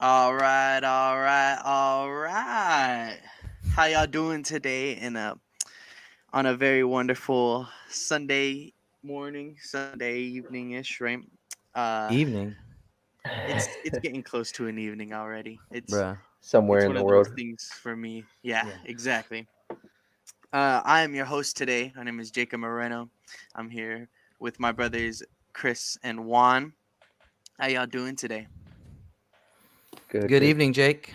All right, all right, all right. How y'all doing today? On a very wonderful Sunday morning, Sunday evening ish, right? Uh, Evening, it's getting close to an evening already. bruh. It's Somewhere in one the of those world. things for me. Yeah, Yeah. exactly. I am your host today. My name is Jacob Moreno. I'm here with my brothers Chris and Juan. How y'all doing today? Good, Good good. evening, Jake.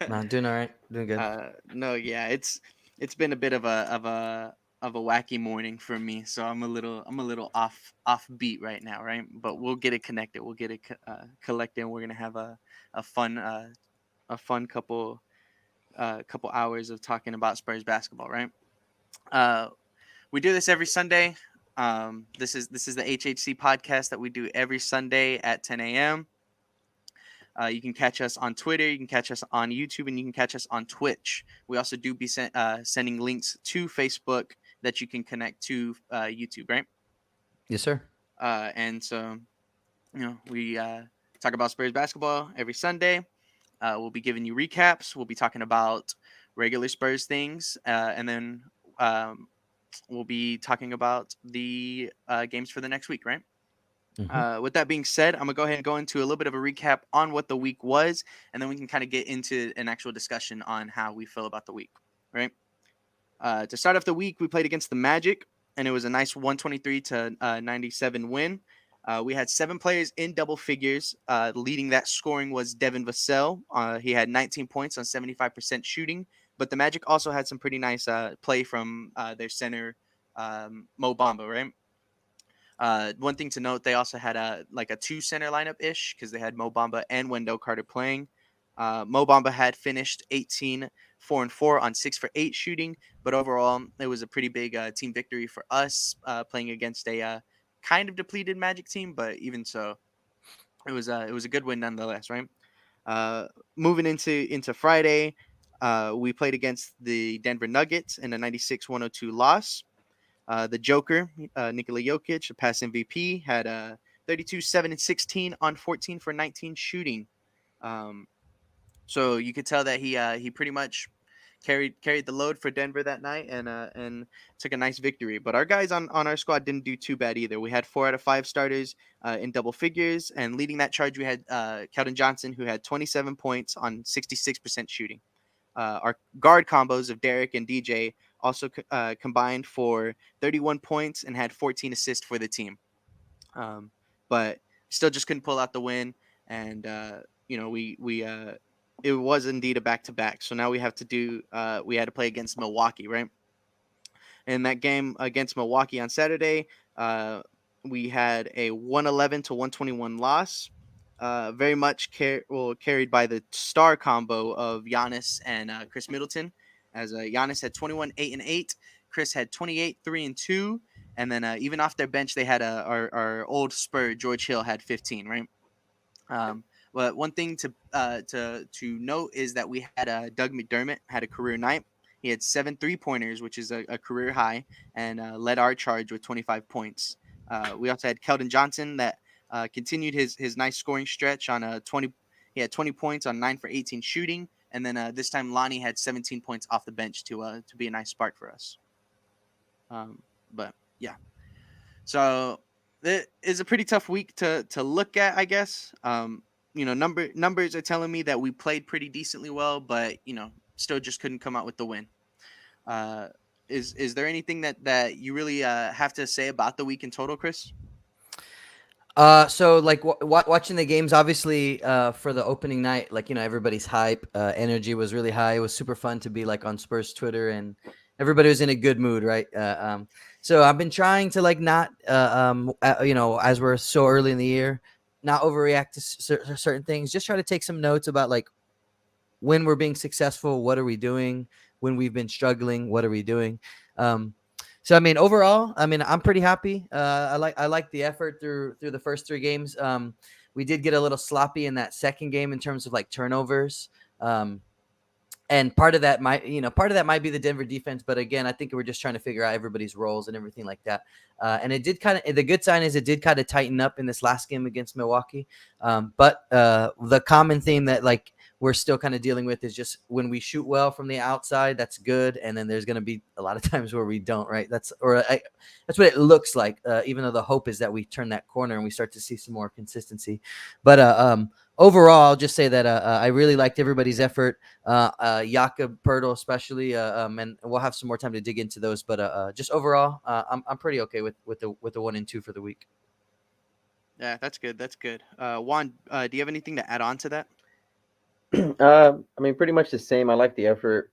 No, doing all right. Doing good. No, yeah, it's been a bit of a wacky morning for me, so I'm a little off beat right now, right? But we'll get it connected. We'll get it collected. And we're gonna have a fun couple hours of talking about Spurs basketball, right? Uh, we do this every Sunday. This is the HHC podcast that we do every Sunday at 10 a.m. You can catch us on Twitter, you can catch us on YouTube, and you can catch us on Twitch. We also do be sending links to Facebook that you can connect to YouTube, right? Yes, sir. And so, we talk about Spurs basketball every Sunday. We'll be giving you recaps. We'll be talking about regular Spurs things, and then um, we'll be talking about the games for the next week, right? Hmm. With that being said, I'm gonna go ahead and go into a little bit of a recap on what the week was, and then we can kind of get into an actual discussion on how we feel about the week. Right. To start off the week, we played against the Magic, and it was a nice 123 to 97 win. We had 7 players in double figures. Leading that scoring was Devin Vassell. He had 19 points on 75% shooting. But the Magic also had some pretty nice play from their center, Mo Bamba, right? One thing to note, they also had a 2 center lineup ish because they had Mo Bamba and Wendell Carter playing. Mo Bamba had finished 18 4-4 on 6 for 8 shooting, but overall it was a pretty big team victory for us playing against a kind of depleted Magic team, but even so, it was a good win nonetheless, right? Uh, Moving into Friday, we played against the Denver Nuggets in a 96-102 loss. The Joker, Nikola Jokic, a past MVP, had 32, 7, and 16 on 14 for 19 shooting. Um, so you could tell that he pretty much carried the load for Denver that night and took a nice victory. But our guys on our squad didn't do too bad either. We had 4 out of 5 starters in double figures, and leading that charge we had Keldon Johnson, who had 27 points on 66% shooting. Our guard combos of Derek and DJ also combined for 31 points and had 14 assists for the team. Um, but still just couldn't pull out the win. And, we it was indeed a back to back. So now we had to play against Milwaukee, right? In that game against Milwaukee on Saturday, we had a 111 to 121 loss. Very much carried by the star combo of Giannis and Chris Middleton, as Giannis had 21 8 and 8, Chris had 28 3 and 2, and then even off their bench they had our old Spur George Hill had 15, right? Um, but one thing to note is that we had Doug McDermott had a career night. He had 7 3-pointers, which is a career high, and led our charge with 25 points. We also had Keldon Johnson that continued his nice scoring stretch on a 20. He had 20 points on 9 for 18 shooting, and then this time Lonnie had 17 points off the bench to be a nice spark for us. But yeah, so it is a pretty tough week to look at, I guess. Numbers are telling me that we played pretty decently well, but still just couldn't come out with the win. Uh, is there anything that you really have to say about the week in total, Chris? So like watching the games, obviously, for the opening night, like everybody's hype, energy was really high. It was super fun to be like on Spurs Twitter, and everybody was in a good mood, right? So I've been trying to like not, as we're so early in the year, not overreact to certain things. Just try to take some notes about like when we're being successful, what are we doing? When we've been struggling, what are we doing? So I mean, overall, I mean, I'm pretty happy. I like the effort through the first 3 games. We did get a little sloppy in that second game in terms of like turnovers. Um, And part of that might be the Denver defense, but again, I think we're just trying to figure out everybody's roles and everything like that. And it did the good sign is it did kind of tighten up in this last game against Milwaukee. But the common theme that like we're still kind of dealing with is just when we shoot well from the outside, that's good. And then there's going to be a lot of times where we don't, right? That's what it looks like, even though the hope is that we turn that corner and we start to see some more consistency. But overall, I'll just say that I really liked everybody's effort. Jakob Pertl especially, and we'll have some more time to dig into those. But just overall, I'm pretty okay with the 1 and 2 for the week. Yeah, that's good. That's good. Juan, do you have anything to add on to that? I mean, pretty much the same. I like the effort.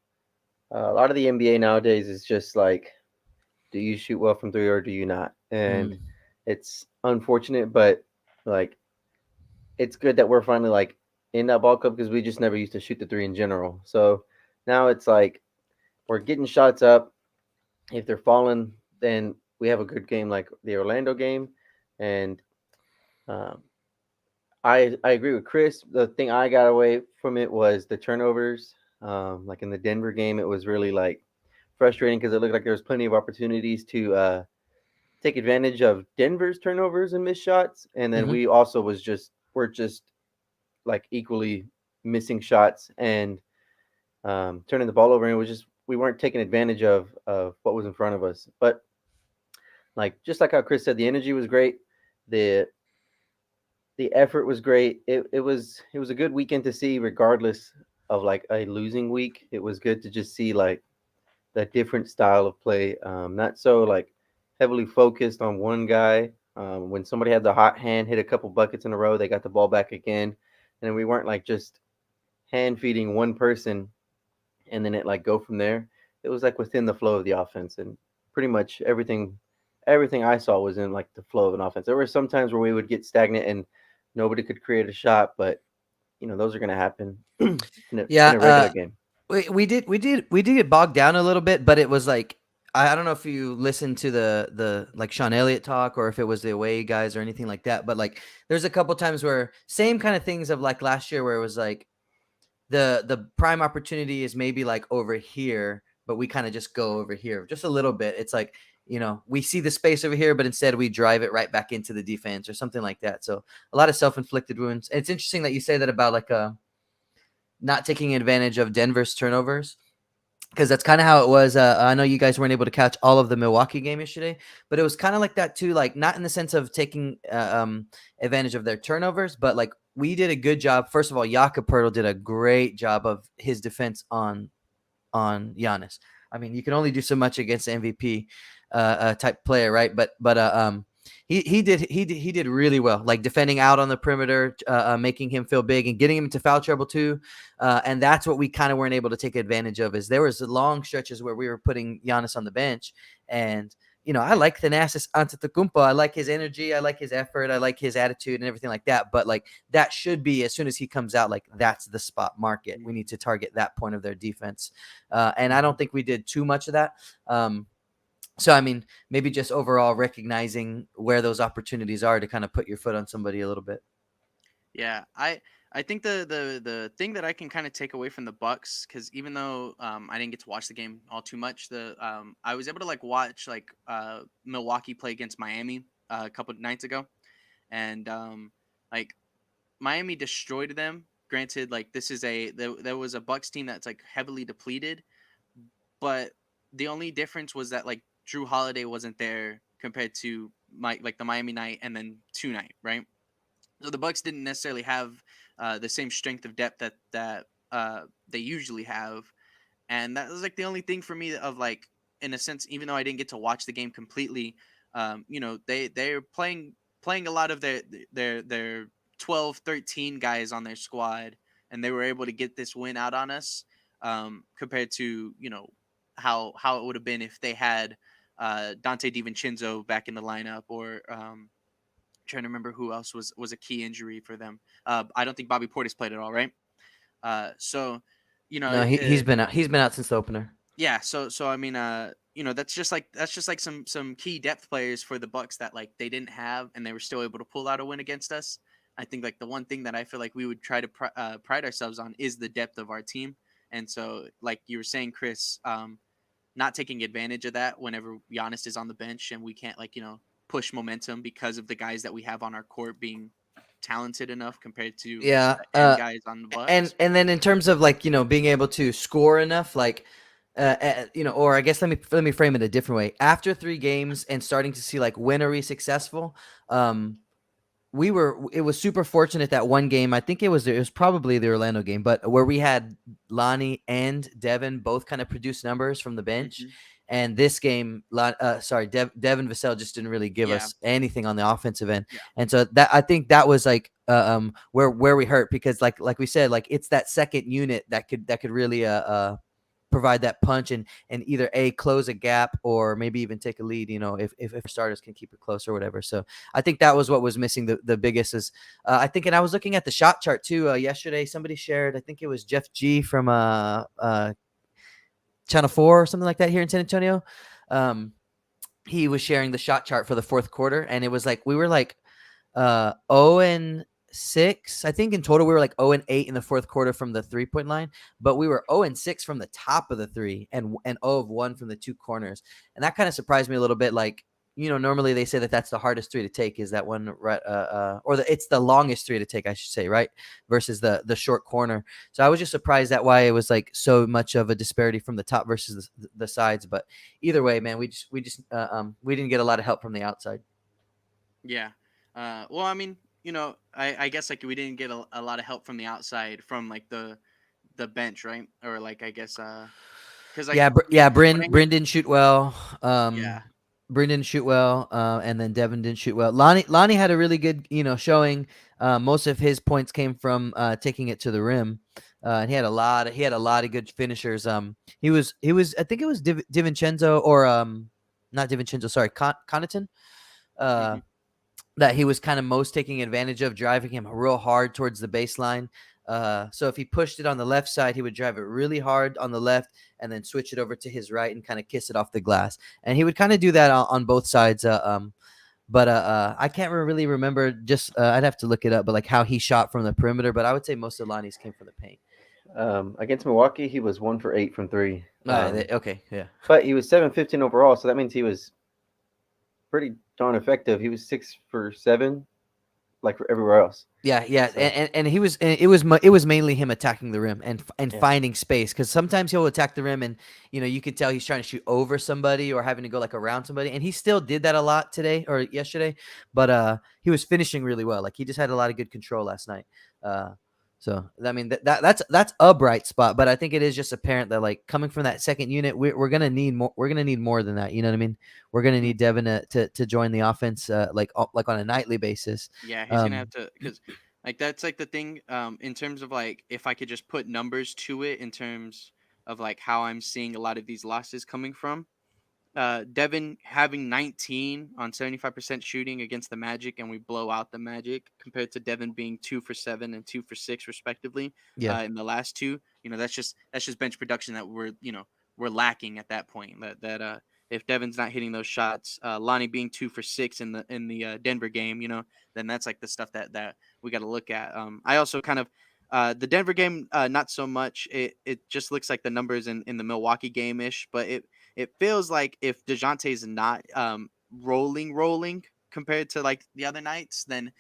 A lot of the NBA nowadays is just like, do you shoot well from three or do you not? And it's unfortunate, but like, it's good that we're finally like in that ball club because we just never used to shoot the three in general. So now it's like we're getting shots up. If they're falling, then we have a good game like the Orlando game. And um, I agree with Chris. The thing I got away from it was the turnovers. Like in the Denver game, it was really like frustrating because it looked like there was plenty of opportunities to take advantage of Denver's turnovers and missed shots, and then we also we're just like equally missing shots and turning the ball over, and it was just we weren't taking advantage of what was in front of us. But like just like how Chris said, the energy was great. The the effort was great. It was a good weekend to see, regardless of like a losing week. It was good to just see like the different style of play, not so like heavily focused on one guy. When somebody had the hot hand, hit a couple buckets in a row, they got the ball back again, and we weren't like just hand feeding one person and then it like go from there. It was like within the flow of the offense, and pretty much everything I saw was in like the flow of an offense. There were some times where we would get stagnant and nobody could create a shot, but those are going to happen in Yeah, a regular game. we did get bogged down a little bit, but it was like I don't know if you listened to the like Sean Elliott talk or if it was the away guys or anything like that, but like there's a couple times where same kind of things of like last year where it was like the prime opportunity is maybe like over here, but we kind of just go over here just a little bit. It's like, we see the space over here, but instead we drive it right back into the defense or something like that. So a lot of self-inflicted wounds. And it's interesting that you say that about like not taking advantage of Denver's turnovers, because that's kind of how it was. I know you guys weren't able to catch all of the Milwaukee game yesterday, but it was kind of like that too. Like not in the sense of taking advantage of their turnovers, but like we did a good job. First of all, Jakob Pertl did a great job of his defense on Giannis. I mean, you can only do so much against an MVP type player, right? But he did really well, like defending out on the perimeter, making him feel big and getting him into foul trouble too. And that's what we kind of weren't able to take advantage of. Is there was long stretches where we were putting Giannis on the bench, and I like Thanasis Antetokounmpo. I like his energy. I like his effort. I like his attitude and everything like that. But like that should be as soon as he comes out, like that's the spot market. We need to target that point of their defense, and I don't think we did too much of that. So, I mean, maybe just overall recognizing where those opportunities are to kind of put your foot on somebody a little bit. Yeah, I think the thing that I can kind of take away from the Bucks, because even though I didn't get to watch the game all too much, I was able to like watch like Milwaukee play against Miami a couple of nights ago, and like Miami destroyed them. Granted, like there was a Bucks team that's like heavily depleted, but the only difference was that like Drew Holiday wasn't there compared to the Miami night and then two night, right? So the Bucks didn't necessarily have the same strength of depth that they usually have, and that was like the only thing for me of like, in a sense, even though I didn't get to watch the game completely, they're playing a lot of their 12, 13 guys on their squad, and they were able to get this win out on us, compared to how it would have been if they had Dante DiVincenzo back in the lineup, or trying to remember who else was a key injury for them. I don't think Bobby Portis played at all, right? So, No, he's been out. He's been out since the opener. yeah. So I mean, that's just like some key depth players for the Bucks that like they didn't have, and they were still able to pull out a win against us. I think like the one thing that I feel like we would try to pride ourselves on is the depth of our team, And so, like you were saying, Chris, not taking advantage of that whenever Giannis is on the bench and we can't push momentum because of the guys that we have on our court being talented enough compared to Yeah. the end guys on the And Bucks. then in terms of being able to score enough, or I guess let me frame it a different way. After 3 games and starting to see when are we successful, it was super fortunate that one game. I think it was probably the Orlando game, but where we had Lonnie and Devin both kind of produce numbers from the bench. Mm-hmm. And this game, Devin Vassell just didn't really give us anything on the offensive end. Yeah. And so that I think that was where we hurt, because like we said, like it's that second unit that could really provide that punch and either close a gap or maybe even take a lead, if starters can keep it close or whatever. So I think that was what was missing the biggest is I think, and I was looking at the shot chart too yesterday. Somebody shared, I think it was Jeff G from Channel 4 or something like that here in San Antonio. He was sharing the shot chart for the fourth quarter, and it was we were 0-6. I think in total we were 0-8 in the fourth quarter from the 3-point line, but we were 0-6 from the top of the 3 and 0-1 from the 2 corners. And that kind of surprised me a little bit. Normally they say that that's the hardest 3 to take, is that one, right? It's the longest 3 to take, I should say, right? Versus the short corner. So I was just surprised at why it was so much of a disparity from the top versus the sides. But either way, man, we didn't get a lot of help from the outside. Yeah. Well, I mean, I guess we didn't get a lot of help from the outside from the bench, right? Or I guess because Bryn didn't shoot well. Yeah. Bryn didn't shoot well, and then Devin didn't shoot well. Lonnie had a really good, showing. Most of his points came from taking it to the rim, and he had a lot of good finishers. He was I think it was DiVincenzo or not DiVincenzo, sorry, Connaughton. Mhm. That he was kind of most taking advantage of, driving him real hard towards the baseline. So if he pushed it on the left side, he would drive it really hard on the left and then switch it over to his right and kind of kiss it off the glass. And he would kind of do that on both sides. But I can't really remember. Just I'd have to look it up. But how he shot from the perimeter. But I would say most of Lonnie's came from the paint. Against Milwaukee, he was 1 for 8 from 3. Okay, yeah. But he was 7-15 overall, so that means he was pretty darn effective. He was 6 for 7, for everywhere else. Yeah. So. And he was. It was mainly him attacking the rim and finding space, because sometimes he'll attack the rim and you could tell he's trying to shoot over somebody or having to go around somebody, and he still did that a lot today or yesterday. But he was finishing really well. He just had a lot of good control last night. So I mean that's a bright spot, but I think it is just apparent that coming from that second unit, we're gonna need more. We're gonna need more than that. You know what I mean? We're gonna need Devin to join the offense on a nightly basis. Yeah, he's gonna have to, because that's the thing. In terms of if I could just put numbers to it in terms of how I'm seeing a lot of these losses coming from. Devin having 19 on 75% shooting against the Magic, and we blow out the Magic, compared to Devin being 2 for 7 and 2 for 6 respectively. In the last 2, that's just bench production that we're lacking at that point. That if Devin's not hitting those shots, Lonnie being 2 for 6 in the Denver game, then that's the stuff that we got to look at. I also kind of. The Denver game, not so much. It just looks like the numbers in the Milwaukee game ish, but it feels like if DeJounte is not rolling compared to the other nights, then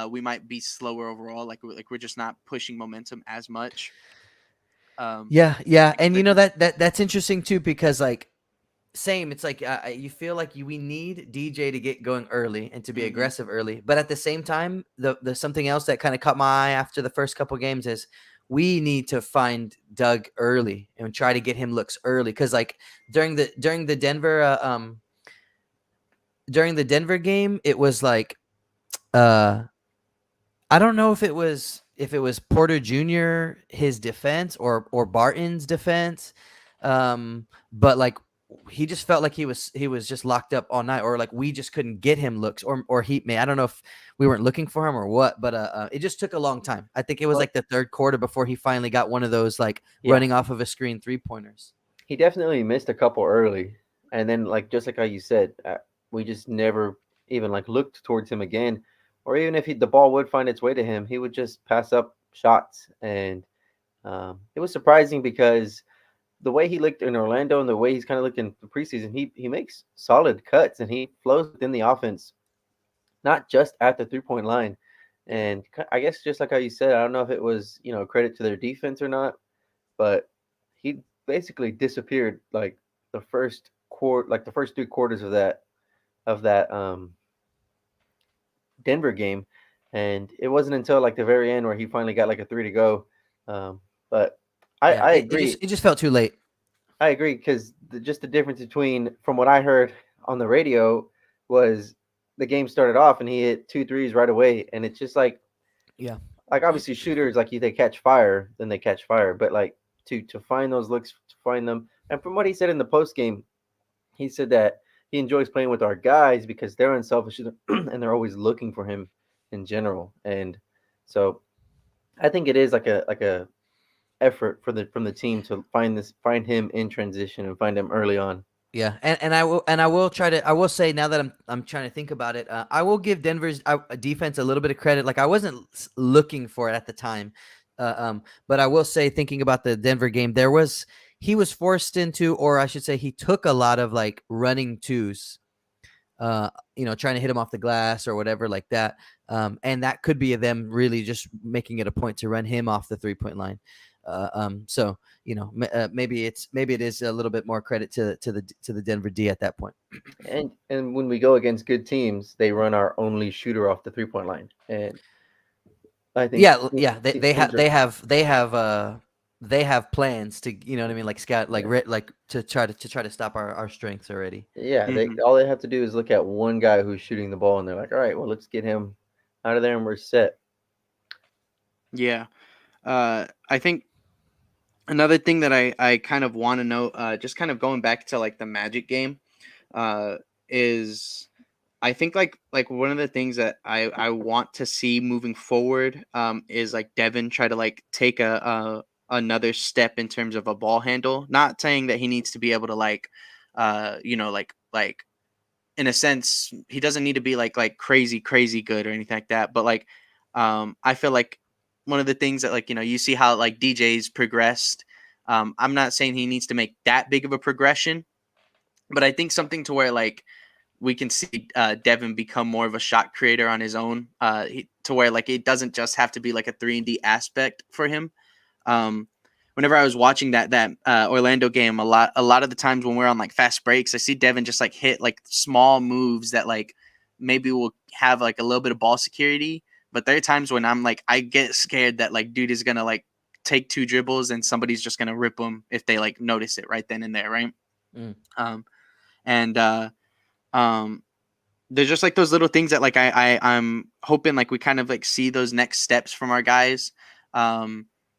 we might be slower overall. We're just not pushing momentum as much. Yeah, and that's interesting too, because same, it's you feel we need DJ to get going early and to be aggressive early, but at the same time, the something else that kind of caught my eye after the first couple games is we need to find Doug early and try to get him looks early, because during the Denver game, it was I don't know if it was Porter Jr. his defense or Barton's defense, but he just felt he was just locked up all night, or we just couldn't get him looks, or he may, I don't know if we weren't looking for him or what, but it just took a long time. I think it was the third quarter before he finally got one of those running off of a screen 3-pointers. He definitely missed a couple early, and then just how you said, we just never even looked towards him again, or even if the ball would find its way to him, he would just pass up shots, and It was surprising because the way he looked in Orlando and the way he's kind of looked in the preseason, he makes solid cuts and he flows within the offense, not just at the 3-point line. Yeah. And I guess just like how you said, I don't know if it was credit to their defense or not, but he basically disappeared like the first quarter, like the first 3 quarters of that Denver game, and it wasn't until like the very end where he finally got like a three to go. But Yeah, I it agree. just felt too late. I agree because just the difference between from what I heard on the radio was the game started off and he hit 2 threes right away, and it's just Yeah. like obviously shooters like they catch fire, then they catch fire, but like to find those looks, to find them, and from what he said in the post game, he said that he enjoys playing with our guys because they're unselfish and they're always looking for him in general, and so I think it is like a effort for the from the team to find him in transition and find him early on. Yeah, and I will try to, I will say now that I'm trying to think about it, I will give Denver's defense a little bit of credit. Like I wasn't looking for it at the time, but I will say thinking about the Denver game, he was forced into, or I should say, he took a lot of like running twos, trying to hit him off the glass or whatever like that, and that could be them really just making it a point to run him off the 3-point line. So maybe it is a little bit more credit to the Denver D at that point. And when we go against good teams, they run our only shooter off the 3-point line, and I think Yeah. teams are They have plans to, you know what I mean, like scout, like like to try to stop our strengths already. yeah. They Mhm. all they have to do is look at one guy who's shooting the ball, and they're like, all right, well, let's get him out of there, and we're set. Yeah. I think another thing that I kind of want to know, just kind of going back to like the Magic game, uh, is I think like one of the things that I want to see moving forward, is like Devin try to like take a another step in terms of a ball handle. Not saying that he needs to be able to like, like in a sense he doesn't need to be like crazy good or anything like that. But like, I feel like one of the things that like you see how like DJ's progressed. I'm not saying he needs to make that big of a progression, but I think something to where like we can see Devin become more of a shot creator on his own, to where like it doesn't just have to be like a 3-and-D aspect for him. Um, Whenever I was watching that Orlando game, a lot of the times when we're on like fast breaks, I see Devin just like hit like small moves that like maybe will have like a little bit of ball security. But there are times when I'm like I get scared that like dude is gonna like take 2 dribbles and somebody's just gonna rip him if they like notice it right then and there, right? Mm. Um, and um, there's just like those little things that like I'm hoping like we kind of like see those next steps from our guys.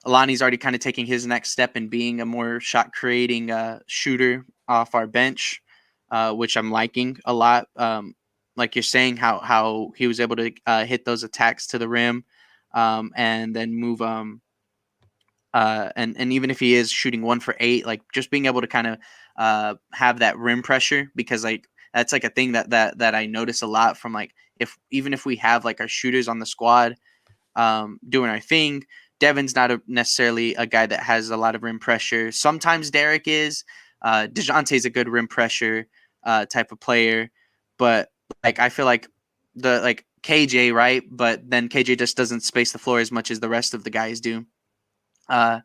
Alani's already kind of taking his next step in being a more shot creating shooter off our bench, which I'm liking a lot. Like you're saying, how he was able to hit those attacks to the rim, and then move and even if he is shooting 1 for 8, like just being able to kind of have that rim pressure, because like that's like a thing that I notice a lot from like even if we have like our shooters on the squad doing our thing, Devin's not necessarily a guy that has a lot of rim pressure. Sometimes Derek is. DeJounte's a good rim pressure type of player, but like I feel like the like KJ, right? But then KJ just doesn't space the floor as much as the rest of the guys do. Uh,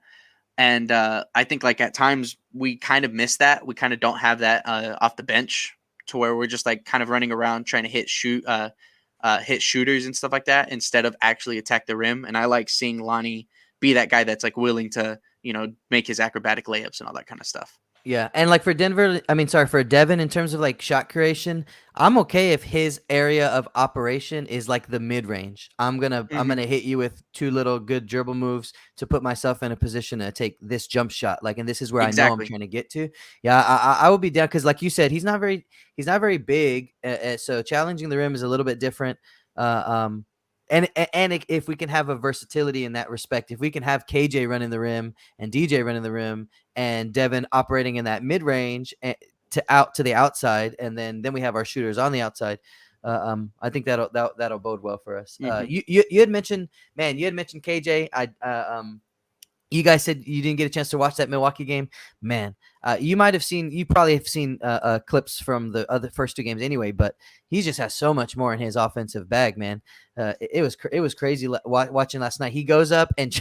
and I think like at times we kind of miss that. We kind of don't have that off the bench, to where we're just like kind of running around trying to hit shooters and stuff like that instead of actually attack the rim. And I like seeing Lonnie be that guy that's like willing to make his acrobatic layups and all that kind of stuff. Yeah, and like for for Devin, in terms of like shot creation, I'm okay if his area of operation is like the mid range. I'm gonna hit you with 2 little good dribble moves to put myself in a position to take this jump shot. Like, and this is where I know I'm Exactly. trying to get to. Yeah, I will be down because, like you said, he's not very big, so challenging the rim is a little bit different. Uh, um, if we can have a versatility in that respect, if we can have KJ running the rim and DJ running the rim and Devin operating in that mid range to the outside, and then we have our shooters on the outside. I think that'll bode well for us. Mm-hmm. You had mentioned, man, you had mentioned KJ. You guys said you didn't get a chance to watch that Milwaukee game, man. You probably have seen clips from the other first two games anyway. But he just has so much more in his offensive bag, man. It was crazy watching last night. He goes up and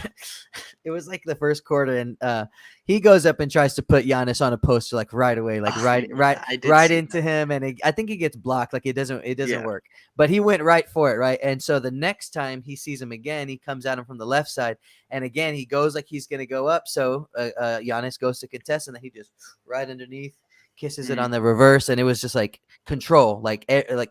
it was like the first quarter, and he goes up and tries to put Giannis on a poster like right away, like right into him, and I think he gets blocked. Like it doesn't work. But he went right for it, right? And so the next time he sees him again, he comes at him from the left side. And again, he goes like he's going to go up. So Giannis goes to contest, and then he just right underneath kisses it on the reverse. And it was just like control, like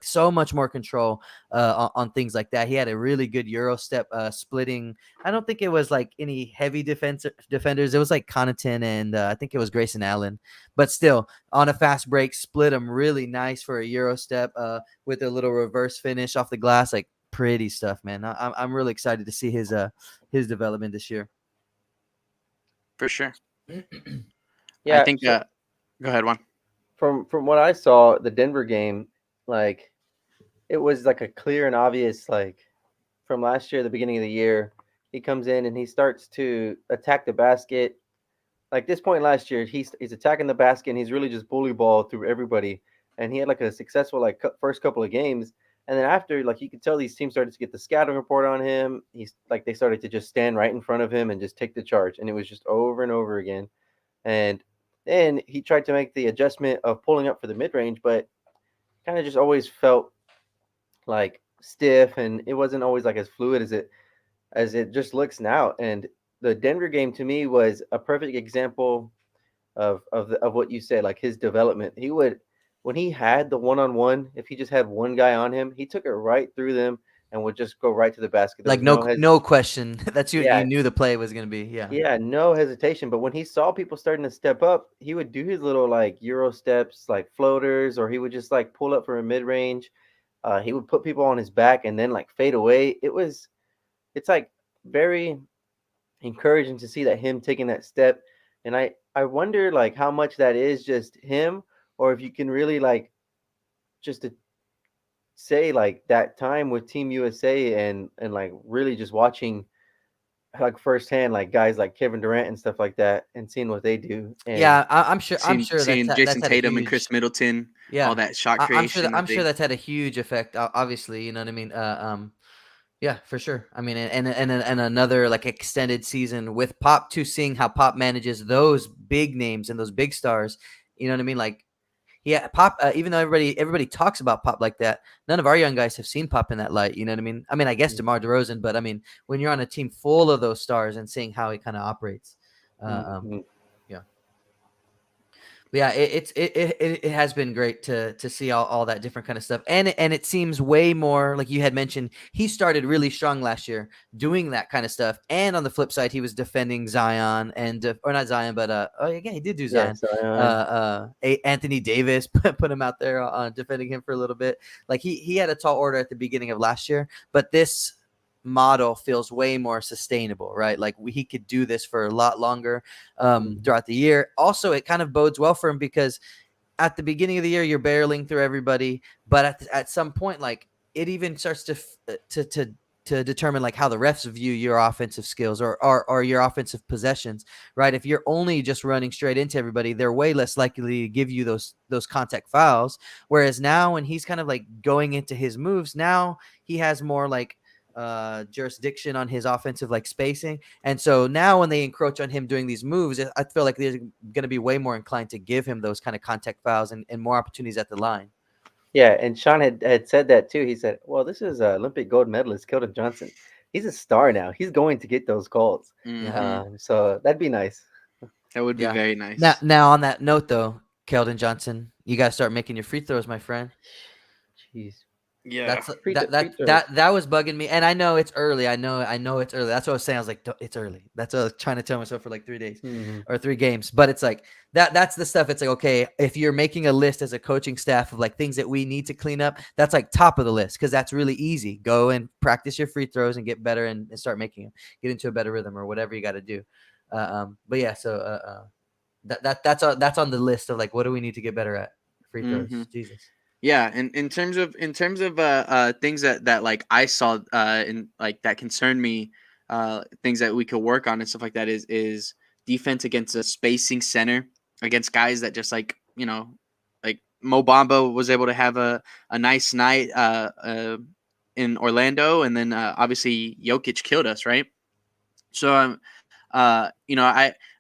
so much more control on things like that. He had a really good Euro step splitting. I don't think it was like any heavy defenders. It was like Connaughton and I think it was Grayson Allen. But still, on a fast break, split him really nice for a Euro step with a little reverse finish off the glass. Like, pretty stuff, man. I'm really excited to see his development this year. For sure. Yeah, I think. Go ahead, Juan. From what I saw, the Denver game, like it was like a clear and obvious, like from last year, the beginning of the year, he comes in and he starts to attack the basket. Like this point last year, he's attacking the basket and he's really just bully ball through everybody. And he had like a successful like first couple of games. And then after, like you could tell these teams started to get the scouting report on him. He's like they started to just stand right in front of him and just take the charge. And it was just over and over again. And then he tried to make the adjustment of pulling up for the mid range, but kind of just always felt like stiff, and it wasn't always like as fluid as it just looks now. And the Denver game to me was a perfect example of what you said, like his development. He would when he had the one on one, if he just had one guy on him, he took it right through them and would just go right to the basket. Like no question. That's you knew the play was gonna be. Yeah, no hesitation. But when he saw people starting to step up, he would do his little like Euro steps, like floaters, or he would just like pull up from a mid range. He would put people on his back and then like fade away. It's like very encouraging to see that him taking that step. And I wonder like how much that is just him, or if you can really like just to say like that time with Team USA and like really just watching like firsthand like guys like Kevin Durant and stuff like that and seeing what they do. And I'm sure. Seeing Jason Tatum and Chris Middleton. Yeah, all that shot creation. I'm sure that's had a huge effect. Obviously, you know what I mean. Yeah, for sure. I mean, and another like extended season with Pop too, seeing how Pop manages those big names and those big stars. You know what I mean? Like, yeah, Pop. Even though everybody talks about Pop like that, none of our young guys have seen Pop in that light. You know what I mean? I mean, I guess DeMar DeRozan, but I mean, when you're on a team full of those stars and seeing how he kind of operates, yeah. But yeah, it has been great to see all that different kind of stuff, and it seems way more like you had mentioned. He started really strong last year doing that kind of stuff, and on the flip side, he was defending Zion or not Zion, but he did do Zion. Anthony Davis put him out there defending him for a little bit. Like he had a tall order at the beginning of last year, but this model feels way more sustainable, right? Like he could do this for a lot longer throughout the year. Also, it kind of bodes well for him because at the beginning of the year, you're barreling through everybody, but at some point, like it even starts to determine like how the refs view your offensive skills or your offensive possessions, right? If you're only just running straight into everybody, they're way less likely to give you those contact fouls. Whereas now when he's kind of like going into his moves, now he has more like jurisdiction on his offensive like spacing, and so now when they encroach on him doing these moves, I feel like they're going to be way more inclined to give him those kind of contact fouls and more opportunities at the line. Yeah, and Sean had said that too. He said, "Well, this is Olympic gold medalist Keldon Johnson. He's a star now. He's going to get those calls. So that'd be nice. That would be very nice." Now on that note, though, Keldon Johnson, you got to start making your free throws, my friend. Jeez. Yeah, that was bugging me, and I know it's early. I know it's early. That's what I was saying. I was like, it's early. That's what I was trying to tell myself for like 3 days or 3 games. But it's like that's the stuff. It's like, okay, if you're making a list as a coaching staff of like things that we need to clean up, that's like top of the list because that's really easy. Go and practice your free throws and get better and start making them. Get into a better rhythm or whatever you got to do. But yeah, so that's on the list of like what do we need to get better at free throws. Jesus. Yeah, and in terms of things that like I saw in like that concerned me things that we could work on and stuff like that is defense against a spacing center against guys that just like like Mo Bamba was able to have a nice night in Orlando, and then obviously Jokic killed us, right? So I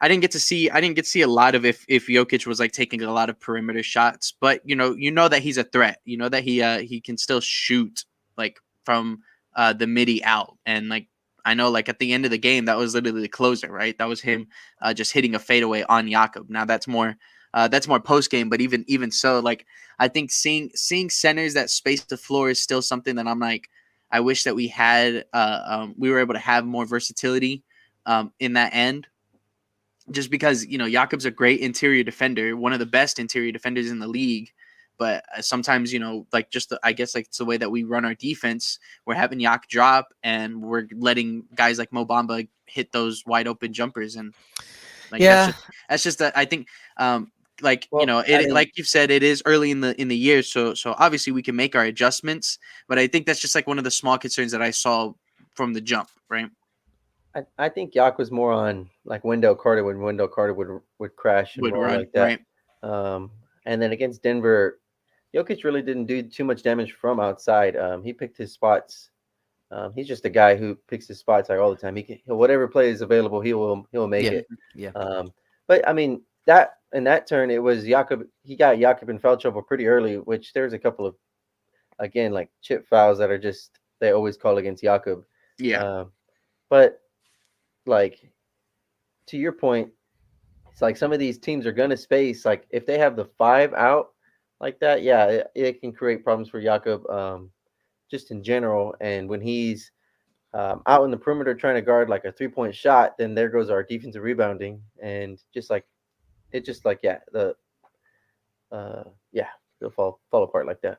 didn't get to see a lot of if Jokic was like taking a lot of perimeter shots, but that he's a threat. You know that he can still shoot like from the midi out, and like I know like at the end of the game that was literally the closer, right? That was him just hitting a fadeaway on Jakob. Now that's more post game, but even so, like I think seeing centers that space the floor is still something that I'm like I wish that we were able to have more versatility in that end, just because Jakob's a great interior defender, one of the best interior defenders in the league. But sometimes like I guess like it's the way that we run our defense. We're having Jak drop, and we're letting guys like Mo Bamba hit those wide open jumpers, and like that's just I think like like you've said, it is early in the year, so obviously we can make our adjustments. But I think that's just like one of the small concerns that I saw from the jump, right? I think Jak was more on like Wendell Carter when Wendell Carter would crash and roll like that. Right. And then against Denver, Jokic really didn't do too much damage from outside. He picked his spots. He's just a guy who picks his spots like all the time. He'll whatever play is available, he'll make it. Yeah. But I mean that in that turn, it was Jakob. He got Jakob in foul trouble pretty early, which there's a couple of again like chip fouls that are just they always call against Jakob. Yeah. But like to your point, it's like some of these teams are gonna space. Like if they have the 5 out like that, yeah, it can create problems for Jakob just in general. And when he's out in the perimeter trying to guard like a 3-point shot, then there goes our defensive rebounding, and they'll fall apart like that.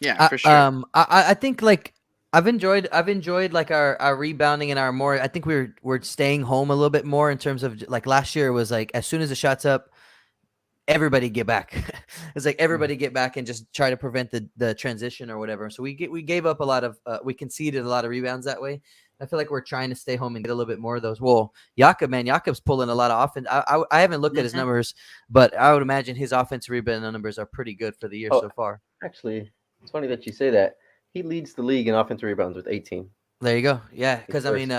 Yeah, for sure. I think like I've enjoyed like our rebounding and our more. I think we're staying home a little bit more in terms of like last year was like as soon as the shot's up, everybody get back. It's like everybody get back and just try to prevent the transition or whatever. So we gave up a lot of we conceded a lot of rebounds that way. I feel like we're trying to stay home and get a little bit more of those. Well, Jakob's pulling a lot of offense. I haven't looked at his numbers, but I would imagine his offensive rebound numbers are pretty good for the year so far. Actually, it's funny that you say that. He leads the league in offensive rebounds with 18. There you go. Yeah, because I mean,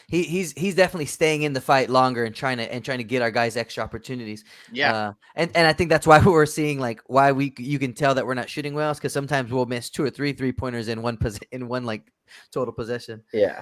he's definitely staying in the fight longer and trying to get our guys extra opportunities. Yeah, and I think that's why we're seeing like why you can tell that we're not shooting well, because sometimes we'll miss 2 or 3 3-pointers in one like total possession. Yeah.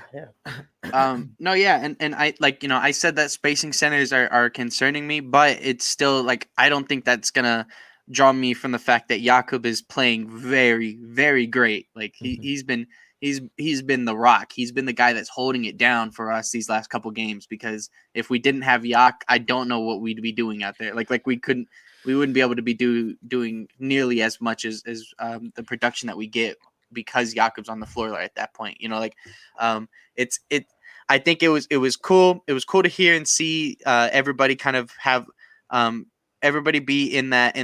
No, yeah, and I like I said that spacing centers are concerning me, but it's still like I don't think that's gonna draw me from the fact that Jakob is playing very, very great. Like he's been the rock. He's been the guy that's holding it down for us these last couple games, because if we didn't have Jak, I don't know what we'd be doing out there. Like we wouldn't be able to be doing nearly as much as the production that we get, because Jakob's on the floor like at that point. I think it was cool. It was cool to hear and see everybody kind of have everybody be in that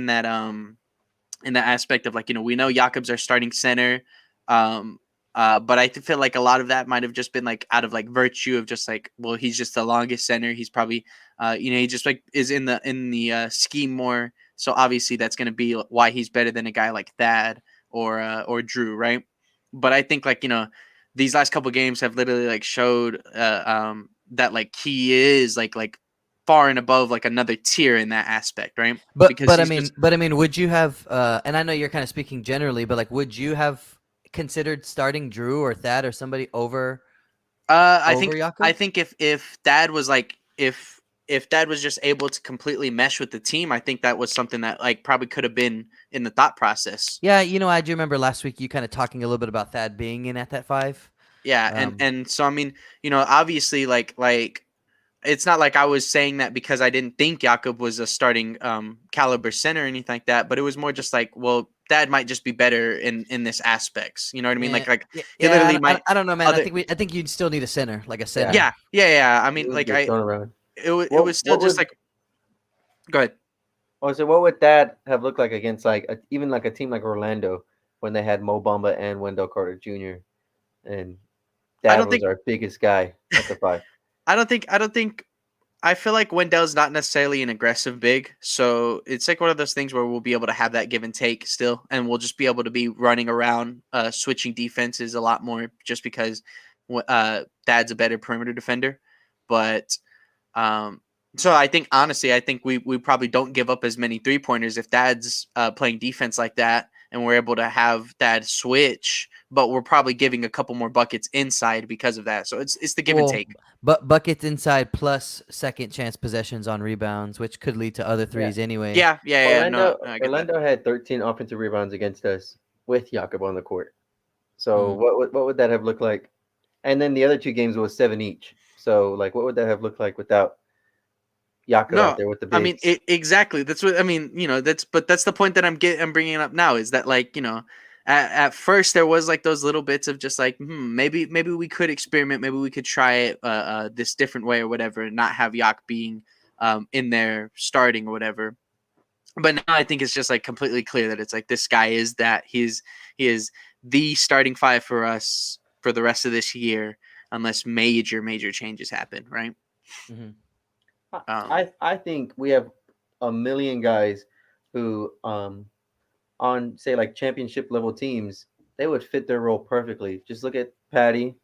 aspect of like, we know Jakob's our starting center. But I feel like a lot of that might have just been like out of like virtue of just like, well, he's just the longest center. He's probably, he just like is in the scheme more. So obviously that's going to be why he's better than a guy like Thad or Drew, right? But I think like, these last couple games have literally like showed that like he is like far and above like another tier in that aspect, right? But I mean, would you have? And I know you're kind of speaking generally, but like, would you have considered starting Drew or Thad or somebody over? I Jakob? think if Thad was like if Thad was just able to completely mesh with the team, I think that was something that like probably could have been in the thought process. Yeah, I do remember last week you kind of talking a little bit about Thad being in at that 5. Yeah, and so I mean, obviously like it's not like I was saying that because I didn't think Jakob was a starting caliber center or anything like that, but it was more just like, well, Thad might just be better in this aspects. You know what I mean? He literally might. I don't know, man. I think you'd still need a center, like a center. Yeah. I mean, like it was still just like. Go ahead. Oh, so what would that have looked like against like even like a team like Orlando when they had Mo Bamba and Wendell Carter Jr. and I Dad don't was think our biggest guy at the 5. I don't think I feel like Wendell's not necessarily an aggressive big, so it's like one of those things where we'll be able to have that give and take still, and we'll just be able to be running around, switching defenses a lot more, just because Dad's a better perimeter defender. But so I think honestly, I think we probably don't give up as many 3-pointers if Dad's playing defense like that, and we're able to have Dad switch, but we're probably giving a couple more buckets inside because of that. So it's the give and take. But buckets inside plus second chance possessions on rebounds, which could lead to other threes anyway. Yeah. No, I get that. Orlando had 13 offensive rebounds against us with Jakob on the court. So Mm. what would that have looked like? And then the other 2 games was 7 each. So like, what would that have looked like without Jakob out No, there with the I mean bigs? exactly. That's what I mean. That's the point that I'm bringing up now is that like at first there was like those little bits of just like maybe we could experiment, maybe we could try it this different way or whatever, and not have Yak being in there starting or whatever. But now I think it's just like completely clear that it's like this guy is that he is the starting 5 for us for the rest of this year unless major changes happen, right? Mm-hmm. I think we have a million guys who on say like championship level teams, they would fit their role perfectly. Just look at Patty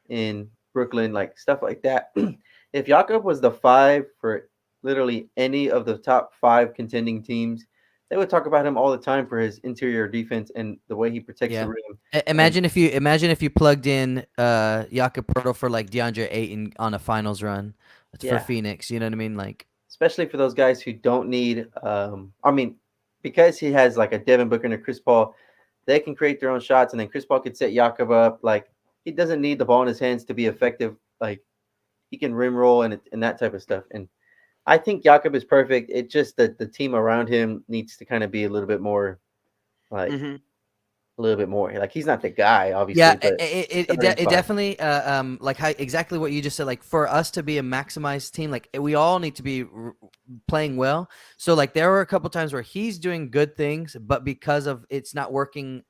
in Brooklyn, like stuff like that. If Jakob was the 5 for literally any of the top 5 contending teams, they would talk about him all the time for his interior defense and the way he protects the rim. Imagine if you plugged in Jakob Poeltl for like DeAndre Ayton on a finals run for Phoenix. You know what I mean? Like, especially for those guys who don't need. I mean, because he has like a Devin Booker and a Chris Paul, they can create their own shots, and then Chris Paul could set Jakob up. Like he doesn't need the ball in his hands to be effective. Like he can rim roll and that type of stuff. And I think Jakob is perfect. It's just that the team around him needs to kind of be a little bit more, like a little bit more. Like he's not the guy, obviously. yeah, But it definitely like how exactly what you just said. Like for us to be a maximized team, like we all need to be playing well. So like there were a couple times where he's doing good things, but because of it's not working.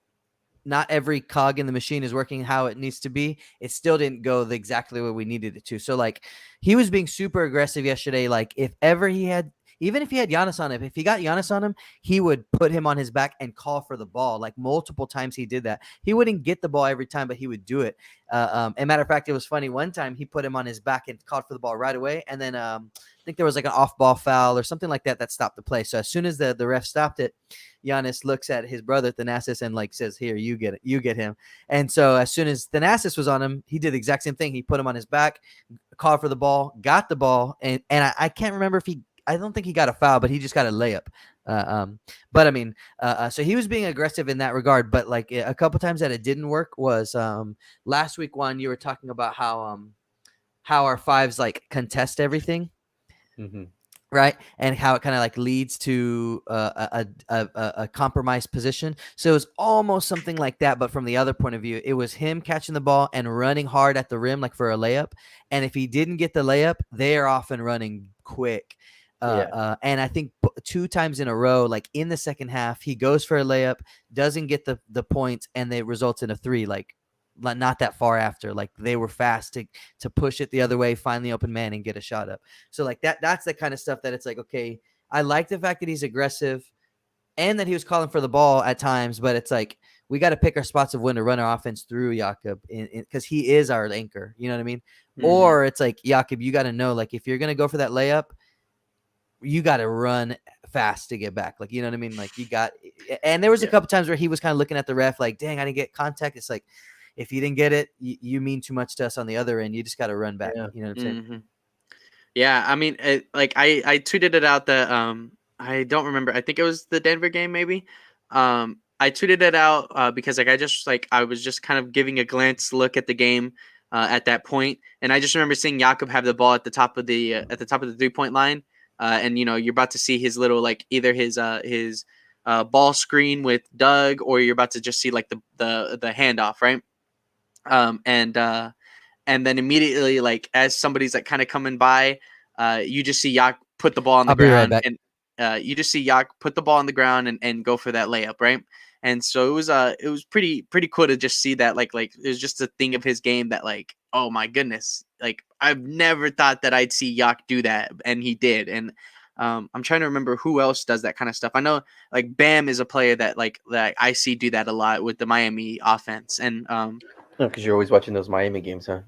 Not every cog in the machine is working how it needs to be. It still didn't go exactly where we needed it to. So like he was being super aggressive yesterday. Like if ever he had, even if he had Giannis on him, if he got Giannis on him, he would put him on his back and call for the ball. Like multiple times he did that. He wouldn't get the ball every time, but he would do it. And matter of fact, it was funny. One time he put him on his back and called for the ball right away. And then I think there was like an off-ball foul or something like that stopped the play. So as soon as the ref stopped it, Giannis looks at his brother Thanasis and like says, "Here, you get it, you get him." And so as soon as Thanasis was on him, he did the exact same thing. He put him on his back, called for the ball, got the ball, and I can't remember if I don't think he got a foul, but he just got a layup. But I mean, so he was being aggressive in that regard. But like a couple times that it didn't work was last week. One, you were talking about how our 5s like contest everything. Mm-hmm. Right, and how it kind of like leads to a compromised position. So it was almost something like that, but from the other point of view, it was him catching the ball and running hard at the rim, like for a layup. And if he didn't get the layup, they are often running quick. And I think 2 times in a row, like in the second half, he goes for a layup, doesn't get the points, and they result in a 3. Like not that far after, like they were fast to push it the other way, find the open man and get a shot up. So like that's the kind of stuff that it's like, okay, I like the fact that he's aggressive and that he was calling for the ball at times, but it's like, we got to pick our spots of when to run our offense through Jakob because he is our anchor. You know what I mean? Mm-hmm. Or it's like, Jakob, you got to know, like, if you're going to go for that layup, you got to run fast to get back. Like, you know what I mean? Like and there was a couple times where he was kind of looking at the ref like, dang, I didn't get contact. It's like, if you didn't get it, you mean too much to us on the other end. You just got to run back. You know what I'm saying? Mm-hmm. Yeah, I mean, I tweeted it out that I don't remember. I think it was the Denver game, maybe. I tweeted it out because I was just kind of giving a glance look at the game at that point, and I just remember seeing Jakob have the ball at the top of the 3-point line, and you're about to see his little like either his ball screen with Doug, or you're about to just see like the handoff, right? And then immediately, like as somebody's like kind of coming by, you just see Yak put the ball on the ground, right back. and you just see Yak put the ball on the ground and go for that layup, right? And so it was pretty cool to just see that like it was just a thing of his game that like, oh my goodness, like I've never thought that I'd see Yak do that, and he did. And I'm trying to remember who else does that kind of stuff. I know like Bam is a player that that I see do that a lot with the Miami offense. And because you're always watching those Miami games, huh?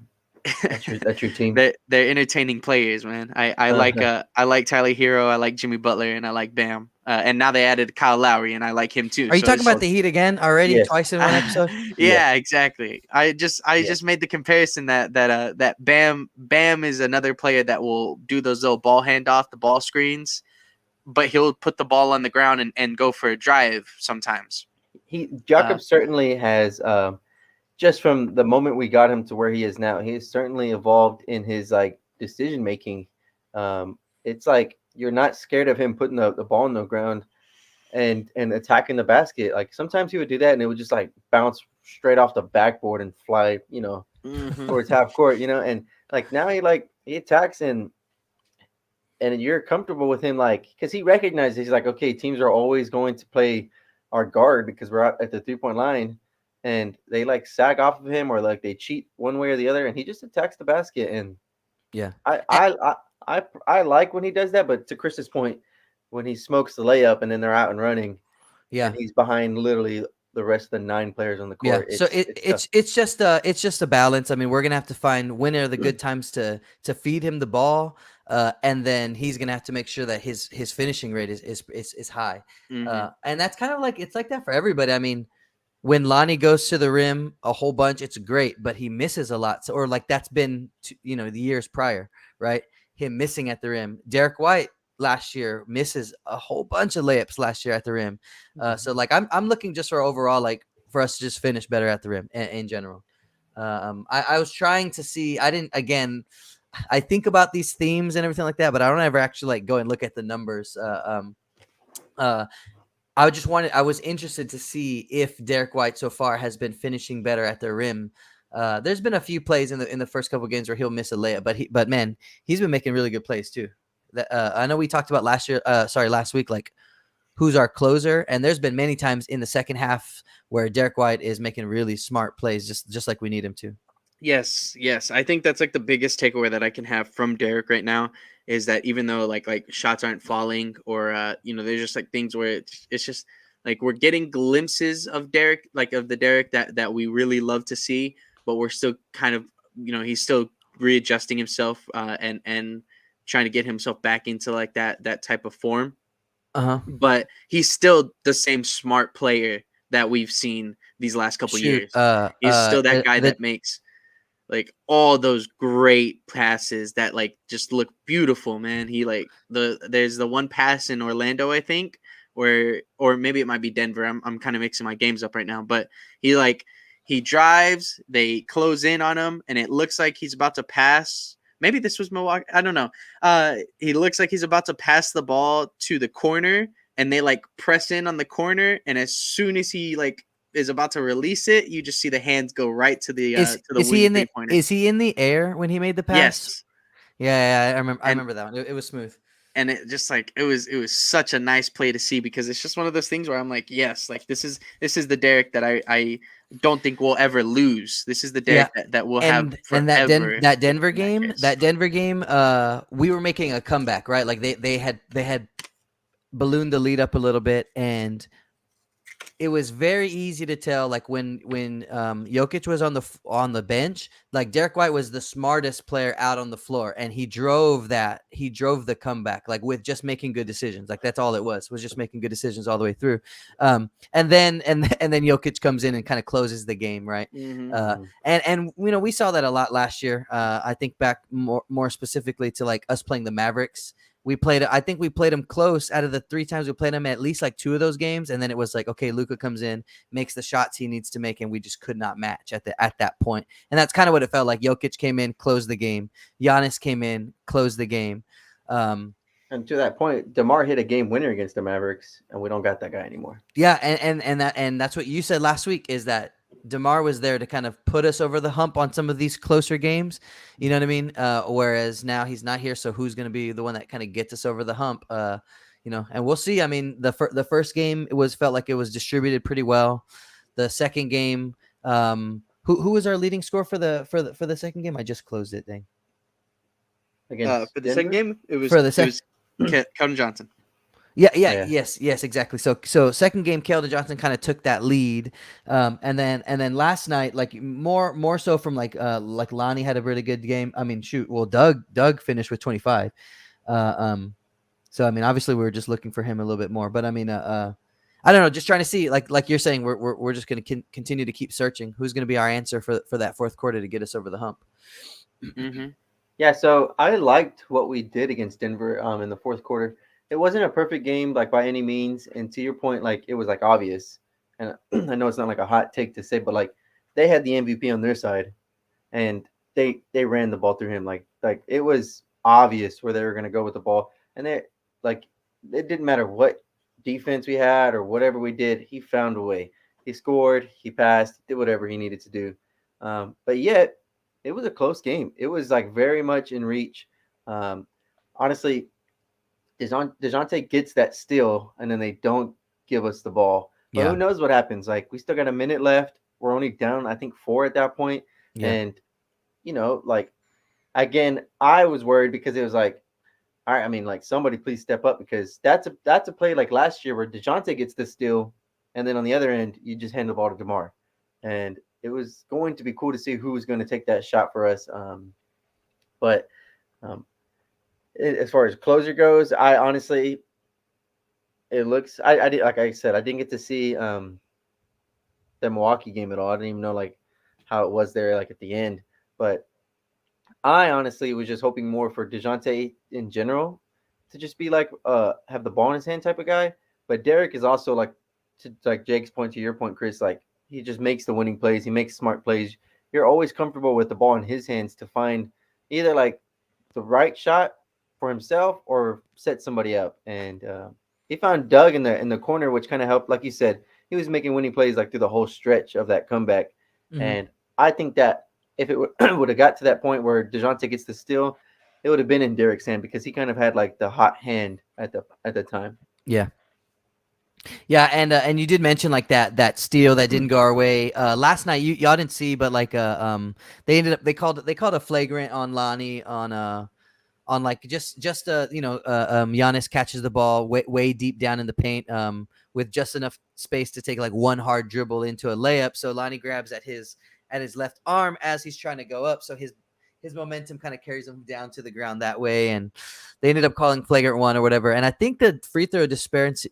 That's your team. they're entertaining players, man. I like Tyler Hero, I like Jimmy Butler, and I like Bam. And now they added Kyle Lowry, and I like him too. Are you So talking it's about the Heat again already? Yes. Twice in one episode? yeah, exactly. I just made the comparison that Bam is another player that will do those little ball handoff, the ball screens, but he'll put the ball on the ground and go for a drive sometimes. Jakob certainly has just from the moment we got him to where he is now, he has certainly evolved in his like decision making. It's like you're not scared of him putting the ball on the ground and attacking the basket. Like sometimes he would do that and it would just like bounce straight off the backboard and fly, towards half court, and like now he attacks and you're comfortable with him, like, because he recognizes, he's like, okay, teams are always going to play our guard because we're out at the 3-point line, and they like sag off of him or like they cheat one way or the other, and he just attacks the basket. And Yeah, I like when he does that, but to Chris's point, when he smokes the layup and then they're out and running, and he's behind literally the rest of the 9 players on the court. Yeah, so it's just a balance. I mean, we're gonna have to find when are the good times to feed him the ball, and then he's gonna have to make sure that his finishing rate is high, and that's kind of like it's like that for everybody. I mean, when Lonnie goes to the rim a whole bunch, it's great, but he misses a lot. So, or like that's been the years prior, right? Him missing at the rim. Derek White last year misses a whole bunch of layups last year at the rim. So like I'm looking just for overall, like for us to just finish better at the rim in general. I was trying to see, I think about these themes and everything like that, but I don't ever actually like go and look at the numbers. I was interested to see if Derek White so far has been finishing better at the rim. There's been a few plays in the first couple of games where he'll miss a layup, but man, he's been making really good plays too. I know we talked about last week, like who's our closer, and there's been many times in the second half where Derek White is making really smart plays, just like we need him to. Yes. I think that's like the biggest takeaway that I can have from Derek right now is that even though like shots aren't falling or there's just like things where it's just like we're getting glimpses of Derek, like of the Derek that we really love to see, but we're still kind of he's still readjusting himself and trying to get himself back into like that type of form. But he's still the same smart player that we've seen these last couple years. He's still that guy that makes like all those great passes that like just look beautiful, man. He like there's the one pass in Orlando, I think, or maybe it might be Denver. I'm kind of mixing my games up right now, but he drives, they close in on him, and it looks like he's about to pass. Maybe this was Milwaukee. I don't know. He looks like he's about to pass the ball to the corner, and they like press in on the corner, and as soon as he like is about to release it, you just see the hands go right to the three-pointer. Is he in the air when he made the pass? Yes. Yeah, I remember that one. It was smooth. And it just like it was such a nice play to see because it's just one of those things where I'm like, yes, like this is the Derek that I don't think we'll ever lose. This is the Derek that we'll have forever. And that Denver game, we were making a comeback, right? Like they had ballooned the lead up a little bit, and it was very easy to tell, like when Jokic was on the bench, like Derek White was the smartest player out on the floor, and he drove the comeback, like with just making good decisions. Like that's all it was just making good decisions all the way through. And then Jokic comes in and kind of closes the game, right? And we saw that a lot last year. I think back more specifically to like us playing the Mavericks. I think we played him close. Out of the 3 times we played him, at least like 2 of those games, and then it was like, okay, Luka comes in, makes the shots he needs to make, and we just could not match at that point. And that's kind of what it felt like. Jokic came in, closed the game. Giannis came in, closed the game. And to that point, DeMar hit a game winner against the Mavericks, and we don't got that guy anymore. Yeah, and that's what you said last week, is that DeMar was there to kind of put us over the hump on some of these closer games. You know what I mean? Whereas now he's not here, so who's going to be the one that kind of gets us over the hump? and we'll see. I mean, the first game felt like it was distributed pretty well. The second game, who was our leading scorer for the second game? I just closed it. Dang. Against For the second Denver? game, it was For the Keldon Johnson. Yeah, Oh, yeah. yes, exactly. So second game, Keldon Johnson kind of took that lead, and then last night, like more so from like Lonnie had a really good game. I mean, shoot, well, Doug finished with 25. So I mean, obviously we were just looking for him a little bit more, but I mean, I don't know, just trying to see, like you're saying, we're just going to continue to keep searching. Who's going to be our answer for that fourth quarter to get us over the hump? Mm-hmm. Yeah, so I liked what we did against Denver in the fourth quarter. It wasn't a perfect game, like by any means, and to your point, like it was like obvious. And I know it's not like a hot take to say, but like they had the MVP on their side, and they ran the ball through him. Like it was obvious where they were going to go with the ball, and like it didn't matter what defense we had or whatever we did. He found a way. He scored. He passed. Did whatever he needed to do. But yet it was a close game. It was like very much in reach. Honestly, DeJounte gets that steal, and then they don't give us the ball. But Yeah. who knows what happens? Like we still got a minute left. We're only down, I think, 4 at that point. Yeah. And like again, I was worried because it was like, all right, I mean, like somebody please step up because that's a play like last year where DeJounte gets the steal, and then on the other end, you just hand the ball to DeMar. And it was going to be cool to see who was going to take that shot for us. But as far as closer goes, I honestly, it looks. I did, like I said, I didn't get to see the Milwaukee game at all. I didn't even know like how it was there like at the end. But I honestly was just hoping more for DeJounte in general to just be like have the ball in his hand type of guy. But Derek is also like, to like Jake's point, to your point, Chris, like he just makes the winning plays. He makes smart plays. You're always comfortable with the ball in his hands to find either like the right shot for himself or set somebody up. And he found Doug in the corner, which kind of helped. Like you said, he was making winning plays like through the whole stretch of that comeback. Mhm. And I think that if it would have got to that point where DeJounte gets the steal, it would have been in Derek's hand because he kind of had like the hot hand at the time. Yeah. Yeah, and you did mention like that steal that didn't go our way. Last night y'all didn't see, but like they called a flagrant on Lonnie on like just Giannis catches the ball way deep down in the paint with just enough space to take like one hard dribble into a layup. So Lonnie grabs at his left arm as he's trying to go up. So his momentum kind of carries him down to the ground that way, and they ended up calling flagrant one or whatever. And I think the free throw discrepancy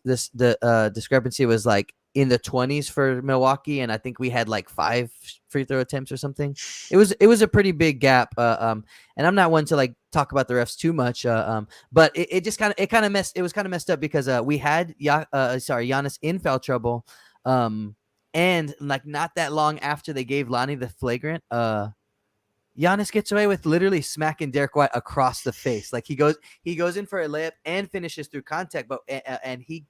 was like in the 20s for Milwaukee, and I think we had like 5 free throw attempts or something. It was a pretty big gap. And I'm not one to like talk about the refs too much. But it just kind of messed up because we had Giannis in foul trouble. And like not that long after they gave Lonnie the flagrant, Giannis gets away with literally smacking Derek White across the face. Like he goes in for a layup and finishes through contact, but and he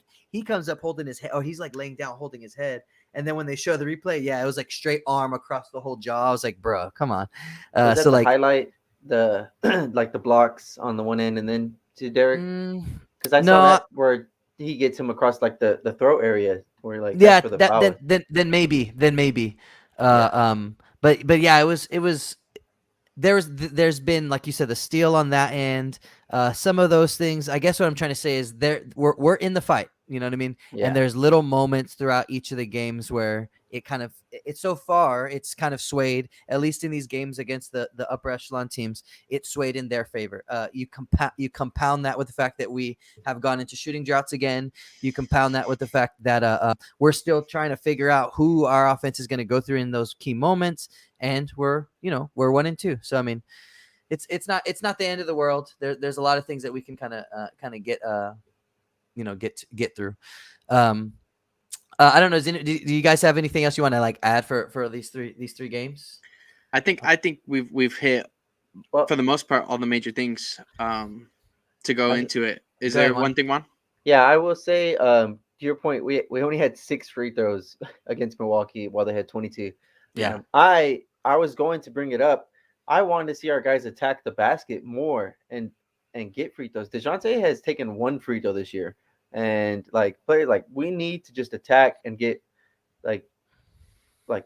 comes up holding his head. Oh, he's like laying down holding his head. And then when they show the replay, yeah, it was like straight arm across the whole jaw. I was like, bro, come on. Was that so the like highlight the like the blocks on the one end and then to Derek? Because I no, saw that where he gets him across like the throat area where like yeah, that's for the foul. then maybe. Yeah. But yeah, it was. There's been, like you said, the steal on that end. Some of those things. I guess what I'm trying to say is we're in the fight. You know what I mean? Yeah. And there's little moments throughout each of the games where it's so far it's kind of swayed. At least in these games against the upper echelon teams, it swayed in their favor. You compound that with the fact that we have gone into shooting droughts again. You compound that with the fact that we're still trying to figure out who our offense is going to go through in those key moments. And we're 1-2. So I mean, it's not the end of the world. There's a lot of things that we can kind of get through. I don't know. Do you guys have anything else you want to like add for these three games? I think we've hit for the most part all the major things to go into it. Is there one thing, Juan? Yeah, I will say to your point, we only had 6 free throws against Milwaukee while they had 22. Yeah. I was going to bring it up. I wanted to see our guys attack the basket more and get free throws. DeJounte has taken 1 free throw this year. and like players like we need to just attack and get like like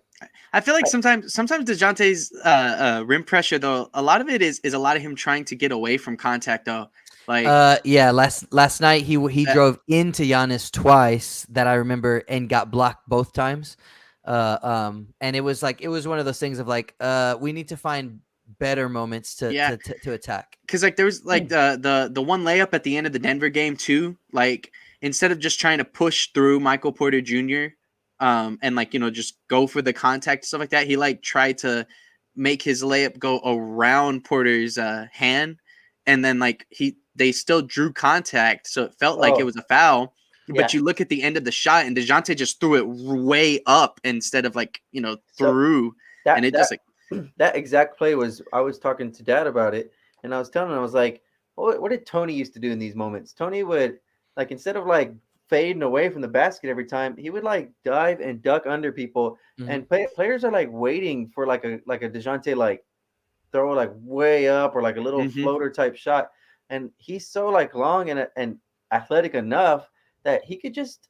I feel like sometimes DeJounte's rim pressure though, a lot of it is a lot of him trying to get away from contact though. Like Yeah, last night he drove into Giannis twice that I remember and got blocked both times. And it was one of those things of like we need to find better moments to attack. Because like there was like the one layup at the end of the Denver game too. Like instead of just trying to push through Michael Porter Jr. And like just go for the contact stuff like that, he like tried to make his layup go around Porter's hand, and then like they still drew contact, so it felt like it was a foul. But you look at the end of the shot, and DeJounte just threw it way up instead of like through, and it just like. That exact play I was talking to Dad about it, and I was telling him, I was like, what did Tony used to do in these moments? Tony would like instead of like fading away from the basket every time, he would like dive and duck under people, and players are like waiting for like a DeJounte like throw like way up or like a little floater type shot, and he's so like long and athletic enough that he could just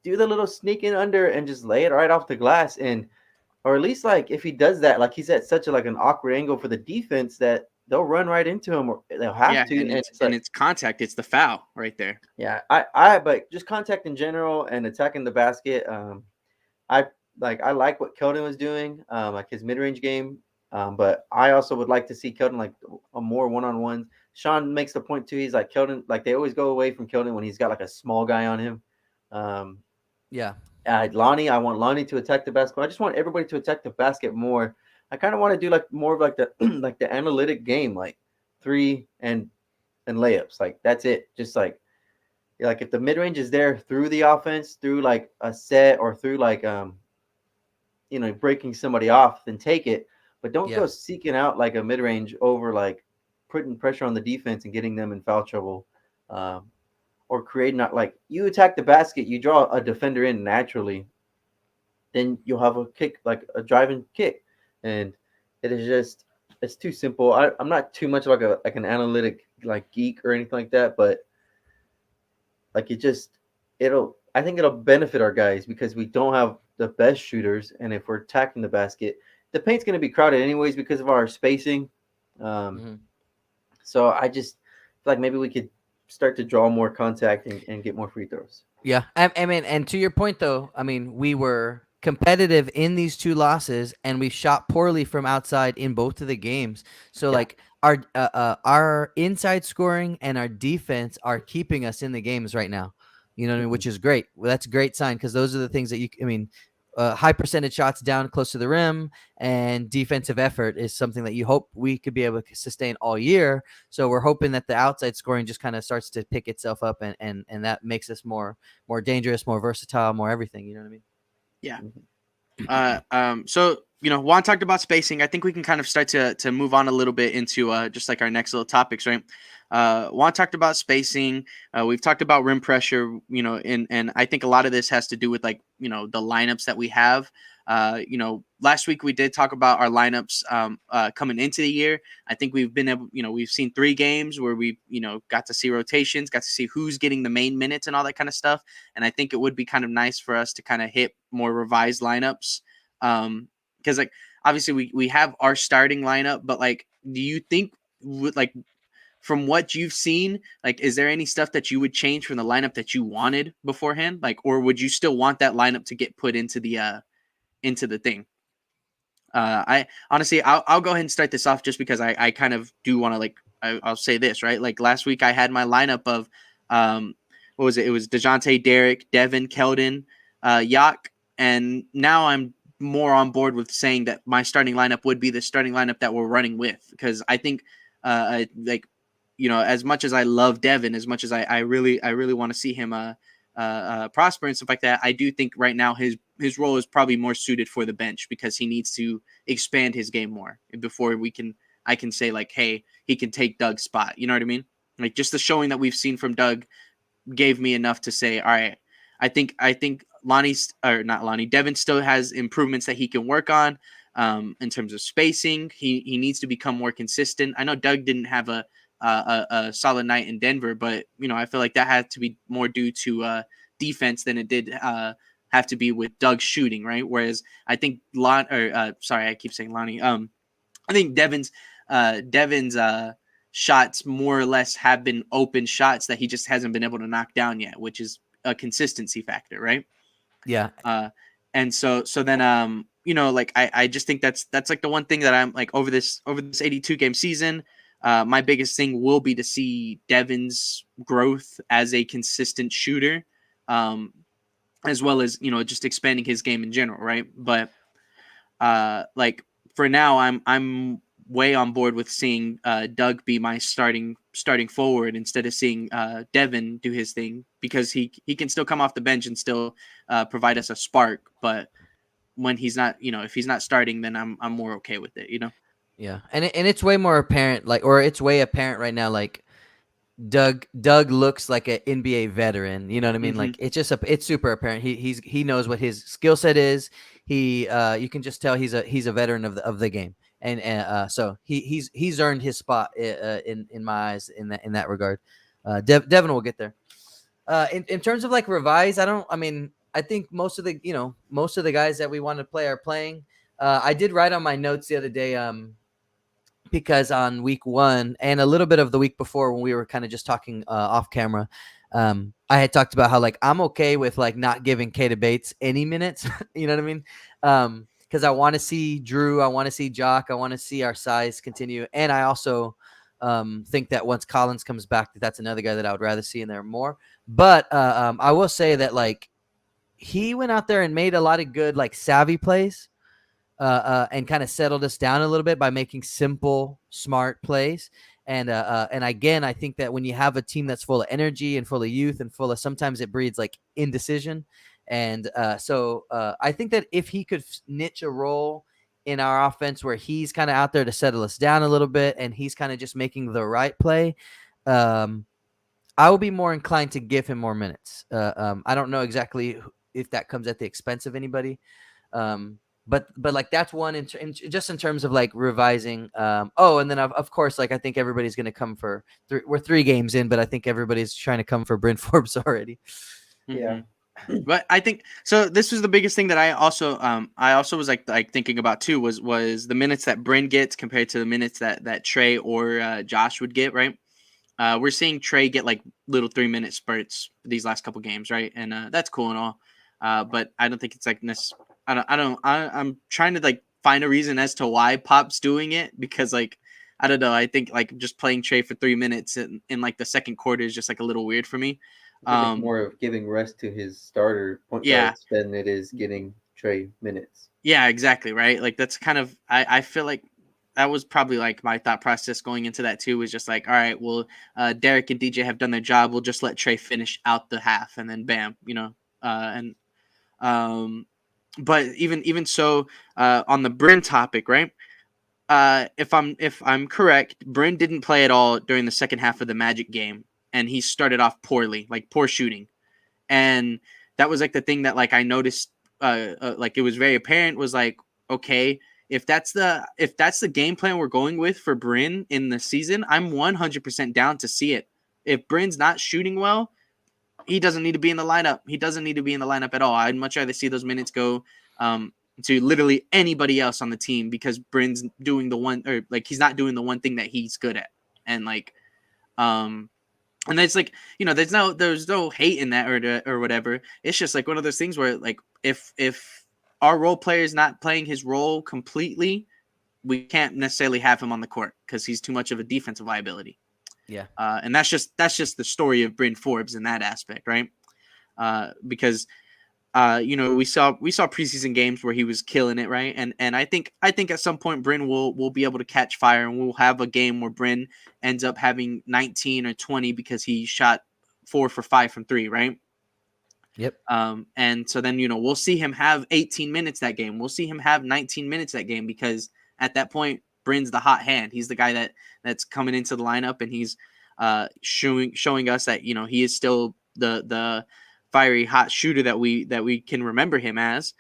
do the little sneak in under and just lay it right off the glass. And or at least like if he does that, like he's at such an awkward angle for the defense that they'll run right into him, or they'll have to. And it's contact. It's the foul right there. Yeah, but just contact in general and attacking the basket. I like what Keldon was doing, like his mid range game. But I also would like to see Keldon like a more one on ones. Sean makes the point too. He's like Keldon, like they always go away from Keldon when he's got like a small guy on him. Lonnie, I want Lonnie to attack the basketball. I just want everybody to attack the basket more. I kind of want to do like more of like the like the analytic game, like three and layups. Like that's it. Just like if the mid range is there through the offense, through like a set or through like breaking somebody off, then take it. But don't go seeking out like a mid range over like putting pressure on the defense and getting them in foul trouble. Or create not like you attack the basket, you draw a defender in naturally, then you'll have a kick, like a driving kick. And it's too simple. I'm not too much like an analytic like geek or anything like that, but like I think it'll benefit our guys because we don't have the best shooters, and if we're attacking the basket, the paint's going to be crowded anyways because of our spacing. So I just feel like maybe we could start to draw more contact and get more free throws. Yeah, I mean, and to your point though, I mean, we were competitive in these two losses, and we shot poorly from outside in both of the games. So like our inside scoring and our defense are keeping us in the games right now. You know what I mean? Which is great. Well, that's a great sign because those are the things that high percentage shots down close to the rim and defensive effort is something that you hope we could be able to sustain all year. So we're hoping that the outside scoring just kind of starts to pick itself up and that makes us more dangerous, more versatile, more everything. You know what I mean? Yeah. So, Juan talked about spacing. I think we can kind of start to move on a little bit into just like our next little topics, right? Juan talked about spacing. We've talked about rim pressure, and I think a lot of this has to do with like, the lineups that we have. Last week we did talk about our lineups coming into the year. I think we've been able, we've seen 3 games where we, got to see rotations, got to see who's getting the main minutes and all that kind of stuff. And I think it would be kind of nice for us to kind of hit more revised lineups. Because like obviously we have our starting lineup, but like, do you think like from what you've seen, like, is there any stuff that you would change from the lineup that you wanted beforehand? Like, or would you still want that lineup to get put into the thing? I honestly, I'll go ahead and start this off just because I kind of do want to like, I'll say this, right? Like last week I had my lineup of, what was it? It was DeJounte, Derek, Devin, Keldon, Yak. And now I'm more on board with saying that my starting lineup would be the starting lineup that we're running with. Because I think, as much as I love Devin, as much as I really want to see him prosper and stuff like that, I do think right now his role is probably more suited for the bench because he needs to expand his game more before I can say like, hey, he can take Doug's spot. You know what I mean? Like just the showing that we've seen from Doug gave me enough to say, all right, I think Devin still has improvements that he can work on. In terms of spacing, he needs to become more consistent. I know Doug didn't have a a solid night in Denver, but I feel like that had to be more due to defense than it did have to be with Doug shooting, right? Whereas I think sorry, I keep saying Lonnie. I think Devin's shots more or less have been open shots that he just hasn't been able to knock down yet, which is a consistency factor, right? Yeah. And so then like I just think that's like the one thing that I'm like over this 82 game season. My biggest thing will be to see Devin's growth as a consistent shooter, as well as just expanding his game in general, right? But like for now, I'm way on board with seeing Doug be my starting forward instead of seeing Devin do his thing, because he can still come off the bench and still provide us a spark. But when he's not, if he's not starting, then I'm more okay with it, Yeah, and it's way more apparent, it's way apparent right now. Like Doug looks like an NBA veteran. You know what I mean? Mhm. Like it's super apparent. He knows what his skill set is. You can just tell he's a veteran of the game, and so he's earned his spot in my eyes in that regard. Devin will get there. In terms of like revise, I think most of the guys that we want to play are playing. I did write on my notes the other day, because on week 1 and a little bit of the week before when we were kind of just talking off camera, I had talked about how like I'm okay with like not giving Keita Bates any minutes. You know what I mean? Because I want to see Drew, I want to see Jock, I want to see our size continue, and I also think that once Collins comes back, that's another guy that I would rather see in there more. But I will say that like he went out there and made a lot of good like savvy plays. And kind of settled us down a little bit by making simple, smart plays. And again, I think that when you have a team that's full of energy and full of youth and full of, sometimes it breeds like indecision. And so I think that if he could niche a role in our offense where he's kind of out there to settle us down a little bit and he's kind of just making the right play, I will be more inclined to give him more minutes. I don't know exactly if that comes at the expense of anybody. But like that's one just in terms of like revising. And then of course, like I think everybody's going to come for we're 3 games in, but I think everybody's trying to come for Bryn Forbes already. Yeah. But I think so. This was the biggest thing that I also was like thinking about too was the minutes that Bryn gets compared to the minutes that Trey or Josh would get, right? We're seeing Trey get like little 3-minute spurts these last couple games, right? And that's cool and all. But I don't think it's like I'm trying to like find a reason as to why Pop's doing it, because like I don't know. I think like just playing Trey for 3 minutes in like the second quarter is just like a little weird for me. I think it's more of giving rest to his starter point guards than it is getting Trey minutes. Yeah, exactly, right? Like that's kind of I feel like that was probably like my thought process going into that too, was just like, all right, well, Derek and DJ have done their job. We'll just let Trey finish out the half and then bam, but even so, on the Bryn topic, right? If I'm correct, Bryn didn't play at all during the second half of the Magic game, and he started off poorly, like poor shooting, and that was like the thing that like I noticed, like it was very apparent, was like, okay, if that's the game plan we're going with for Bryn in the season, I'm 100% down to see it. If Bryn's not shooting well, he doesn't need to be in the lineup. He doesn't need to be in the lineup at all. I'd much rather see those minutes go to literally anybody else on the team, because Bryn's doing the one, or like he's not doing the one thing that he's good at. And like, and it's like, there's no hate in that or whatever. It's just like one of those things where like, if our role player is not playing his role completely, we can't necessarily have him on the court because he's too much of a defensive liability. Yeah. And that's just the story of Bryn Forbes in that aspect, right? Because we saw preseason games where he was killing it, right? And I think at some point Bryn will be able to catch fire, and we'll have a game where Bryn ends up having 19 or 20 because he shot 4 for 5 from 3, right? Yep. And so then we'll see him have 18 minutes that game. We'll see him have 19 minutes that game, because at that point Bryn's the hot hand. He's the guy that's coming into the lineup, and he's showing us that he is still the fiery hot shooter that we can remember him as.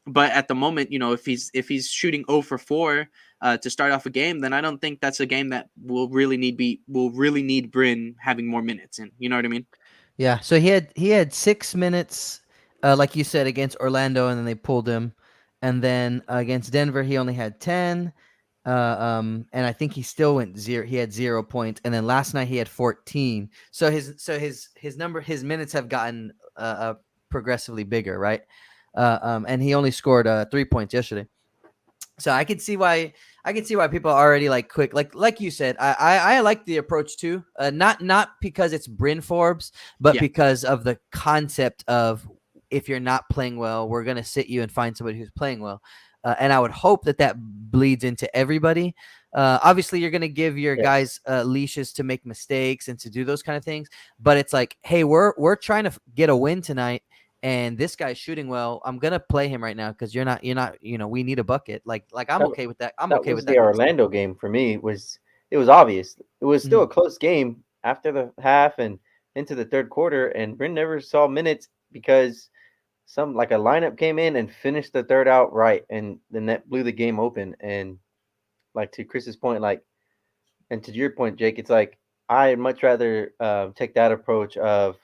But at the moment, if he's shooting 0 for 4 to start off a game, then I don't think that's a game that will really need Bryn having more minutes in. You know what I mean? Yeah. So he had 6 minutes, like you said, against Orlando, and then they pulled him, and then against Denver he only had 10. And I think he still went zero. He had 0 points, and then last night he had 14. So his minutes have gotten progressively bigger, right? And he only scored 3 points yesterday. So I can see why people are already like quick, like you said. I like the approach too. Not because it's Bryn Forbes, but Yeah. because of the concept of, if you're not playing well, we're gonna sit you and find somebody who's playing well. And I would hope that bleeds into everybody. Obviously, you're gonna give your guys leashes to make mistakes and to do those kind of things. But it's like, hey, we're trying to get a win tonight, and this guy's shooting well. I'm gonna play him right now because you're not. We need a bucket. Like I'm okay with that. I'm okay with that. The Orlando game for me. It was obvious. It was still a Mhm. close game after the half and into the third quarter, and Bryn never saw minutes because a lineup came in and finished the third out right, and then that blew the game open. And like, to Chris's point, and to your point, Jake, it's like I'd much rather take that approach of,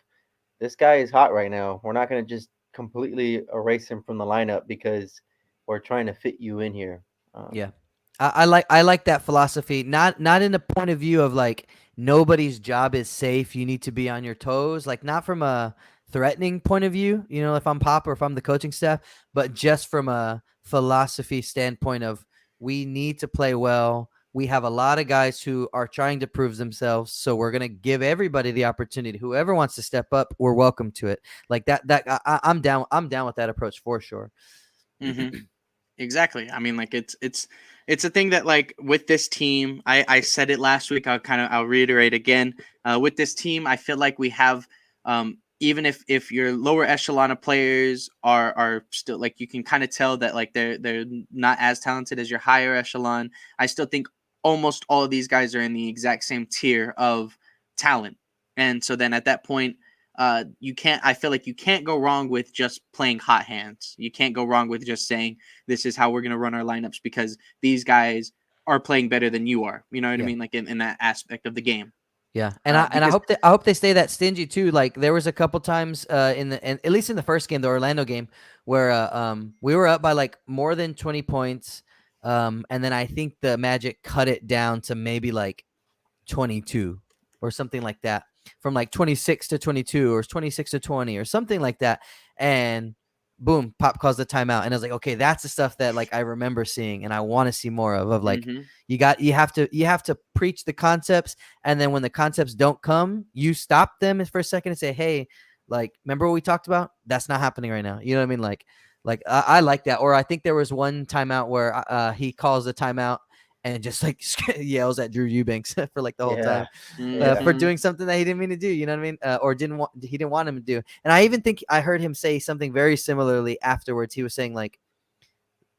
this guy is hot right now. We're not going to just completely erase him from the lineup because we're trying to fit you in here. Yeah, I like that philosophy. Not in the point of view of like nobody's job is safe. You need to be on your toes. Like, not from a threatening point of view. If I'm Pop or if I'm the coaching staff, but just from a philosophy standpoint of, we need to play well. We have a lot of guys who are trying to prove themselves, so we're gonna give everybody the opportunity. Whoever wants to step up, we're welcome to it. Like that. I'm down. I'm down with that approach for sure. Mm-hmm. Exactly. I mean, like, it's a thing that, like, with this team, I said it last week. I'll reiterate again. With this team, I feel like we have, even if your lower echelon of players are still, like, you can kind of tell that, like, they're not as talented as your higher echelon. I still think almost all of these guys are in the exact same tier of talent. And so then at that point, I feel like you can't go wrong with just playing hot hands. You can't go wrong with just saying, this is how we're going to run our lineups because these guys are playing better than you are. You know what I Yeah. mean? Like, in that aspect of the game. Yeah, and I Because hope they stay that stingy too. Like, there was a couple times at least in the first game, the Orlando game, where we were up by like more than 20 points, and then I think the Magic cut it down to maybe like 22 or something like that, from like 26 to 22 or 26 to 20 or something like that. And boom, Pop calls the timeout. And I was like, okay, that's the stuff that like I remember seeing and I want to see more of like, Mhm. you have to preach the concepts. And then when the concepts don't come, you stop them for a second and say, hey, like, remember what we talked about? That's not happening right now. You know what I mean? Like I like that. Or I think there was one timeout where he calls the timeout and just like yells at Drew Eubanks for like the whole time for Mhm. doing something that he didn't mean to do. You know what I mean? Or he didn't want him to do. And I even think I heard him say something very similarly afterwards. He was saying like,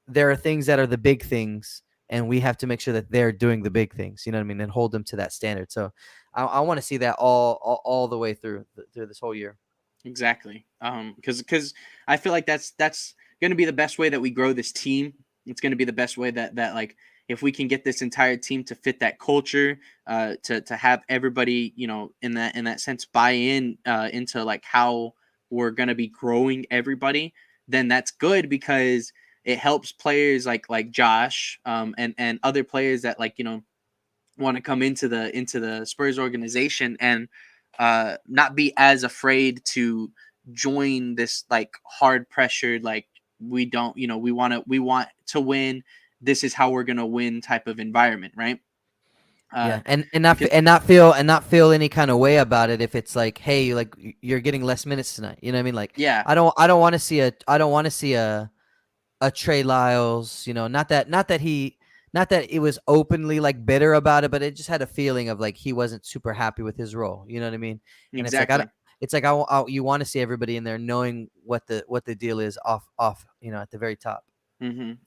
there are things that are the big things, and we have to make sure that they're doing the big things. You know what I mean? And hold them to that standard. So I want to see that all the way through this whole year. Exactly. Because I feel like that's going to be the best way that we grow this team. It's going to be the best way that like, if we can get this entire team to fit that culture, to have everybody, in that sense, buy in into like how we're going to be growing everybody, then that's good because it helps players like Josh, and other players that, like, want to come into the Spurs organization and not be as afraid to join this like hard pressured, like, we don't, we want to win, this is how we're going to win type of environment, right? Yeah, and Because not feel any kind of way about it if it's like, hey, like, you're getting less minutes tonight. You know what I mean? Like, yeah, I don't want to see a Trey Lyles. Not that it was openly like bitter about it, but it just had a feeling of like he wasn't super happy with his role. You know what I mean? And exactly. it's like you want to see everybody in there knowing what the deal is off at the very top. And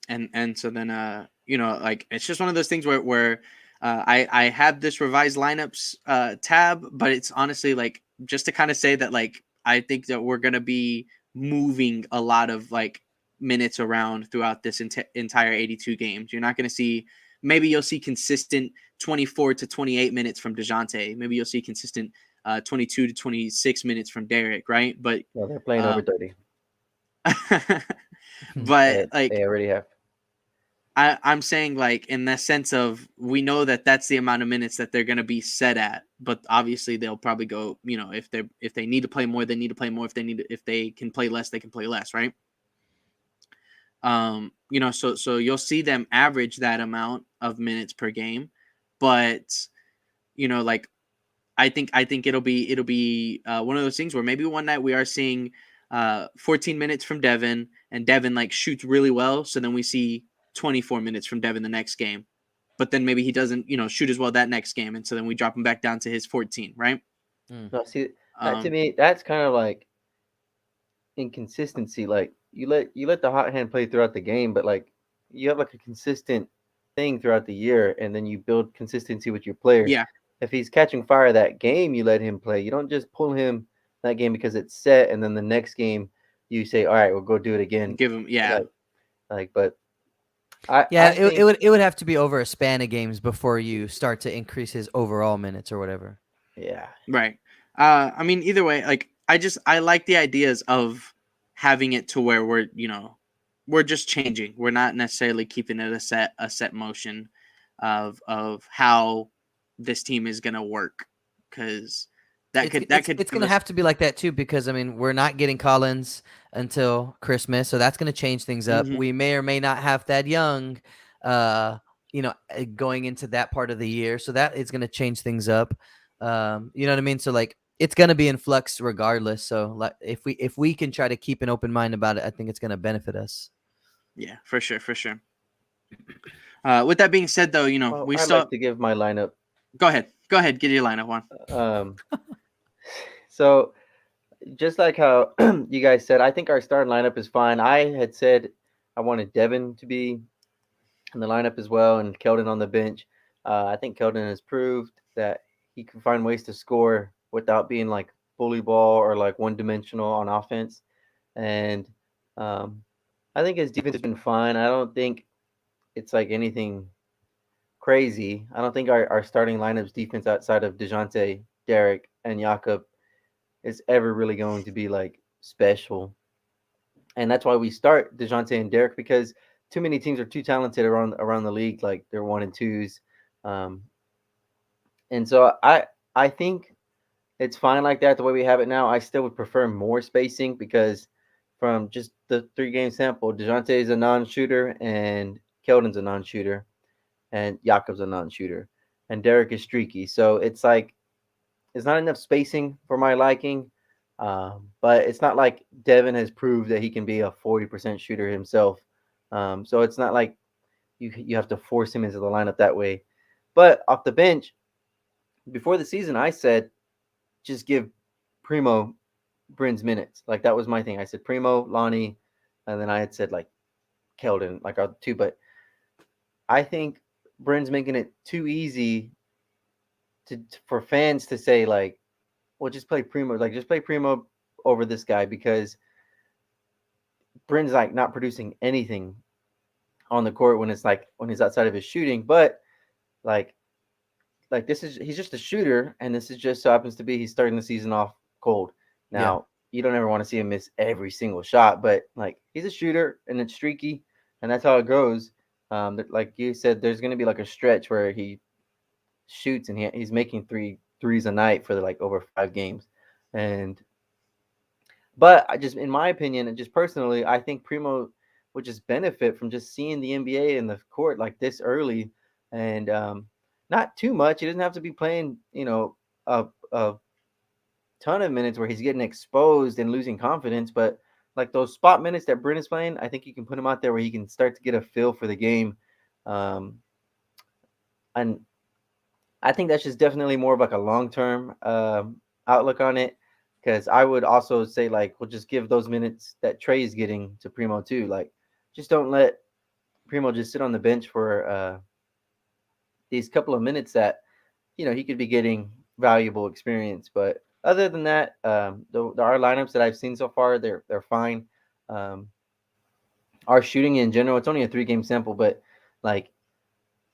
so then like, it's just one of those things where I have this revised lineups tab, but it's honestly like just to kind of say that, like, I think that we're gonna be moving a lot of like minutes around throughout this entire 82 games. You're not going to see. Maybe you'll see consistent 24 to 28 minutes from DeJounte. Maybe you'll see consistent 22 to 26 minutes from Derek, right? But Well, they're playing over 30. but like They already have. I'm saying, like, in the sense of, we know that that's the amount of minutes that they're going to be set at, but obviously they'll probably go, if they need to play more, they need to play more. If they can play less, they can play less, right? So you'll see them average that amount of minutes per game, but like, I think it'll be one of those things where maybe one night we are seeing 14 minutes from Devin, and Devin like shoots really well, so then we see 24 minutes from Devin the next game, but then maybe he doesn't shoot as well that next game, and so then we drop him back down to his 14, right? No, see, that to me, that's kind of like inconsistency. Like you let the hot hand play throughout the game, but like you have like a consistent thing throughout the year, and then you build consistency with your players. Yeah. If he's catching fire that game, you let him play. You don't just pull him that game because it's set, and then the next game you say, all right, we'll go do it again. Give him, yeah. But it would have to be over a span of games before you start to increase his overall minutes or whatever. Yeah. Right. I mean, either way, like, I like the ideas of having it to where we're just changing. We're not necessarily keeping it a set motion of how this team is gonna work, because it's gonna have to be like that too, because I mean, we're not getting Collins until Christmas, so that's gonna change things up. Mm-hmm. We may or may not have Thad Young, going into that part of the year, so that is gonna change things up. You know what I mean? So like, it's gonna be in flux regardless. So like, if we can try to keep an open mind about it, I think it's gonna benefit us. Yeah, for sure. With that being said, though, I'd like to give my lineup. Go ahead. Get your lineup, Juan. So just like how you guys said, I think our starting lineup is fine. I had said I wanted Devin to be in the lineup as well, and Keldon on the bench. I think Keldon has proved that he can find ways to score without being like bully ball or like one dimensional on offense. And I think his defense has been fine. I don't think it's like anything crazy. I don't think our starting lineup's defense outside of DeJounte, Derek, and Jakob is ever really going to be like special. And that's why we start DeJounte and Derek, because too many teams are too talented around the league. Like they're 1 and 2s. And so I think it's fine like that the way we have it now. I still would prefer more spacing, because from just the 3-game sample, DeJounte is a non-shooter and Keldon's a non-shooter and Jakob's a non-shooter and Derek is streaky. So it's like, it's not enough spacing for my liking. But it's not like Devin has proved that he can be a 40% shooter himself. So it's not like you have to force him into the lineup that way. But off the bench, before the season, I said just give Primo Bryn's minutes. Like that was my thing. I said Primo, Lonnie, and then I had said like Keldon, like our 2. But I think Bryn's making it too easy for fans to say like, well, just play Primo. Like just play Primo over this guy, because Bryn's like not producing anything on the court when he's outside of his shooting. But like he's just a shooter, and this is just so happens to be he's starting the season off cold. Now you don't ever want to see him miss every single shot, but like he's a shooter and it's streaky, and that's how it goes. Like you said, there's going to be like a stretch where he shoots and he's making 3 threes a night for like over 5 games. But I just, in my opinion, and just personally, I think Primo would just benefit from just seeing the NBA in the court like this early, and not too much. He doesn't have to be playing, a ton of minutes where he's getting exposed and losing confidence. But like those spot minutes that Bryn is playing, I think you can put him out there where he can start to get a feel for the game. And I think that's just definitely more of like a long-term outlook on it, because I would also say like, we'll just give those minutes that Trey is getting to Primo too. Like, just don't let Primo just sit on the bench for these couple of minutes that, he could be getting valuable experience. But other than that, our lineups that I've seen so far, they're fine. our shooting in general, it's only a 3-game sample, but like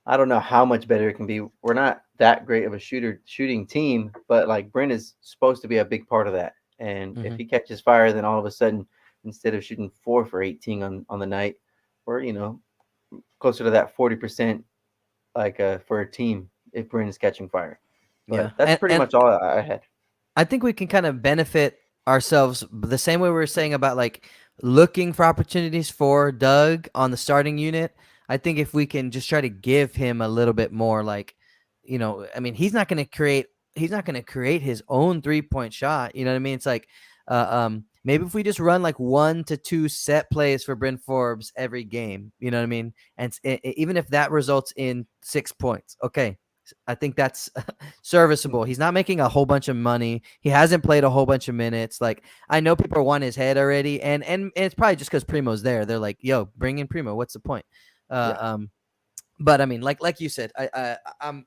I don't know how much better it can be. We're not that great of a shooting team, but like Bryn is supposed to be a big part of that. And if he catches fire, then all of a sudden, instead of shooting 4 for 18 on the night, we're closer to that 40% like for a team if Bryn is catching fire. Yeah, But that's pretty and much all I had. I think we can kind of benefit ourselves the same way we were saying about like looking for opportunities for Doug on the starting unit. I think if we can just try to give him a little bit more, like, I mean, he's not going to create his own 3-point shot. You know what I mean? It's like, maybe if we just run like 1 to 2 set plays for Bryn Forbes every game, you know what I mean? And even if that results in 6 points, okay. I think that's serviceable. He's not making a whole bunch of money. He hasn't played a whole bunch of minutes. Like, I know people want his head already, and it's probably just because Primo's there. They're like, "Yo, bring in Primo. What's the point?" But I mean, like you said, I'm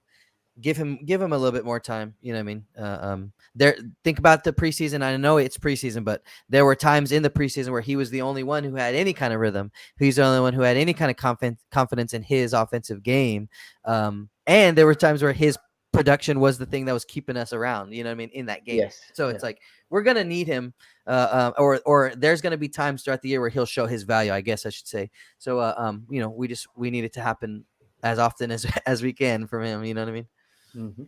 give him a little bit more time. You know what I mean? There. Think about the preseason. I know it's preseason, but there were times in the preseason where he was the only one who had any kind of rhythm. He's the only one who had any kind of confidence in his offensive game. And there were times where his production was the thing that was keeping us around. You know what I mean? In that game. Yes. So it's like we're gonna need him. Or there's gonna be times throughout the year where he'll show his value. I guess I should say. So we need it to happen as often as we can from him. You know what I mean? Mm-hmm.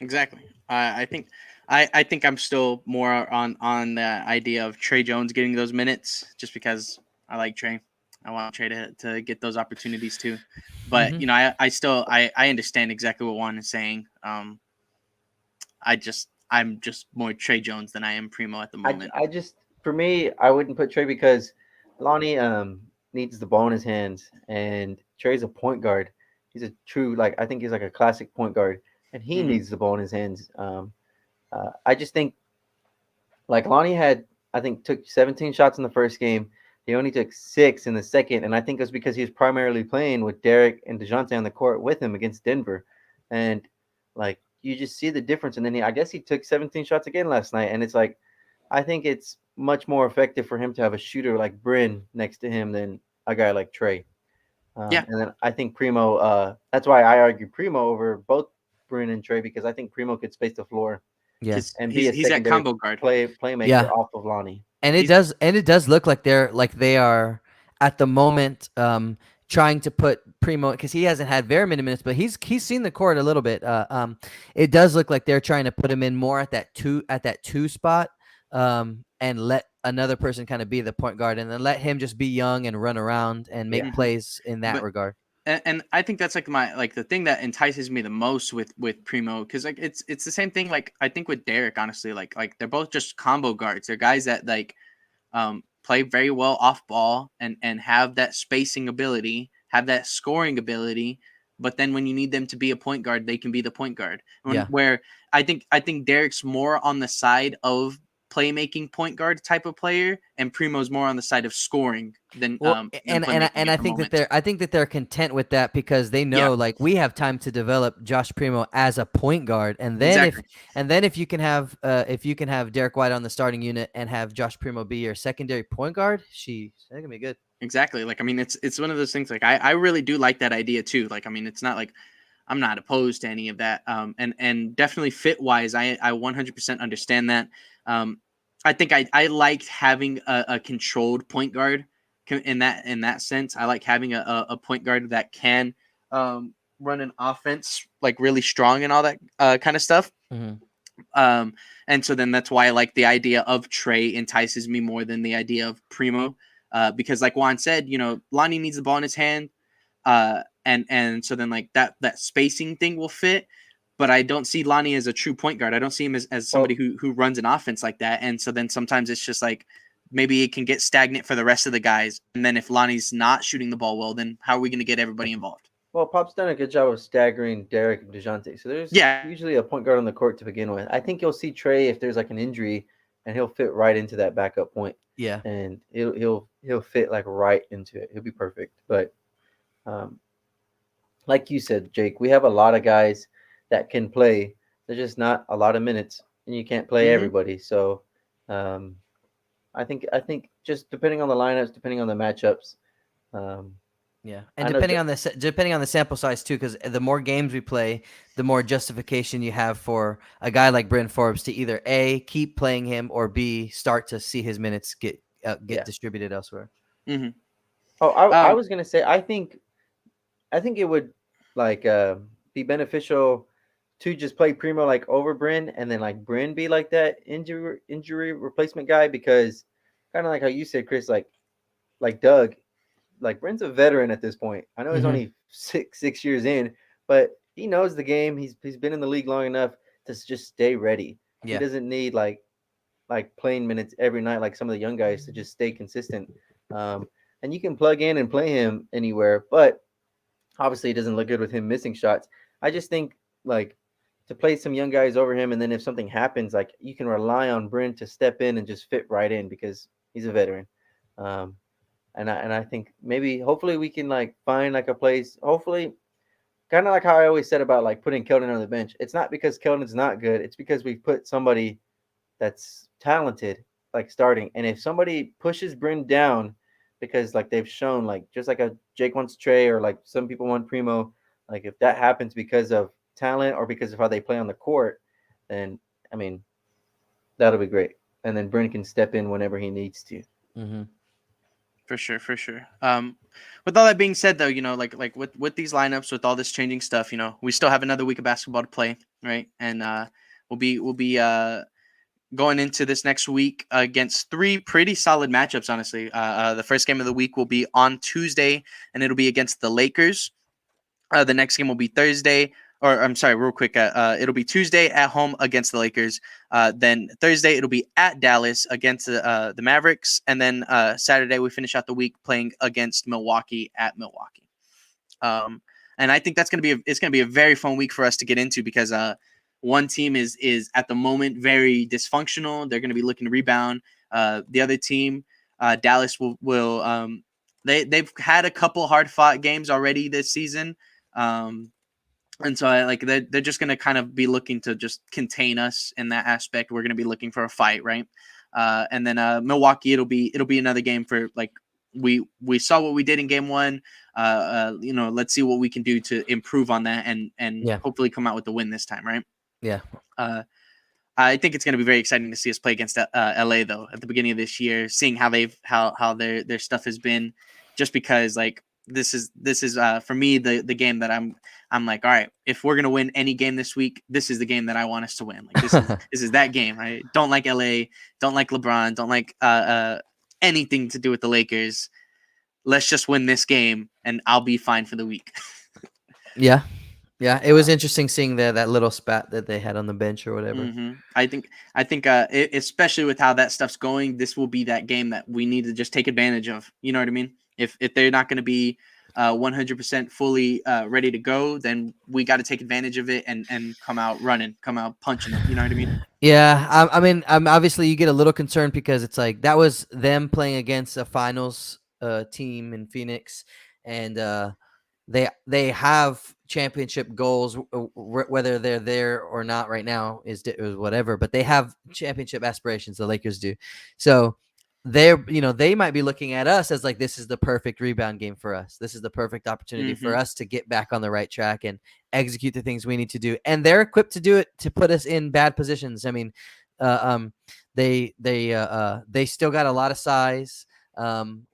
Exactly. I think I'm still more on the idea of Trey Jones getting those minutes, just because I like Trey. I want Trey to get those opportunities too. But I understand exactly what Juan is saying. I'm just more Trey Jones than I am Primo at the moment. For me, I wouldn't put Trey because Lonnie needs the ball in his hands, and Trey's a point guard. He's a true, like, I think he's like a classic point guard, and he needs the ball in his hands. I just think, like, Lonnie took 17 shots in the first game. He only took 6 in the second, and I think it's because he was primarily playing with Derek and DeJounte on the court with him against Denver. And, like, you just see the difference. And then I guess he took 17 shots again last night, and it's like, I think it's much more effective for him to have a shooter like Bryn next to him than a guy like Trey. And then I think Primo, that's why I argue Primo over both Bryn and Trey, because I think Primo could space the floor and be he's that combo guard playmaker off of Lonnie. And it does look like they are at the moment trying to put Primo, because he hasn't had very many minutes, but he's seen the court a little bit. It does look like they're trying to put him in more at that two spot, and let another person kind of be the point guard, and then let him just be young and run around and make plays in that regard. And I think that's like the thing that entices me the most with Primo, because like it's the same thing, like I think with Derek, honestly, like they're both just combo guards. They're guys that like play very well off ball and have that spacing ability, have that scoring ability, but then when you need them to be a point guard, they can be the point guard. Where I think Derek's more on the side of playmaking point guard type of player, and Primo's more on the side of scoring than and I think that they're content with that, because they know like we have time to develop Josh Primo as a point guard, and then if you can have Derek White on the starting unit and have Josh Primo be your secondary point guard, that's gonna be good. Exactly. Like, I mean, it's one of those things, like I really do like that idea too. Like, I mean, it's not like I'm not opposed to any of that. And definitely fit wise, I 100% understand that. I think I like having a controlled point guard in that sense. I like having a point guard that can run an offense like really strong and all that kind of stuff. Mm-hmm. And so then that's why I like the idea of Trey entices me more than the idea of Primo, because like Juan said, Lonnie needs the ball in his hand, and so then like that spacing thing will fit. But I don't see Lonnie as a true point guard. I don't see him as somebody who runs an offense like that. And so then sometimes it's just like maybe it can get stagnant for the rest of the guys. And then if Lonnie's not shooting the ball well, then how are we going to get everybody involved? Well, Pop's done a good job of staggering Derek and DeJounte. So there's usually a point guard on the court to begin with. I think you'll see Trey if there's like an injury, and he'll fit right into that backup point. Yeah. And he'll fit like right into it. He'll be perfect. But like you said, Jake, we have a lot of guys that can play. There's just not a lot of minutes, and you can't play everybody. So I think just depending on the lineups, depending on the matchups. Um, Yeah, and I know. depending on the sample size too, because the more games we play, the more justification you have for a guy like Bryn Forbes to either A, keep playing him, or B, start to see his minutes get Yeah. distributed elsewhere. Mm-hmm. Oh, I was gonna say I think it would like be beneficial to just play Primo like over Bryn, and then like Bryn be like that injury replacement guy, because kind of like how you said, Chris, like Doug, like Bryn's a veteran at this point. I know he's Mhm. only six years in, but he knows the game. He's been in the league long enough to just stay ready. He Yeah. doesn't need like playing minutes every night like some of the young guys to just stay consistent. And you can plug in and play him anywhere, but obviously it doesn't look good with him missing shots. I just think like to play some young guys over him, and then if something happens, like you can rely on Bryn to step in and just fit right in because he's a veteran. Um, and I think maybe hopefully we can like find like a place. Hopefully, kind of like how I always said about like putting Keldon on the bench. It's not because Keldon's not good. It's because we've put somebody that's talented like starting. And if somebody pushes Bryn down because like they've shown like just like a Jake wants Trey or like some people want Primo, like if that happens because of talent or because of how they play on the court, then I mean that'll be great. And then Bryn can step in whenever he needs to. Mm-hmm. For sure, for sure. With all that being said, though, like with these lineups, with all this changing stuff, we still have another week of basketball to play, right? And we'll be going into this next week against three pretty solid matchups, honestly. The first game of the week will be on Tuesday, and it'll be against the Lakers. The next game will be Thursday, or I'm sorry, real quick. It'll be Tuesday at home against the Lakers. Then Thursday it'll be at Dallas against the Mavericks, and then Saturday we finish out the week playing against Milwaukee at Milwaukee. And I think it's gonna be a very fun week for us to get into because one team is at the moment very dysfunctional. They're gonna be looking to rebound. The other team, Dallas will they've had a couple hard fought games already this season. And so they're just going to kind of be looking to just contain us in that aspect. We're going to be looking for a fight, right? And then Milwaukee, it'll be another game for like we saw what we did in game one. Let's see what we can do to improve on that and hopefully come out with the win this time, right? Yeah. I think it's going to be very exciting to see us play against LA though at the beginning of this year, seeing how their stuff has been, just because like this is for me the game that I'm like, all right, if we're gonna win any game this week, this is the game that I want us to win. Like this is that game. I don't like LA, don't like LeBron, don't like anything to do with the Lakers. Let's just win this game, and I'll be fine for the week. Yeah. It was interesting seeing that little spat that they had on the bench or whatever. Mm-hmm. I think especially with how that stuff's going, this will be that game that we need to just take advantage of. You know what I mean? If they're not going to be 100% fully ready to go, then we got to take advantage of it and come out running, come out punching it. You know what I mean? Yeah, I mean, obviously you get a little concerned because it's like that was them playing against a finals team in Phoenix, and they have championship goals, whether they're there or not right now is whatever, but they have championship aspirations. The Lakers do, so they might be looking at us as like, this is the perfect rebound game for us. This is the perfect opportunity for us to get back on the right track and execute the things we need to do. And they're equipped to do it, to put us in bad positions. I mean, they still got a lot of size.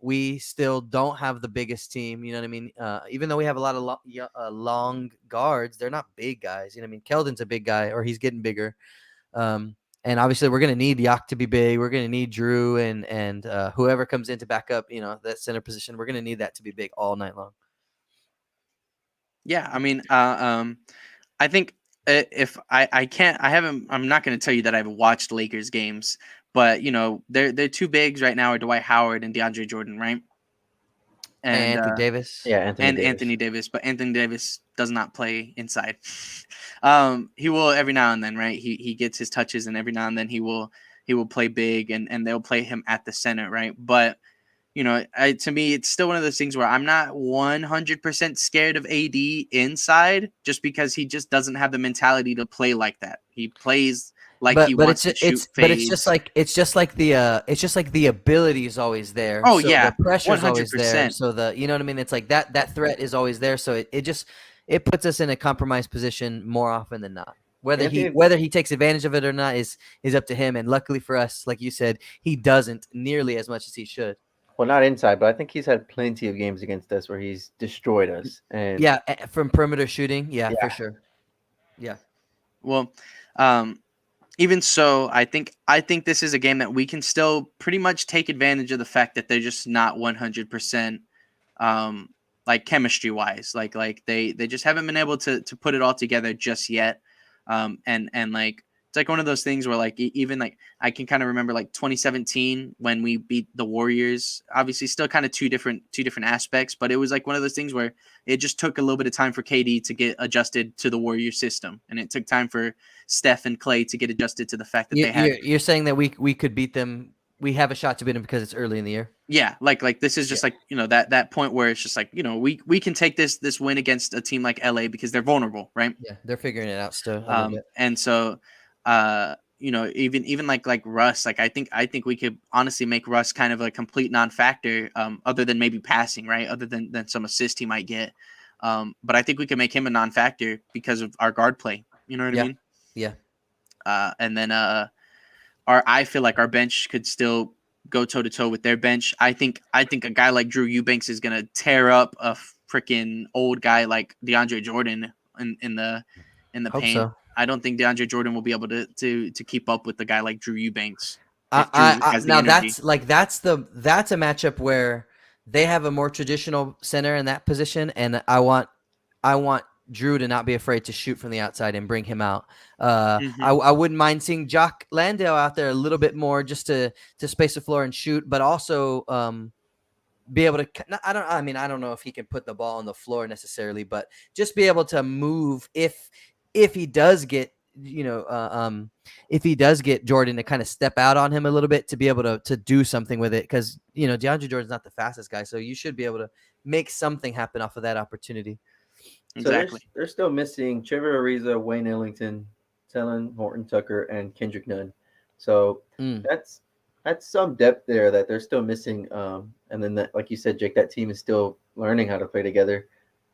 We still don't have the biggest team, you know what I mean? Even though we have a lot of long guards, they're not big guys. You know what I mean? Keldon's a big guy, or he's getting bigger. And obviously we're going to need Yak to be big. We're going to need Drew and whoever comes in to back up, that center position. We're going to need that to be big all night long. Yeah, I mean, I think if I'm not going to tell you that I've watched Lakers games, but their two bigs right now are Dwight Howard and DeAndre Jordan, right? And Anthony Davis. Yeah, Anthony Davis, but Anthony Davis does not play inside. He will every now and then, right? He gets his touches, and every now and then he will play big, and they'll play him at the center, right? But to me, it's still one of those things where I'm not 100% scared of AD inside, just because he just doesn't have the mentality to play like that. He plays like he wants to shoot fades. It's just like the ability is always there. Oh so yeah, the pressure is always there. 100%. So you know what I mean. It's like that threat is always there. So it puts us in a compromised position more often than not. Whether he takes advantage of it or not is up to him. And luckily for us, like you said, he doesn't nearly as much as he should. Well, not inside, but I think he's had plenty of games against us where he's destroyed us. And yeah, from perimeter shooting, yeah. For sure. Yeah. Well, even so, I think this is a game that we can still pretty much take advantage of the fact that they're just not 100%, like chemistry wise, like they just haven't been able to put it all together just yet. And like it's like one of those things where like even like I can kind of remember like 2017 when we beat the Warriors. Obviously, still kind of two different aspects, but it was like one of those things where it just took a little bit of time for KD to get adjusted to the Warrior system, and it took time for Steph and Clay to get adjusted to the fact that they had. You're saying that we could beat them. We have a shot to beat them because it's early in the year. Yeah, like this is just like that point where it's just like we can take this win against a team like LA because they're vulnerable, right? Yeah, they're figuring it out still. And so even like Russ, like I think we could honestly make Russ kind of a complete non-factor, other than maybe passing, right? Other than some assist he might get. But I think we can make him a non-factor because of our guard play. You know what I mean? Yeah. And then I feel like our bench could still go toe to toe with their bench. I think a guy like Drew Eubanks is gonna tear up a freaking old guy like DeAndre Jordan in the paint. So. I don't think DeAndre Jordan will be able to keep up with the guy like Drew Eubanks. Now that's a matchup where they have a more traditional center in that position, and I want Drew to not be afraid to shoot from the outside and bring him out. I wouldn't mind seeing Jock Landale out there a little bit more just to space the floor and shoot, but also be able to. I don't know if he can put the ball on the floor necessarily, but just be able to move if he does get Jordan to kind of step out on him a little bit to be able to do something with it, because DeAndre Jordan's not the fastest guy, so you should be able to make something happen off of that opportunity. Exactly. So they're still missing Trevor Ariza, Wayne Ellington, Tellen Horton Tucker, and Kendrick Nunn. So that's some depth there that they're still missing. And then like you said, Jake, that team is still learning how to play together.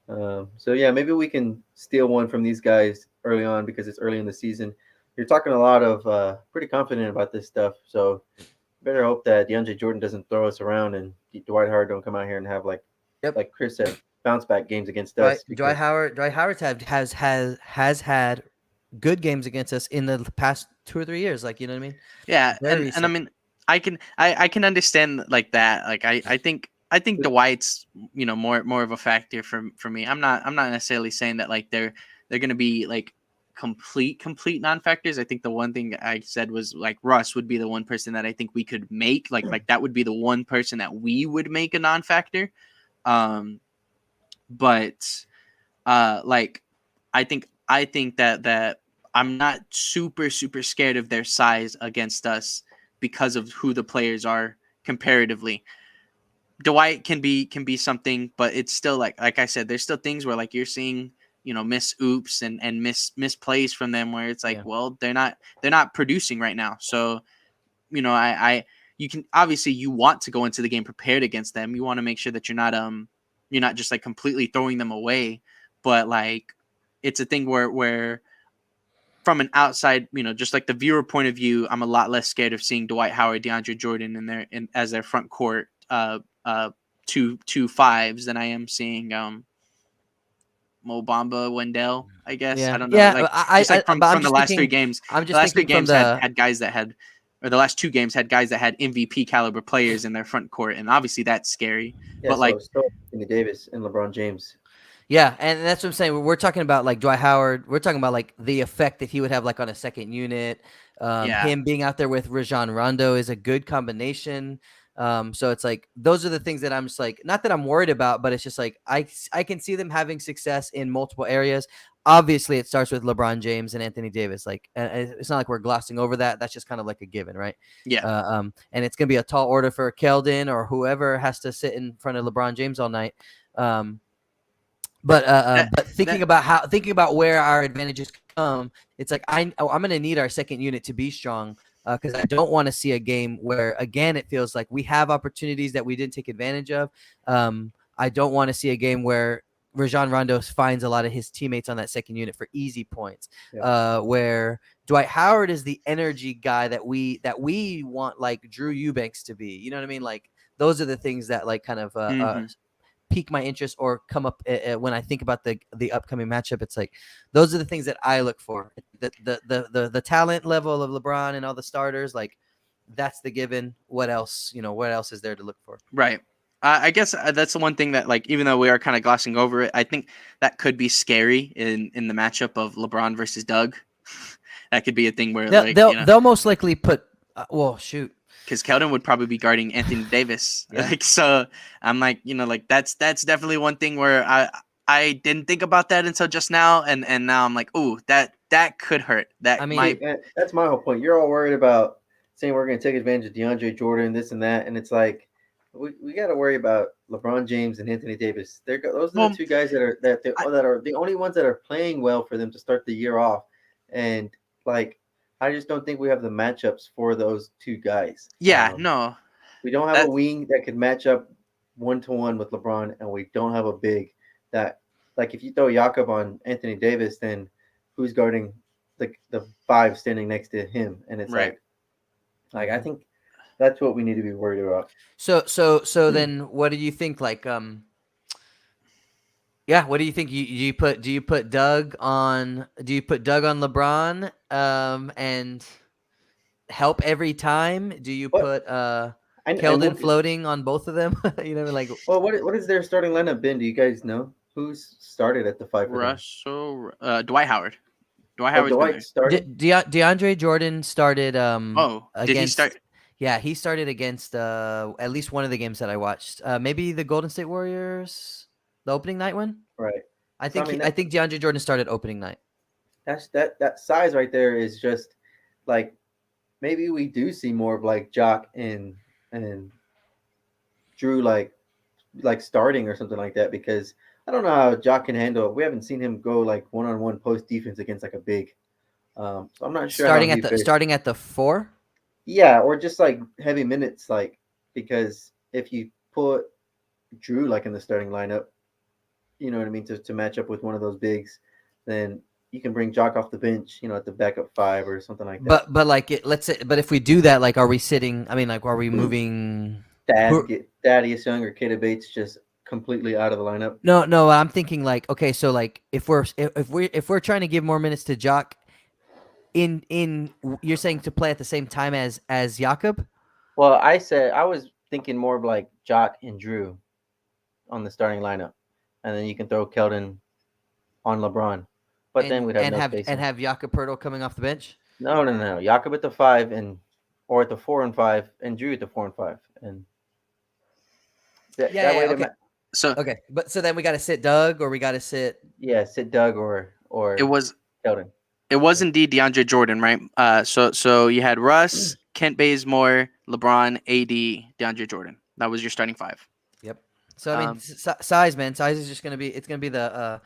So yeah, maybe we can steal one from these guys early on because it's early in the season. You're talking a lot of pretty confident about this stuff. So better hope that DeAndre Jordan doesn't throw us around and Dwight Howard don't come out here and have like Chris said, bounce back games against us. Dwight Howard has had good games against us in the past 2 or 3 years. Like, you know what I mean? Yeah. And I mean, I can understand like that. Like I think Dwight's, more of a factor for me. I'm not necessarily saying that like they're going to be like complete non-factors. I think the one thing I said was like Russ would be the one person that I think we could make like that would be the one person that we would make a non-factor. But like I think that I'm not super scared of their size against us because of who the players are comparatively. Dwight can be something, but it's still like I said, there's still things where like you're seeing, miss oops and miss plays from them where it's like, well, they're not producing right now. So, you can obviously you want to go into the game prepared against them. You want to make sure that you're not just like completely throwing them away, but like it's a thing where from an outside, just like the viewer point of view, I'm a lot less scared of seeing Dwight Howard, DeAndre Jordan as their front court, 2 fives than I am seeing Mo Bamba, Wendell, I guess. Yeah. I don't know. Yeah, from the last 3 games. I'm just the last 3 thinking games had guys that had, or the last 2 games had guys that had MVP caliber players in their front court, and obviously that's scary. Yeah, but like Anthony Davis and LeBron James. Yeah, and that's what I'm saying. We're talking about like Dwight Howard. We're talking about like the effect that he would have like on a second unit. Him being out there with Rajon Rondo is a good combination. So it's like those are the things that I'm just like, not that I'm worried about, but it's just like I can see them having success in multiple areas. Obviously, it starts with LeBron James and Anthony Davis. Like, it's not like we're glossing over that. That's just kind of like a given, right? Yeah. And it's gonna be a tall order for Keldon or whoever has to sit in front of LeBron James all night. But thinking about where our advantages come, it's like I'm going to need our second unit to be strong because I don't want to see a game where again it feels like we have opportunities that we didn't take advantage of. I don't want to see a game where Rajon Rondo finds a lot of his teammates on that second unit for easy points. Yeah. Where Dwight Howard is the energy guy that we want like Drew Eubanks to be. You know what I mean? Like those are the things that like kind of pique my interest or come up when I think about the upcoming matchup. It's like those are the things that I look for. The talent level of LeBron and all the starters, like that's the given. What else? What else is there to look for? Right. I guess that's the one thing that, like, even though we are kind of glossing over it, I think that could be scary in the matchup of LeBron versus Doug. That could be a thing where they'll most likely put. Well, shoot. Because Keldon would probably be guarding Anthony Davis. Yeah. So I'm like, that's definitely one thing where I didn't think about that until just now, and now I'm like, ooh, that could hurt. That that's my whole point. You're all worried about saying we're going to take advantage of DeAndre Jordan, this and that, and it's like we got to worry about LeBron James and Anthony Davis. Those are the two guys that are the only ones that are playing well for them to start the year off, and like. I just don't think we have the matchups for those two guys. Yeah, no. We don't have a wing that could match up 1-to-1 with LeBron, and we don't have a big that, like, if you throw Jakob on Anthony Davis, then who's guarding the five standing next to him? And it's like I think that's what we need to be worried about. So then what do you think? Like, yeah, what do you think? Do you put Doug on LeBron and help every time? Do you put Keldon floating on both of them? Like. Well, what is their starting lineup been? Do you guys know who's started at the 5? Russell, Dwight Howard. Dwight started. DeAndre Jordan started. Did he start? Yeah, he started against at least one of the games that I watched. Maybe the Golden State Warriors. The opening night one, right? I think DeAndre Jordan started opening night. That size right there is just like maybe we do see more of like Jock and Drew like starting or something like that, because I don't know how Jock can handle it. We haven't seen him go like one-on-one post defense against like a big. So I'm not sure. Starting at the 4. Yeah, or just like heavy minutes, like, because if you put Drew like in the starting lineup. You know what I mean, to match up with one of those bigs, then you can bring Jock off the bench, at the backup 5 or something like that. But like let's say, but if we do that, like, are we sitting? I mean, like, are we moving? Thaddeus Young or Keita Bates just completely out of the lineup? No. I'm thinking like, okay, so like if we're trying to give more minutes to Jock, in you're saying to play at the same time as Jakob? Well, I was thinking more of like Jock and Drew on the starting lineup. And then you can throw Keldon on LeBron, but then we'd have space. And have Jakob Poeltl coming off the bench. No. Jakob at the 5 or at the 4 and 5, and Drew at the 4 and 5, and okay. But so then we got to sit Doug, or we got to sit Doug or it was Keldon. It was indeed DeAndre Jordan, right? So you had Russ, Kent Bazemore, LeBron, AD, DeAndre Jordan. That was your starting 5. Yep. So I mean, size, man. Size is just gonna be the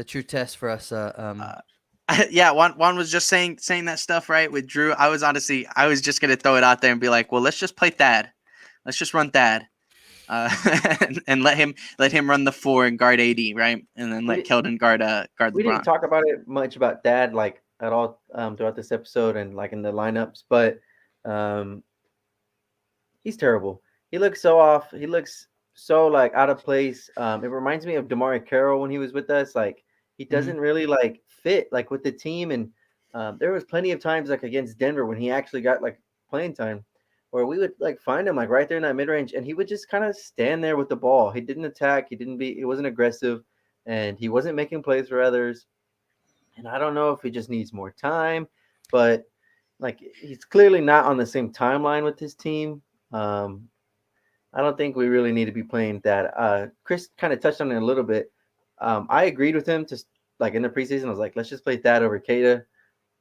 true test for us. Yeah, Juan was just saying that stuff, right, with Drew. I was just gonna throw it out there and be like, well, let's just play Thad. Let's just run Thad, and let him run the 4 and guard AD, right, and then let Keldon guard LeBron. We didn't talk about it much about Thad like at all throughout this episode and like in the lineups, but he's terrible. He looks so off. He looks so like out of place. It reminds me of DeMar Carroll when he was with us. Like, he doesn't really like fit like with the team. And there was plenty of times like against Denver when he actually got like playing time where we would like find him like right there in that mid range, and he would just kind of stand there with the ball. He didn't attack. He wasn't aggressive, and he wasn't making plays for others. And I don't know if he just needs more time, but like he's clearly not on the same timeline with his team. I don't think we really need to be playing that. Chris kind of touched on it a little bit. I agreed with him to like in the preseason. I was like, let's just play that over Keita,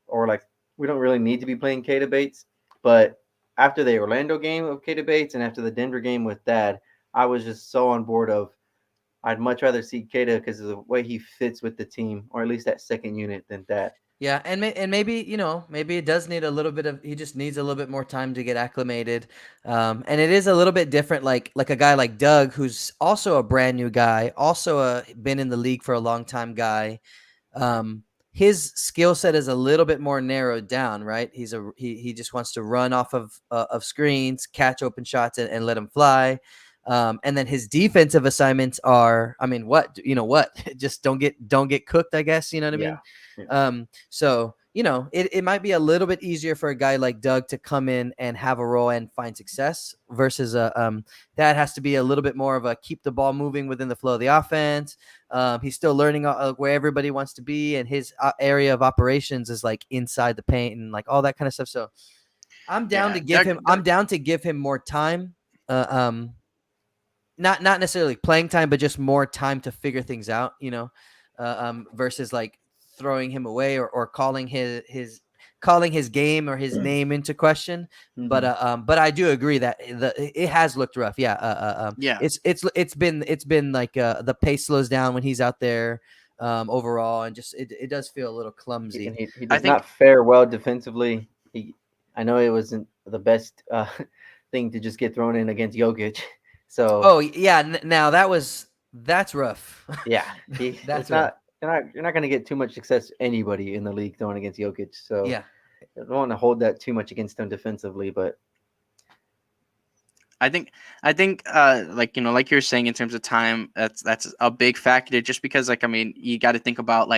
or like we don't really need to be playing Keita Bates. But after the Orlando game of Keita Bates and after the Denver game with Thad, I was just so on board of I'd much rather see Keita because of the way he fits with the team, or at least that second unit, than that. Yeah, and maybe maybe it does need a little bit of he just needs a little bit more time to get acclimated, and it is a little bit different. Like a guy like Doug, who's also a brand new guy, also been in the league for a long time guy. His skill set is a little bit more narrowed down, right? He just wants to run off of screens, catch open shots, and let them fly. And then his defensive assignments are, I mean, what just don't get cooked, I guess. You know what I mean? So it might be a little bit easier for a guy like Doug to come in and have a role and find success versus that has to be a little bit more of a keep the ball moving within the flow of the offense. He's still learning where everybody wants to be, and his area of operations is like inside the paint and like all that kind of stuff. So I'm down to give him. I'm down to give him more time. Not necessarily playing time, but just more time to figure things out. Versus like throwing him away or calling his game or his name into question. Mm-hmm. But I do agree that it has looked rough. Yeah. It's been like the pace slows down when he's out there overall, and just it does feel a little clumsy. And he does not fare well defensively. I know it wasn't the best thing to just get thrown in against Jokic. So now that's rough. Yeah, that's rough. You're not going to get too much success anybody in the league throwing against Jokic. So yeah, I don't want to hold that too much against them defensively, but I think like you're saying in terms of time, that's a big factor. Just because you got to think about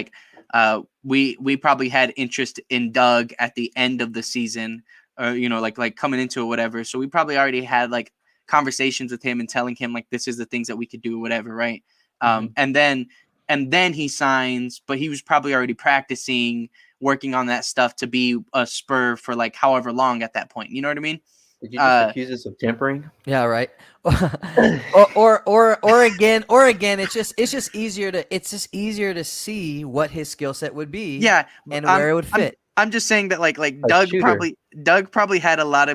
we probably had interest in Doug at the end of the season, or like coming into it, whatever. So we probably already had like conversations with him and telling him like this is the things that we could do, whatever, right? And then he signs, but he was probably already practicing, working on that stuff to be a Spur for like however long at that point. You know what I mean? Did you just accuse us of tampering? Yeah, right. or again, it's just easier to see what his skill set would be. Yeah, and where it would fit. I'm just saying that like Doug probably had a lot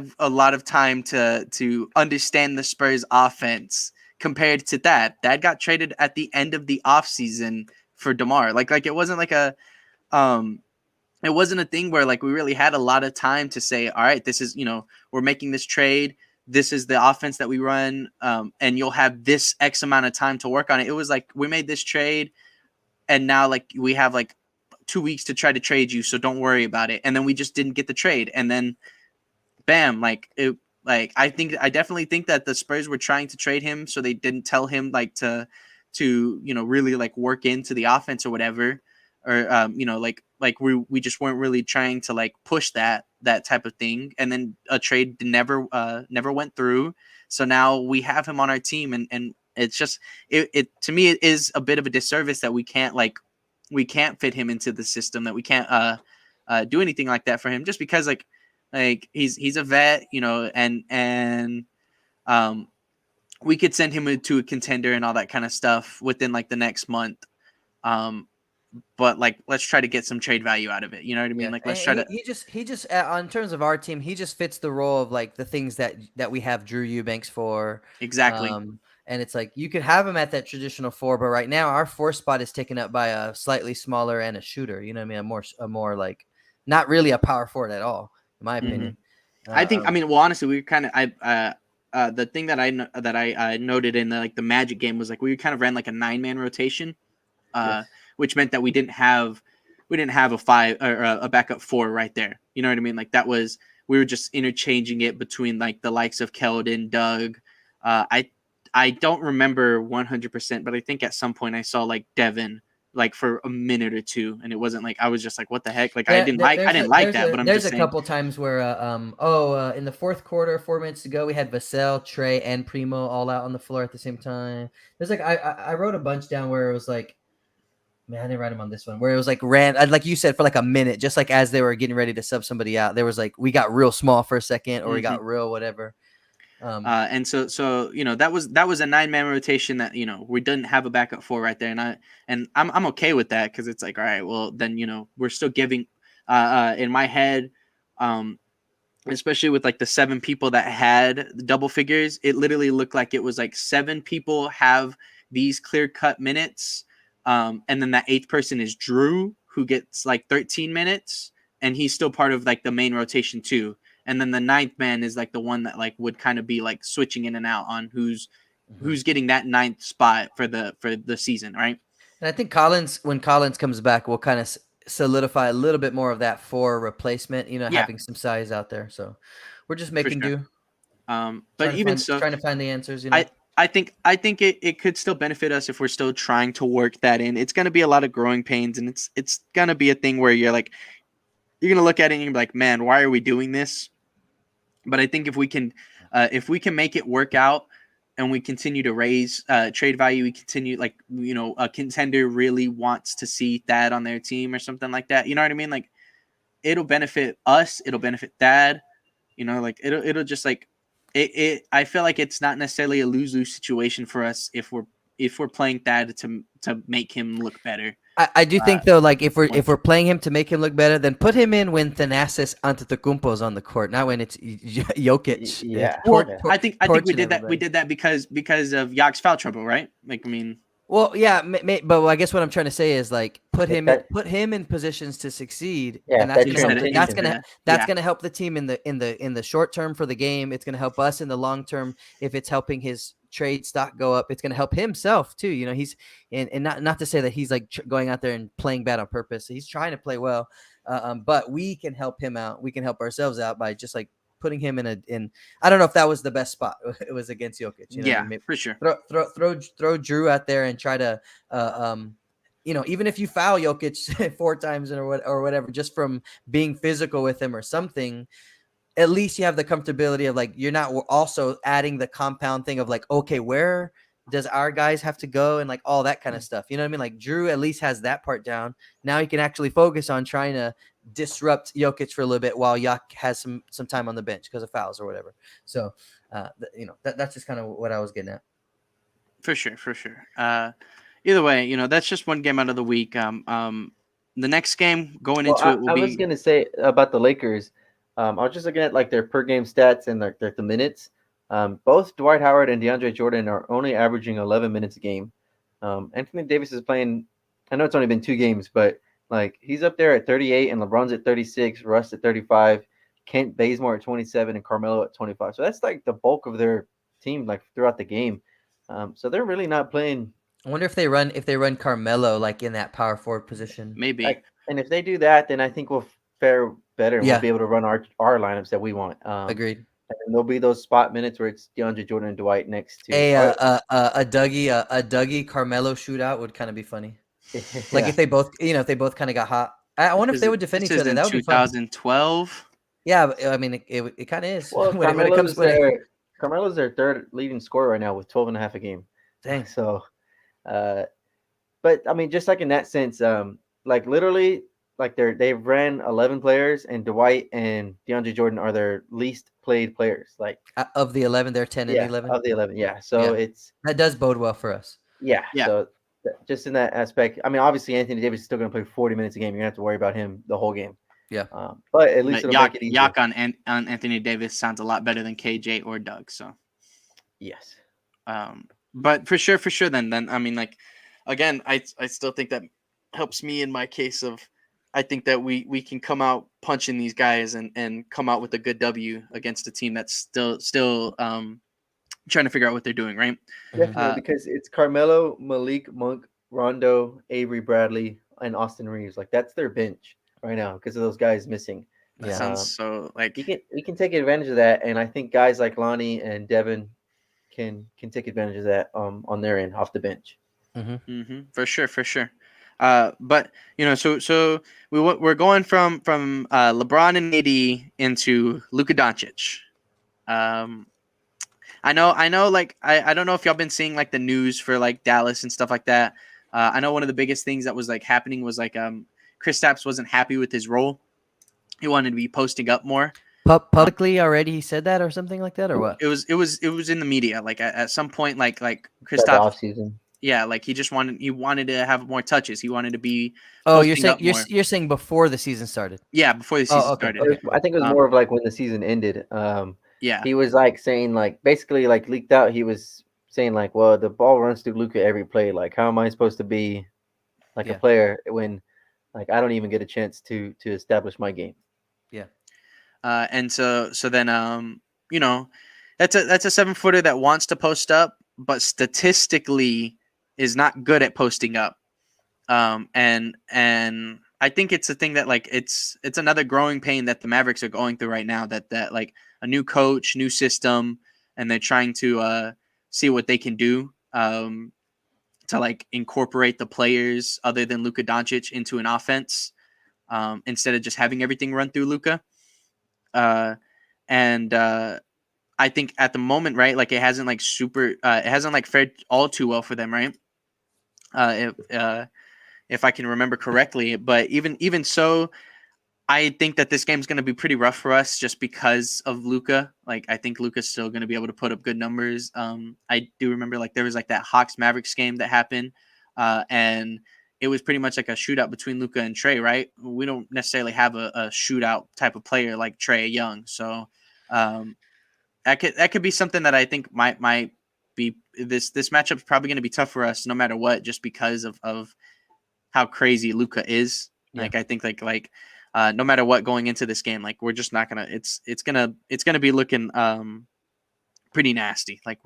of time to understand the Spurs offense compared to that. That got traded at the end of the offseason for DeMar. Like it wasn't like it wasn't a thing where like we really had a lot of time to say, all right, this is, we're making this trade. This is the offense that we run. And you'll have this X amount of time to work on it. It was like, we made this trade and now like we have like 2 weeks to try to trade you. So don't worry about it. And then we just didn't get the trade. And then bam, I definitely think that the Spurs were trying to trade him. So they didn't tell him like to really like work into the offense or whatever. Or, we just weren't really trying to like push that type of thing. And then a trade never went through. So now we have him on our team. And it's just, it to me, it is a bit of a disservice that we can't fit him into the system, that we can't do anything like that for him, just because like he's a vet, and we could send him to a contender and all that kind of stuff within like the next month. But like, let's try to get some trade value out of it. You know what I mean? Yeah. Like, let's try to. He just in terms of our team, he just fits the role of like the things that we have Drew Eubanks for. Exactly. And it's like you could have him at that traditional 4, but right now our 4 spot is taken up by a slightly smaller and a shooter. You know what I mean? A more like not really a power forward at all, in my opinion. I think. Well, honestly, we kind of. The thing that I noted in the Magic game was like we kind of ran like a 9-man rotation. Yes. Which meant that we didn't have a 5 or a backup 4 right there. You know what I mean? Like we were just interchanging it between like the likes of Keldon, Doug. I don't remember 100%, but I think at some point I saw like Devin like for a minute or two, and it wasn't like I was just like, what the heck? Like I didn't like that. But I'm there's just a saying. Couple times where in the fourth quarter, 4 minutes to go, we had Vassell, Trey, and Primo all out on the floor at the same time. There's like I wrote a bunch down where it was like. Man, I didn't write them on this one. Where it was like like you said, for like a minute, just like as they were getting ready to sub somebody out, there was like we got real small for a second, or we got real whatever. And so that was a 9-man rotation that we didn't have a backup 4 right there, and I'm okay with that because it's like, all right, well then we're still giving in my head, especially with like the 7 people that had double figures, it literally looked like it was like 7 people have these clear-cut minutes, and then that 8th person is Drew, who gets like 13 minutes, and he's still part of like the main rotation too. And then the 9th man is like the one that like would kind of be like switching in and out on who's getting that 9th spot for the season, right? And I think when Collins comes back, we'll kind of solidify a little bit more of that 4 replacement, having some size out there. So we're just making sure. do. But even trying to find the answers, I think it could still benefit us if we're still trying to work that in. It's going to be a lot of growing pains, and it's going to be a thing where you're going to look at it and you're like, man, why are we doing this? But I think if we can make it work out, and we continue to raise trade value, we continue a contender really wants to see Thad on their team or something like that. You know what I mean? Like, it'll benefit us. It'll benefit Thad. It'll just like it. I feel like it's not necessarily a lose-lose situation for us if we're playing Thad to make him look better. I do think though, like if we're playing him to make him look better, then put him in when Thanasis Antetokounmpo's on the court, not when it's Jokic. Yeah. I think we did that. We did that because of Yak's foul trouble, right? Like, I mean. Well, yeah, but I guess what I'm trying to say is like put him in positions to succeed, and that's gonna help the team in the short term for the game. It's gonna help us in the long term if it's helping his trade stock go up. It's gonna help himself too. He's and not to say that he's like going out there and playing bad on purpose. He's trying to play well, but we can help him out. We can help ourselves out by just like putting him in. I don't know if that was the best spot. It was against Jokic. For sure. Throw Drew out there and try to, even if you foul Jokic 4 times or whatever, just from being physical with him or something, at least you have the comfortability of like you're not also adding the compound thing of like, okay, where does our guys have to go and like all that kind of stuff. You know what I mean? Like Drew at least has that part down. Now he can actually focus on trying to disrupt Jokic for a little bit while Yak has some time on the bench because of fouls or whatever. So, that's just kind of what I was getting at. For sure. Either way, that's just one game out of the week. The next game going into it will be. I was gonna say about the Lakers. I was just looking at like their per game stats and the minutes. Both Dwight Howard and DeAndre Jordan are only averaging 11 minutes a game. Anthony Davis is playing. I know it's only been 2 games, but like he's up there at 38, and LeBron's at 36, Russ at 35, Kent Bazemore at 27, and Carmelo at 25. So that's like the bulk of their team, like throughout the game. So they're really not playing. I wonder if they run Carmelo like in that power forward position. Maybe. And if they do that, then I think we'll fare better. And we'll be able to run our lineups that we want. Agreed. And there'll be those spot minutes where it's DeAndre Jordan and Dwight next to a Dougie Carmelo shootout would kind of be funny. Like if they both kind of got hot. I wonder if they would defend each other. That would be fun. 2012. Yeah, I mean it kind of is. Well, Carmelo's their 3rd leading scorer right now with 12.5 a game. Dang. So, but I mean, just like in that sense, like literally. Like they've ran 11 players, and Dwight and DeAndre Jordan are their least played players. Like of the 11, they're 10 and 11. Of the 11, yeah. So that does bode well for us. Yeah. So just in that aspect, I mean, obviously Anthony Davis is still going to play 40 minutes a game. You're going to have to worry about him the whole game. Yeah. But at least it'll make it easier. Yak on Anthony Davis sounds a lot better than KJ or Doug. So. Yes. But for sure. Then I mean, like, again, I still think that helps me in my case of. I think that we can come out punching these guys and come out with a good W against a team that's still trying to figure out what they're doing, right? Definitely, because it's Carmelo, Malik Monk, Rondo, Avery Bradley, and Austin Reeves. Like that's their bench right now because of those guys missing. That sounds so like we can take advantage of that, and I think guys like Lonnie and Devin can take advantage of that on their end off the bench. For sure. But so we're going from LeBron and AD into Luka Doncic. I know. Like I don't know if y'all been seeing like the news for like Dallas and stuff like that. I know one of the biggest things that was like happening was like Kristaps wasn't happy with his role. He wanted to be posting up more. Publicly already, he said that or something like that, or what? It was in the media. Like at some point, like Kristaps off season. Yeah, like he wanted to have more touches. He wanted to be. Oh, you're saying before the season started? Yeah, before the season started. I think it was more of like when the season ended. Yeah, he was like saying like basically like leaked out. He was saying like, well, the ball runs through Luka every play. Like, how am I supposed to be like a player when like I don't even get a chance to establish my game? Yeah. And so then that's a 7-footer that wants to post up, but statistically is not good at posting up. And I think it's a thing that like it's another growing pain that the Mavericks are going through right now. That like a new coach, new system, and they're trying to see what they can do to like incorporate the players other than Luka Doncic into an offense instead of just having everything run through Luka. And I think at the moment, right, like it hasn't like it hasn't like fared all too well for them, right? If I can remember correctly, but even so, I think that this game's going to be pretty rough for us just because of Luka. Like I think Luka's still going to be able to put up good numbers. I do remember like there was like that Hawks Mavericks game that happened, and it was pretty much like a shootout between Luka and Trey, right? We don't necessarily have a shootout type of player like Trey Young, so that could be something that I think might be this matchup's probably going to be tough for us no matter what, just because of how crazy Luka is. Yeah. Like I think like no matter what going into this game, like we're just not gonna. It's gonna be looking pretty nasty. Like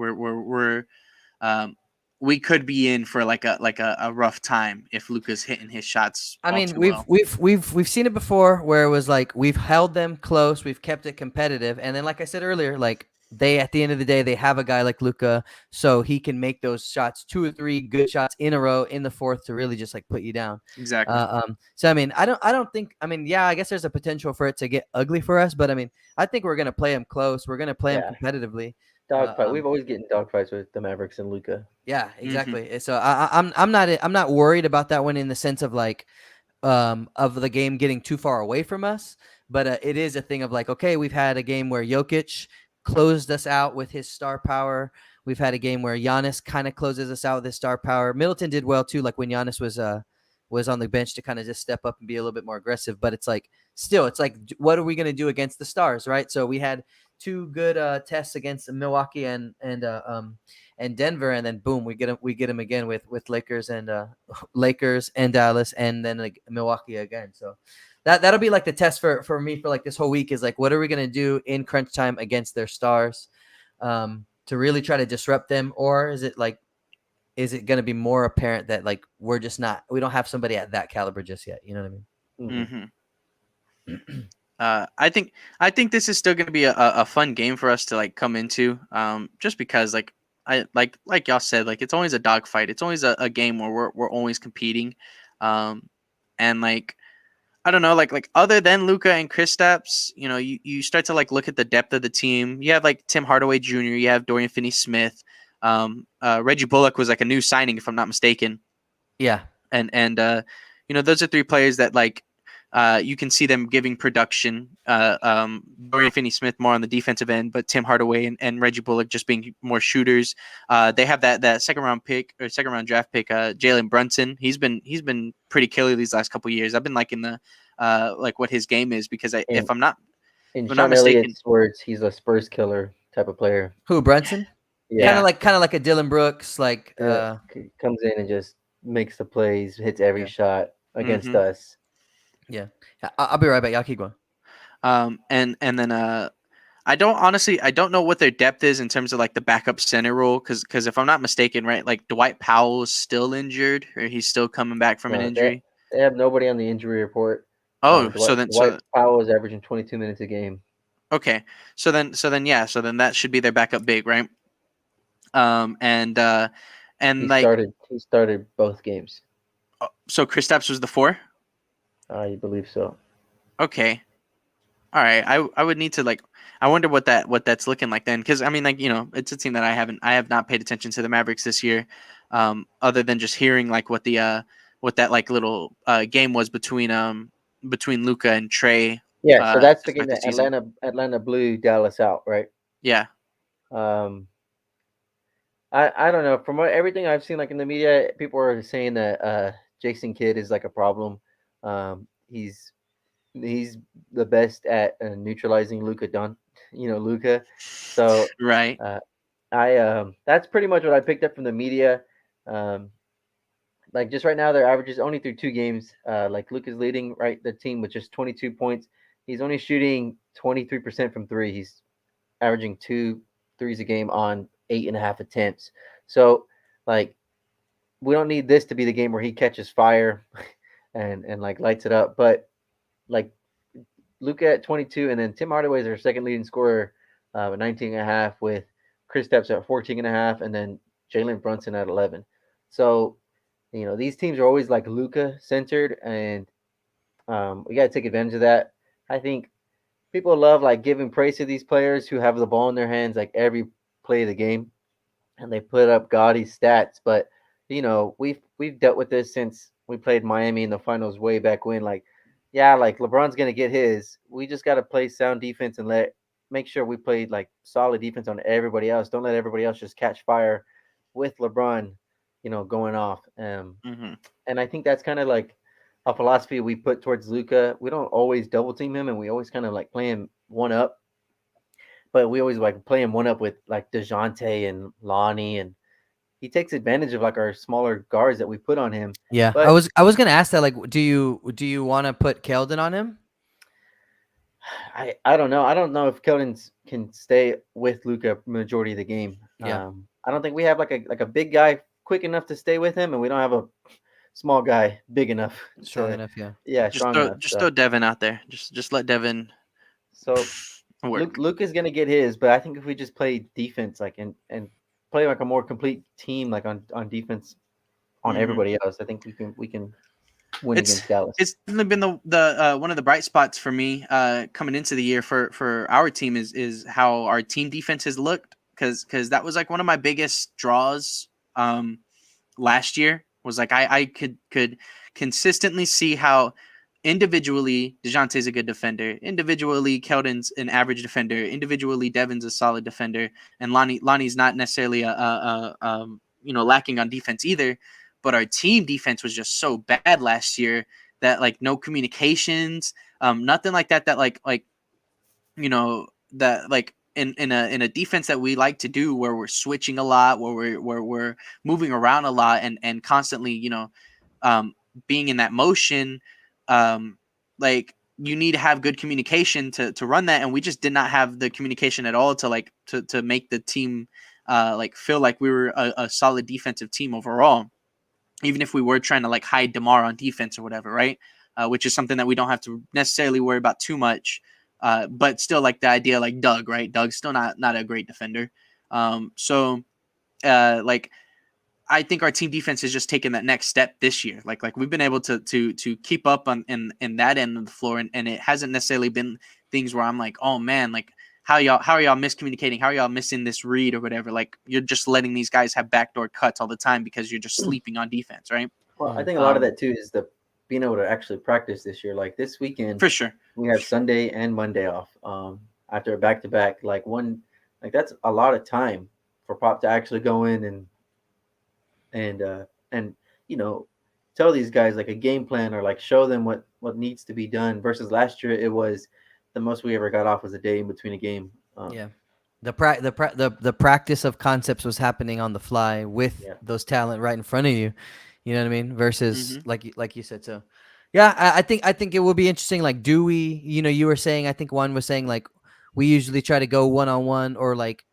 we could be in for like a rough time if Luka's hitting his shots. I mean, we've seen it before where it was like we've held them close, we've kept it competitive, and then like I said earlier, like they at the end of the day they have a guy like Luka, so he can make those shots, 2 or 3 good shots in a row in the fourth to really just like put you down. Exactly. So I mean, I don't think. I mean, yeah, I guess there's a potential for it to get ugly for us, but I mean, I think we're gonna play them close. We're gonna play them competitively. Dogfight. We've always getting dogfights with the Mavericks and Luka. Yeah, exactly. Mm-hmm. So I'm not worried about that one in the sense of like of the game getting too far away from us, but it is a thing of like, okay, we've had a game where Jokic closed us out with his star power. We've had a game where Giannis kind of closes us out with his star power. Middleton did well too, like when Giannis was on the bench to kind of just step up and be a little bit more aggressive. But it's like still, it's like, what are we going to do against the stars, right? So we had 2 good tests against Milwaukee and Denver, and then boom, we get them again with Lakers and Dallas, and then like Milwaukee again. So that'll be like the test for me for like this whole week is like, what are we gonna do in crunch time against their stars, to really try to disrupt them, or is it gonna be more apparent that like we don't have somebody at that caliber just yet? You know what I mean? Mm-hmm. I think this is still going to be a fun game for us to like come into, just because like I like y'all said, like it's always a dogfight. It's always a game where we're always competing, and like I don't know, like other than Luka and Kristaps, you start to like look at the depth of the team. You have like Tim Hardaway Jr., you have Dorian Finney-Smith, Reggie Bullock was like a new signing if I'm not mistaken. Yeah, and those are 3 players that like. You can see them giving production. Dorian Finney-Smith more on the defensive end, but Tim Hardaway and Reggie Bullock just being more shooters. They have that second round draft pick, Jalen Brunson. He's been pretty killer these last couple of years. I've been liking the like what his game is because if I'm not Sean Elliott's words, he's a Spurs killer type of player. Who, Brunson? Yeah, kind of like a Dylan Brooks, like comes in and just makes the plays, hits every shot against us. Yeah, I'll be right back. Y'all keep going. And then I don't know what their depth is in terms of like the backup center role, because if I'm not mistaken, right, like Dwight Powell is still injured or he's still coming back from an injury. They have nobody on the injury report. Oh, Dwight Powell is averaging 22 minutes a game. Okay, so then that should be their backup big, right? He started both games. So Kristaps was the 4. I believe so. Okay. All right. I would need to like. I wonder what that's looking like then, because I mean, like it's a team that I have not paid attention to the Mavericks this year, other than just hearing like what that like little game was between Luka and Trey. Yeah, so that's the game that Atlanta blew Dallas out, right? Yeah. I don't know. From everything I've seen, like in the media, people are saying that Jason Kidd is like a problem. He's the best at neutralizing Luka. So right. That's pretty much what I picked up from the media. Um, like just right now, their average is only through 2 games. Like Luke is leading the team with just 22 points. He's only shooting 23% from three. He's averaging 2 threes a game on 8.5 attempts. So like we don't need this to be the game where he catches fire and like lights it up. But like Luca at 22, and then Tim Hardaway is our second leading scorer at 19.5, with Chris Stepps at 14.5, and then Jalen Brunson at 11. So these teams are always like Luca centered, and we got to take advantage of that. I think people love like giving praise to these players who have the ball in their hands like every play of the game, and they put up gaudy stats. But we've dealt with this since we played Miami in the finals way back when. Like, yeah, like LeBron's gonna get his. We just got to play sound defense and make sure we play like solid defense on everybody else. Don't let everybody else just catch fire with LeBron, going off. Mm-hmm. And I think that's kind of like a philosophy we put towards Luca. We don't always double team him, and we always kind of like play him one up. But we always like play him one up with like DeJounte and Lonnie, and he takes advantage of like our smaller guards that we put on him. Yeah, But I was gonna ask that. Like, do you want to put Keldon on him? I don't know. I don't know if Keldon can stay with Luca majority of the game. Yeah. I don't think we have like a big guy quick enough to stay with him, and we don't have a small guy big enough. Strong enough, yeah. Yeah, Just strong throw enough. just throw Devin out there. Just let Devin So work. Luke is gonna get his, but I think if we just play defense like and play like a more complete team like on defense on Mhm. everybody else, I think we can win against Dallas. It's definitely been the one of the bright spots for me coming into the year for our team is how our team defense has looked, because that was like one of my biggest draws last year. Was like I could consistently see how individually DeJounte's a good defender, individually Keldon's an average defender, individually Devin's a solid defender, and Lonnie's not necessarily a lacking on defense either. But our team defense was just so bad last year that like no communications, nothing like that. That like that like in a defense that we like to do, where we're switching a lot, where we're moving around a lot, and constantly being in that motion, like you need to have good communication to run that, and we just did not have the communication at all to make the team like feel like we were a solid defensive team overall, even if we were trying to like hide DeMar on defense or whatever, right? Which is something that we don't have to necessarily worry about too much. But still, like the idea, like Doug, right? Doug's still not a great defender. Like I think our team defense has just taken that next step this year. Like we've been able to keep up on in that end of the floor, and it hasn't necessarily been things where I'm like, oh man, like how are y'all miscommunicating? How are y'all missing this read or whatever? Like you're just letting these guys have backdoor cuts all the time because you're just sleeping on defense, right? Well, I think a lot of that too is the being able to actually practice this year. Like this weekend, For sure. we have Sunday and Monday off. After a back-to-back, like that's a lot of time for Pop to actually go in and tell these guys like a game plan, or like show them what needs to be done. Versus last year, it was the most we ever got off was a day in between a game. Yeah. The practice of concepts was happening on the fly with those talent right in front of you. You know what I mean? Versus like you said. So yeah, I think it will be interesting. Like, do we, you were saying, I think one was saying like we usually try to go 1-on-1 or like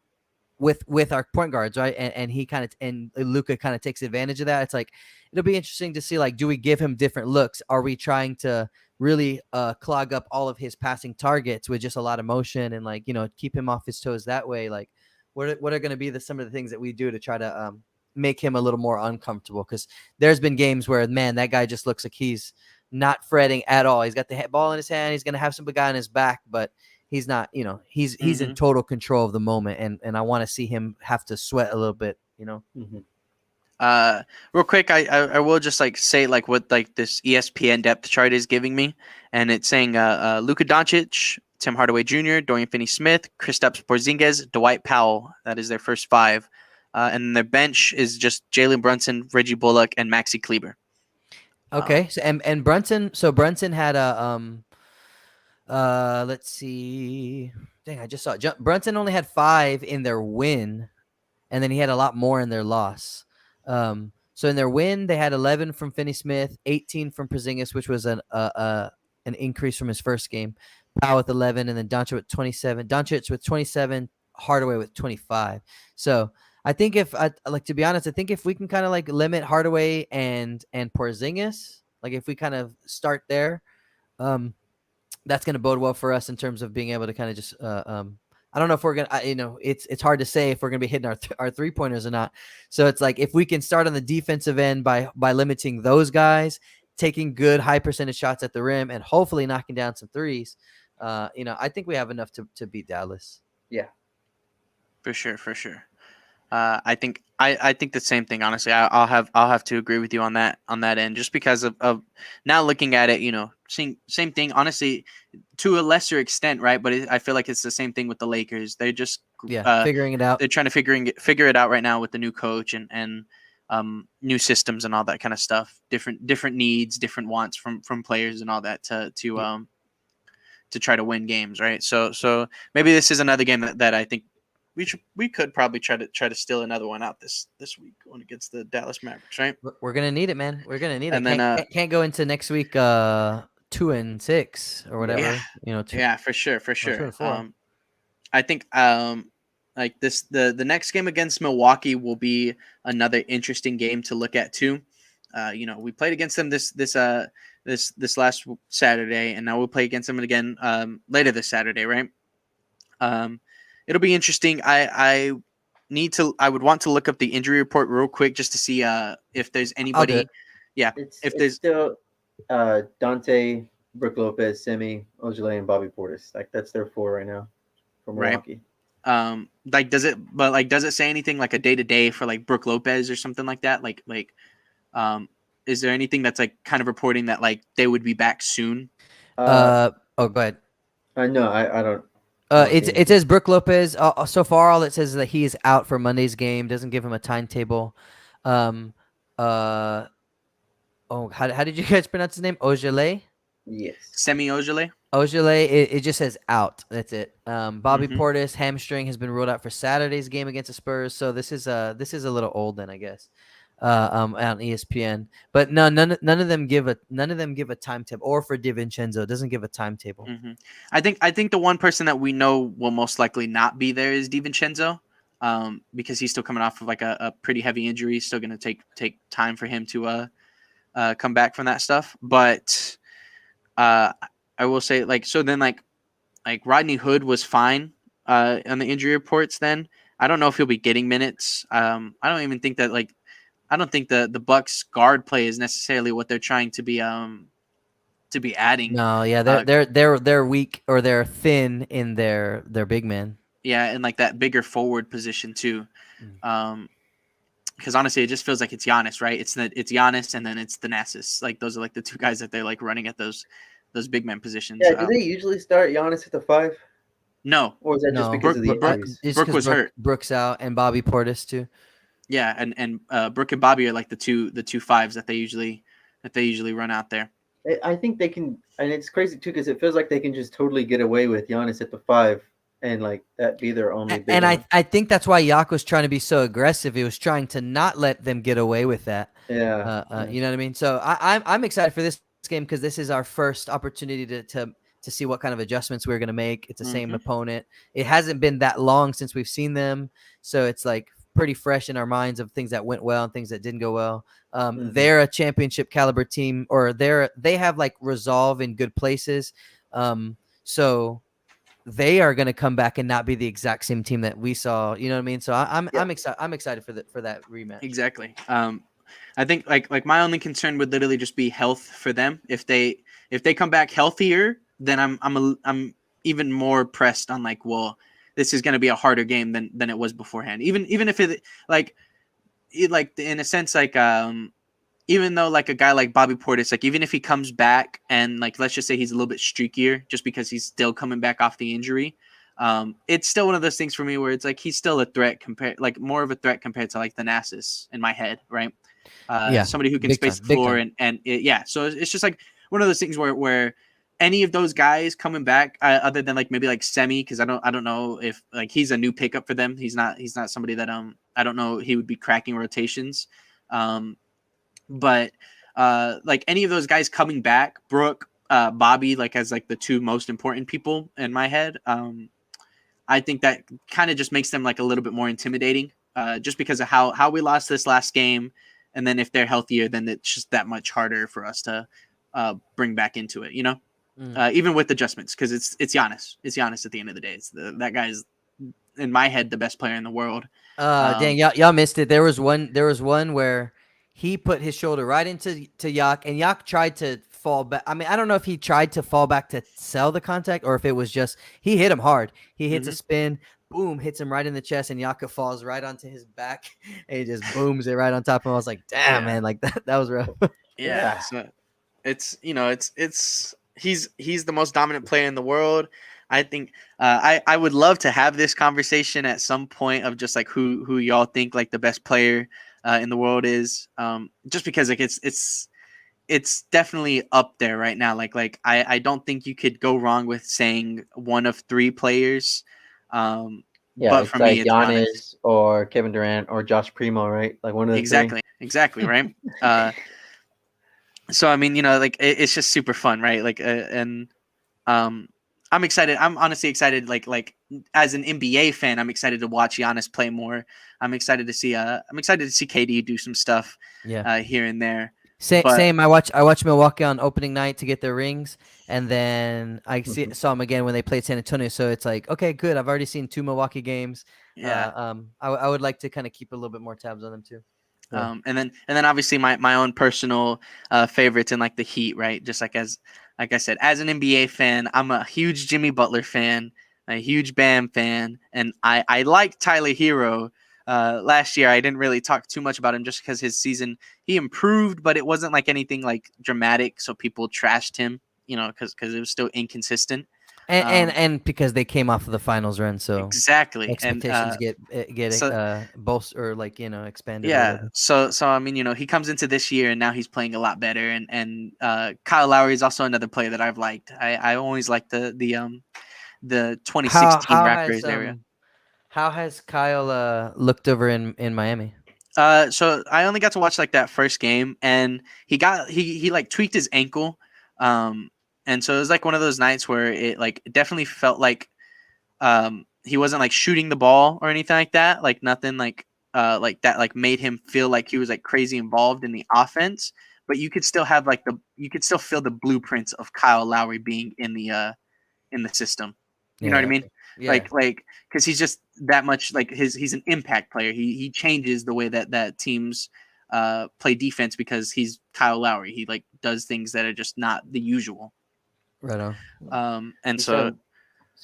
with our point guards, right? And he kind of, and Luka kind of takes advantage of that. It's like, it'll be interesting to see, like, do we give him different looks? Are we trying to really clog up all of his passing targets with just a lot of motion and like, keep him off his toes that way? Like what are going to be some of the things that we do to try to make him a little more uncomfortable? Because there's been games where, man, that guy just looks like he's not fretting at all. He's got the ball in his hand. He's going to have some guy on his back, but he's not, he's in total control of the moment. And I want to see him have to sweat a little bit, Real quick, I will just like say like what like this ESPN depth chart is giving me, and it's saying Luka Doncic, Tim Hardaway Jr., Dorian Finney-Smith, Kristaps Porzingis, Dwight Powell. That is their first five, and their bench is just Jalen Brunson, Reggie Bullock, and Maxi Kleber. Okay, so and Brunson. So Brunson had a let's see. Dang, I just saw it. Brunson only had 5 in their win. and then he had a lot more in their loss. So in their win, they had 11 from Finney-Smith, 18 from Porzingis, which was an increase from his first game. Powell with 11, and then Doncic with 27. Doncic with 27, Hardaway with 25. So I think to be honest, I think if we can kind of like limit Hardaway and Porzingis, like if we kind of start there, that's going to bode well for us in terms of being able to kind of just I don't know if we're going to, it's hard to say if we're going to be hitting our 3-pointers or not. So it's like, if we can start on the defensive end by limiting those guys, taking good high percentage shots at the rim, and hopefully knocking down some threes, I think we have enough to beat Dallas. Yeah. For sure. I think the same thing. Honestly, I'll have to agree with you on that end, just because of now looking at it, seeing same thing. Honestly, to a lesser extent, right? But I feel like it's the same thing with the Lakers. They're just figuring it out. They're trying to figure it out right now with the new coach and new systems and all that kind of stuff. Different needs, different wants from players and all that to try to win games, right? So maybe this is another game that I think we could probably try to steal another one out this week when against the Dallas Mavericks, right? We're gonna need it, man. We're gonna need and it. Then can't go into next week 2-6 or whatever. Yeah, for sure. 2-4. I think like this the next game against Milwaukee will be another interesting game to look at too. We played against them this last Saturday, and now we'll play against them again later this Saturday, right? It'll be interesting. I would want to look up the injury report real quick just to see if there's anybody. Yeah, it's still Dante, Brook Lopez, Semi, Ojale, and Bobby Portis. Like that's their 4 right now for Milwaukee. Right. Does it say anything like a day-to-day for like Brook Lopez or something like that? Like is there anything that's like kind of reporting that like they would be back soon? Go ahead. No, I don't. It says Brook Lopez. So far, all it says is that he is out for Monday's game. Doesn't give him a timetable. How did you guys pronounce his name? Ojale? Yes. Semi Ojale? Ojale, it just says out. That's it. Bobby Mhm. Portis, hamstring, has been ruled out for Saturday's game against the Spurs. So this is a little old then, I guess. On ESPN, but none of them give a timetable, or for DiVincenzo doesn't give a timetable. Mm-hmm. I think the one person that we know will most likely not be there is DiVincenzo, because he's still coming off of like a pretty heavy injury. It's still going to take time for him to come back from that stuff. But I will say then Rodney Hood was fine on the injury reports. Then I don't know if he'll be getting minutes. I don't even think that I don't think the Bucks guard play is necessarily what they're trying to be adding. No, yeah, they're weak, or they're thin in their big man. Yeah, and like that bigger forward position too. Because honestly, it just feels like it's Giannis, right? It's Giannis, and then it's Thanasis. Like those are like the two guys that they're like running at those big man positions. Yeah, do they usually start Giannis at the 5? No, or is that just because of the injuries? Brook was hurt. Brooks out, and Bobby Portis too. Yeah, and Brook and Bobby are like the two 5s that they usually run out there. I think they can, and it's crazy too because it feels like they can just totally get away with Giannis at the 5 and like that be their only. Big and one. I think that's why Yak was trying to be so aggressive. He was trying to not let them get away with that. Yeah. You know what I mean? So I'm excited for this game because this is our first opportunity to see what kind of adjustments we're going to make. It's the same opponent. It hasn't been that long since we've seen them, so it's like pretty fresh in our minds of things that went well and things that didn't go well. They're a championship caliber team, or they have like resolve in good places. So they are going to come back and not be the exact same team that we saw. You know what I mean? So I'm excited. I'm excited for that rematch. Exactly. I think like my only concern would literally just be health for them. If they come back healthier, then I'm even more pressed on like, well, this is going to be a harder game than it was beforehand. Even if it like in a sense, like even though like a guy like Bobby Portis, like even if he comes back and like let's just say he's a little bit streakier just because he's still coming back off the injury, it's still one of those things for me where it's like he's still a threat more of a threat compared to like Thanasis in my head, right? Somebody who can space the floor and so it's just like one of those things where any of those guys coming back, other than like maybe like Semi, because I don't know if like he's a new pickup for them. He's not somebody that I don't know he would be cracking rotations. But like any of those guys coming back, Brooke, Bobby, like as like the two most important people in my head. I think that kind of just makes them like a little bit more intimidating, just because of how we lost this last game, and then if they're healthier, then it's just that much harder for us to bring back into it. Even with adjustments, because it's Giannis. It's Giannis at the end of the day. That guy's in my head the best player in the world. Dang, y'all missed it. There was one where he put his shoulder right into Yak, and Yak tried to fall back. I mean, I don't know if he tried to fall back to sell the contact or if it was just he hit him hard. He hits a spin, boom, hits him right in the chest, and Yaka falls right onto his back, and he just booms it right on top of him. I was like, damn, man, like that was rough. Yeah. So it's he's the most dominant player in the world. I think I would love to have this conversation at some point of just like who y'all think like the best player in the world is. Just because like it's definitely up there right now. Like I don't think you could go wrong with saying one of three players. Yeah, but it's for like me, it's Giannis or Kevin Durant or Josh Primo, right? Like one of the three. Exactly, right. So I mean, like it's just super fun, right? Like and I'm excited. I'm honestly excited. Like as an NBA fan, I'm excited to watch Giannis play more. I'm excited to see KD do some stuff here and there. Same. I watch Milwaukee on opening night to get their rings, and then I saw them again when they played San Antonio. So it's like, okay, good. I've already seen 2 Milwaukee games. Yeah. I would like to kind of keep a little bit more tabs on them too. Yeah. And then obviously my own personal favorites in like the Heat, right? Just like I said, as an NBA fan, I'm a huge Jimmy Butler fan, a huge Bam fan, and I like Tyler Hero. Last year, I didn't really talk too much about him just because his season he improved, but it wasn't like anything like dramatic, so people trashed him, because it was still inconsistent. And because they came off of the finals run, so exactly, expectations and get bolstered or like expanded. Yeah. So I mean, he comes into this year and now he's playing a lot better. And Kyle Lowry is also another player that I've liked. I always liked the 2016 Raptors area. How has Kyle looked over in Miami? So I only got to watch like that first game, and he like tweaked his ankle. And so it was like one of those nights where it like definitely felt like he wasn't like shooting the ball or anything like that. Like nothing like that like made him feel like he was like crazy involved in the offense. But you could still have like you could still feel the blueprints of Kyle Lowry being in the system. You know what I mean? Yeah. Like because he's just that much like he's an impact player. He changes the way that teams play defense because he's Kyle Lowry. He like does things that are just not the usual. Right on. And so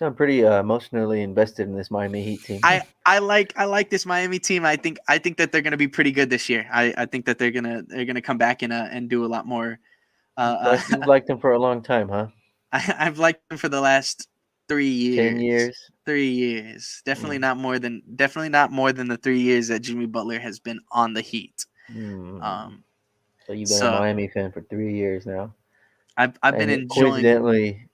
I'm pretty emotionally invested in this Miami Heat team. I like this Miami team. I think that they're gonna be pretty good this year. I think that they're gonna come back and do a lot more. You've liked them for a long time, huh? I've liked them for the last 3 years. 10 years. 3 years. Definitely not more than the 3 years that Jimmy Butler has been on the Heat. So you've been a Miami fan for 3 years now. I've been enjoying. Coincidentally,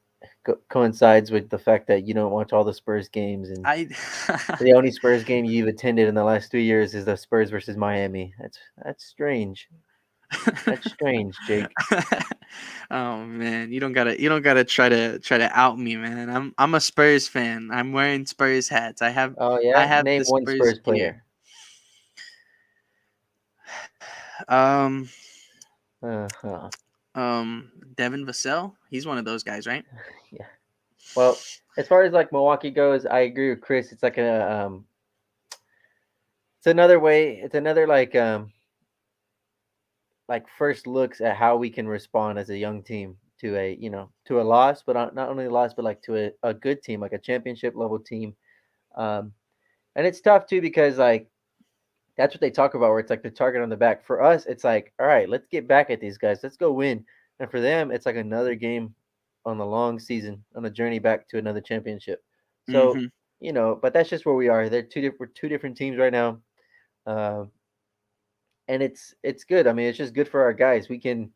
coincides with the fact that you don't watch all the Spurs games, and the only Spurs game you've attended in the last 3 years is the Spurs versus Miami. That's strange. That's strange, Jake. Oh man, you don't gotta try to out me, man. I'm a Spurs fan. I'm wearing Spurs hats. I have Name one Spurs player. Devin Vassell. He's one of those guys, right? Yeah. Well, as far as like Milwaukee goes, I agree with Chris. It's like it's another way. It's another like first looks at how we can respond as a young team to a loss, but not only a loss, but like to a good team, like a championship level team. And it's tough too because like that's what they talk about, where it's like the target on the back. For us, it's like, all right, let's get back at these guys. Let's go win. And for them, it's like another game on the long season, on the journey back to another championship. So, but that's just where we are. We're two different teams right now. And it's good. I mean, it's just good for our guys. We can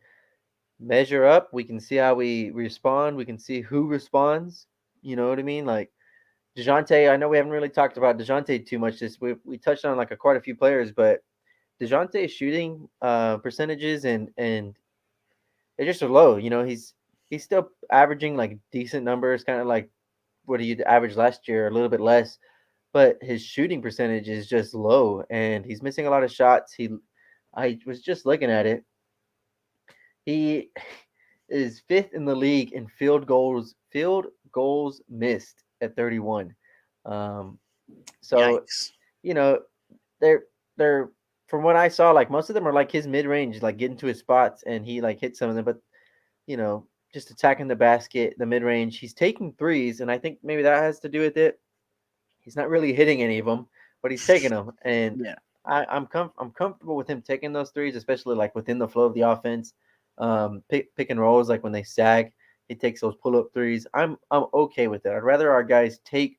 measure up. We can see how we respond. We can see who responds. You know what I mean? Like DeJounte, I know we haven't really talked about DeJounte too much. We touched on like quite a few players, but DeJounte's shooting percentages and they just are low. You know, he's still averaging like decent numbers, kind of like what he averaged last year, a little bit less, but his shooting percentage is just low, and he's missing a lot of shots. I was just looking at it. He is fifth in the league in field goals missed at 31. Um, so Yikes. you know, they're from what I saw, like most of them are like his mid range, like getting to his spots, and he like hit some of them, but you know, just attacking the basket, the mid range. He's taking threes, and I think maybe that has to do with it. He's not really hitting any of them, but he's taking them, and Yeah. I'm comfortable with him taking those threes, especially like within the flow of the offense. Pick and rolls, like when they sag, he takes those pull up threes. I'm okay with it. I'd rather our guys take.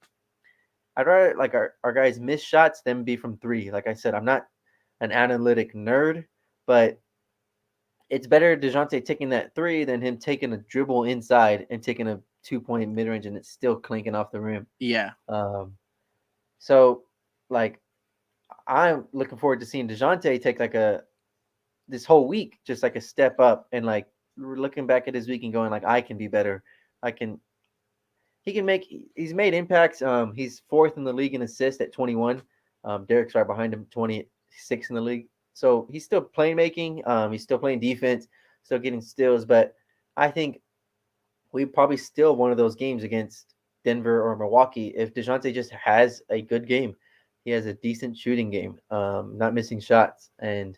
I'd rather like our guys miss shots than be from three. Like I said, I'm not an analytic nerd, but it's better DeJounte taking that three than him taking a dribble inside and taking a 2 point mid range and it's still clinking off the rim. Yeah. Um, so like I'm looking forward to seeing DeJounte take like this whole week just like a step up and like looking back at his week and going like I can be better. I can he's made impacts. He's fourth in the league in assists at 21. Derek's right behind him, 26 in the league. So he's still playmaking. He's still playing defense, still getting steals. But I think we probably still one of those games against Denver or Milwaukee if DeJounte just has a good game. He has a decent shooting game, not missing shots, and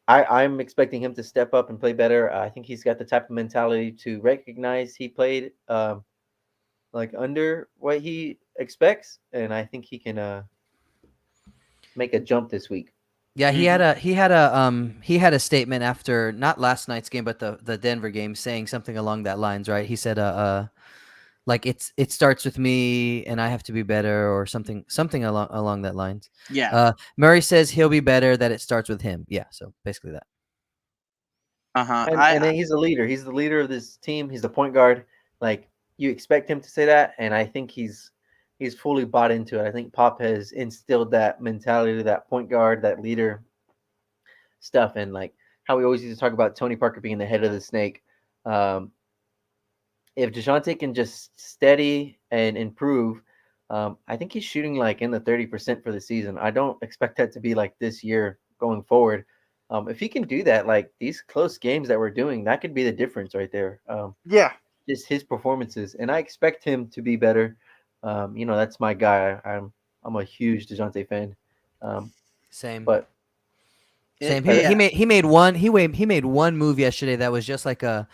I'm expecting him to step up and play better. I think he's got the type of mentality to recognize he played like under what he expects, and I think he can make a jump this week. Yeah, Mhm. he had a statement after not last night's game, but the Denver game, saying something along that lines, right? He said, like it starts with me, and I have to be better, or something along that lines. Yeah. Murray says he'll be better, that it starts with him. Yeah, so basically that. Uh-huh. And then he's a leader. He's the leader of this team. He's the point guard. Like you expect him to say that, and I think he's fully bought into it. I think Pop has instilled that mentality, that point guard, that leader stuff, and like how we always used to talk about Tony Parker being the head of the snake. Um, if DeJounte can just steady and improve, I think he's shooting like in the 30% for the season. I don't expect that to be like this year going forward. If he can do that, like these close games that we're doing, that could be the difference right there. Yeah. Just his performances, and I expect him to be better. That's my guy. I'm a huge DeJounte fan. Um, Same. but Same. uh, He made one move yesterday that was just like a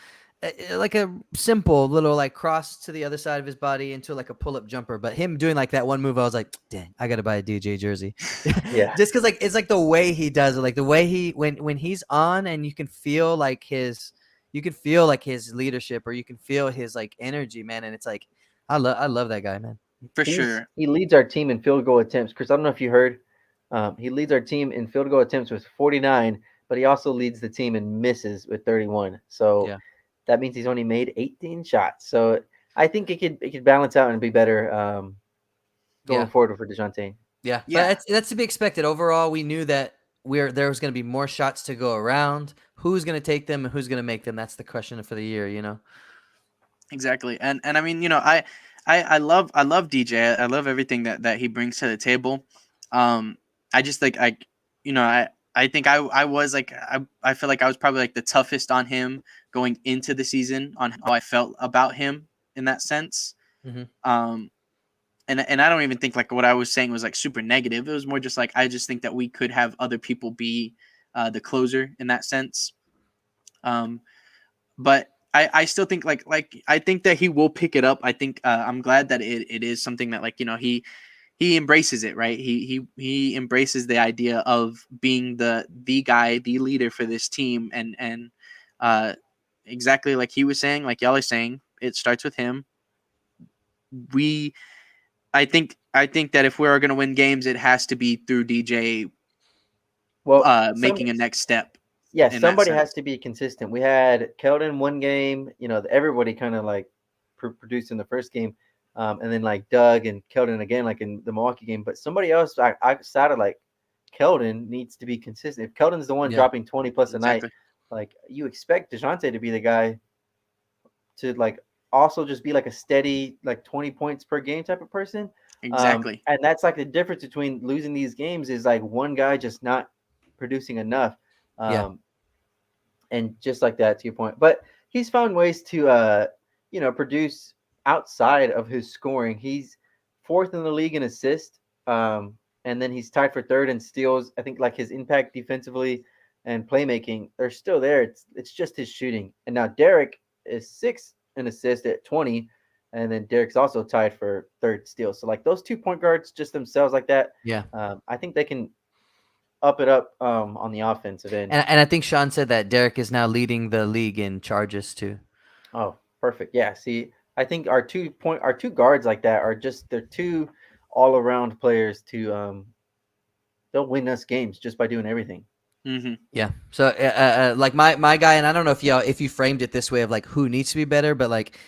simple little like cross to the other side of his body into like a pull up jumper. But him doing like that one move, I was like, dang, I gotta buy a DJ jersey, yeah, just because like it's like the way he does it, like the way he when he's on, and you can feel like his leadership, or you can feel his like energy, man. And it's like I love that guy, man. For sure. he leads our team in field goal attempts. Chris, I don't know if you heard, he leads our team in field goal attempts with 49, but he also leads the team in misses with 31. So Yeah. that means he's only made 18 shots. So I think it could balance out and be better going Yeah. forward for DeJounte. Yeah, but Yeah. that's to be expected. Overall, we knew that there was going to be more shots to go around. Who's going to take them and who's going to make them? That's the question for the year, you know. Exactly. And I mean, I love DJ. I love everything that he brings to the table. Um I just like I think I was like I feel like I was probably like the toughest on him going into the season on how I felt about him in that sense. Mm-hmm. Um and I don't even think like what I was saying was like super negative. It was more just like I just think that we could have other people be the closer in that sense. Um but I still think like I think that he will pick it up. I think I'm glad that it is something that like he embraces it, right? He embraces the idea of being the guy, the leader for this team, and uh, exactly like he was saying, like y'all are saying, it starts with him. We I think that if we are going to win games, it has to be through DJ Well, making a next step. Yeah, in that somebody has sense. to be consistent. We had Keldon one game, everybody kind of like produced in the first game, and then like Doug and Keldon again, like in the Milwaukee game. But somebody else, I decided like Keldon needs to be consistent. If Keldon's the one Yeah. dropping 20 plus a night, Exactly. like you expect DeJounte to be the guy to like also just be like a steady like 20 points per game type of person. Exactly. And that's like the difference between losing these games is like one guy just not producing enough. Yeah. Um, and just like that, to your point. But he's found ways to produce outside of his scoring. He's fourth in the league in assists, and then he's tied for third in steals. I think like his impact defensively and playmaking are still there. It's just his shooting. And now Derek is sixth in assists at 20, and then Derek's also tied for third steal. So like those 2 point guards just themselves like that, Yeah. I think they can up it up on the offensive end. And I think Sean said that Derek is now leading the league in charges too. Oh, perfect. Yeah. See, I think our two guards like that are just they're two all around players to they'll win us games just by doing everything. Mm-hmm. Yeah. So like my guy, and I don't know if you framed it this way of like who needs to be better, but like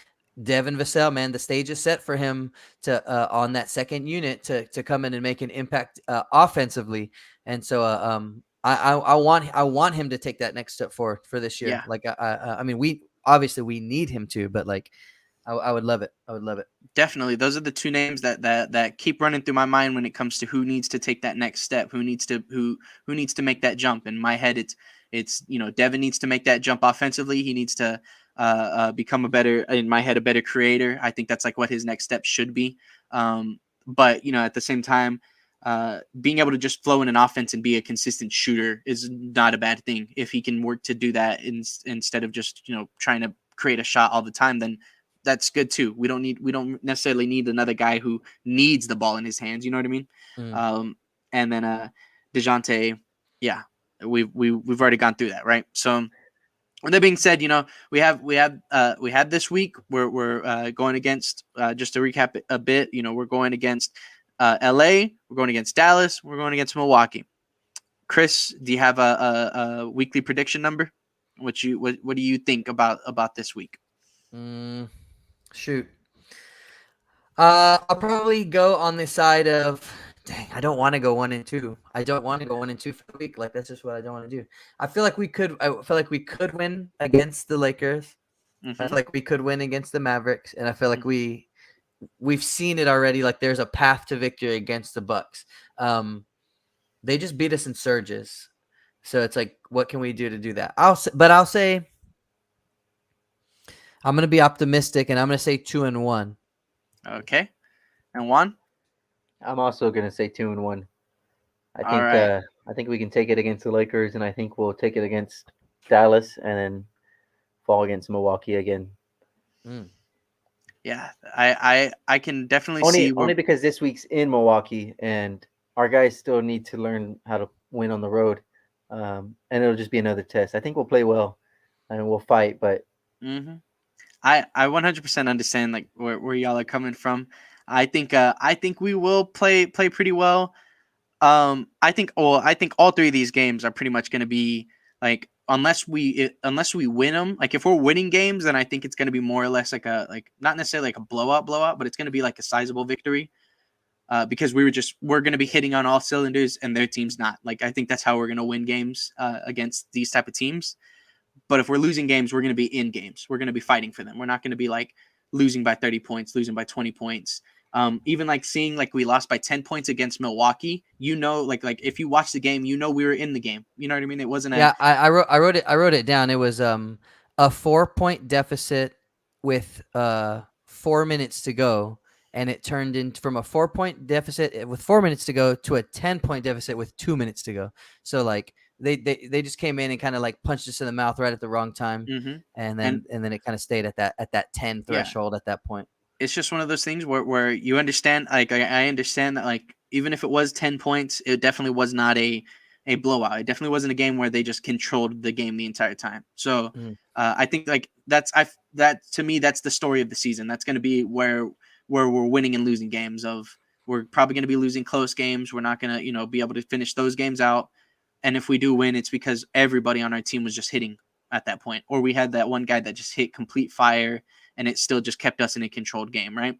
Devin Vassell, man, the stage is set for him to on that second unit to come in and make an impact offensively. And so I want him to take that next step forward for this year. Yeah. Like I mean we need him to, but like I would love it. I would love it. Definitely, those are the two names that keep running through my mind when it comes to who needs to take that next step, who needs to make that jump. In my head, it's Devin needs to make that jump offensively. He needs to become a better creator. I think that's like what his next step should be. But at the same time, being able to just flow in an offense and be a consistent shooter is not a bad thing. If he can work to do that instead of just trying to create a shot all the time, then that's good too. We don't necessarily need another guy who needs the ball in his hands. You know what I mean? Mm. And then DeJounte, yeah, we've already gone through that, right? So with that being said, we had this week we're going against just to recap it a bit. We're going against LA, we're going against Dallas, we're going against Milwaukee. Chris, do you have a weekly prediction number? What do you think about this week? Shoot. I'll probably go on the side of, dang, I don't want to go 1-2. I don't want to go 1-2 for the week. Like that's just what I don't want to do. I feel like we could win against the Lakers. Mm-hmm. I feel like we could win against the Mavericks, and I feel like we've seen it already. Like there's a path to victory against the Bucks. They just beat us in surges, so it's like, what can we do to do that? I'll say I'm gonna be optimistic, and I'm gonna say 2-1. Okay. And Juan? I'm also gonna say 2-1. All right. I think we can take it against the Lakers, and I think we'll take it against Dallas, and then fall against Milwaukee again. Yeah, I can definitely see only because this week's in Milwaukee, and our guys still need to learn how to win on the road, and it'll just be another test. I think we'll play well, and we'll fight, but. Mm-hmm. I 100% understand like where y'all are coming from. I think we will play pretty well. I think all three of these games are pretty much going to be like unless we win them. Like if we're winning games, then I think it's going to be more or less like not necessarily like a blowout, but it's going to be like a sizable victory. Because we're going to be hitting on all cylinders and their team's not. Like I think that's how we're going to win games against these type of teams. But if we're losing games, we're going to be in games. We're going to be fighting for them. We're not going to be like losing by 30 points, losing by 20 points. Even like seeing like we lost by 10 points against Milwaukee, like if you watch the game, we were in the game. You know what I mean? It wasn't I wrote it down. It was a 4-point deficit with 4 minutes to go, and it turned into from a 4-point deficit with 4 minutes to go to a 10-point deficit with 2 minutes to go. So like they just came in and kind of like punched us in the mouth right at the wrong time, and then it kind of stayed at that 10 threshold at that point. It's just one of those things where you understand. Like I understand that like even if it was 10 points, it definitely was not a blowout. It definitely wasn't a game where they just controlled the game the entire time. So I think like that to me that's the story of the season. That's going to be where we're winning and losing games. We're probably going to be losing close games. We're not going to be able to finish those games out. And if we do win, it's because everybody on our team was just hitting at that point, or we had that one guy that just hit complete fire, and it still just kept us in a controlled game, right?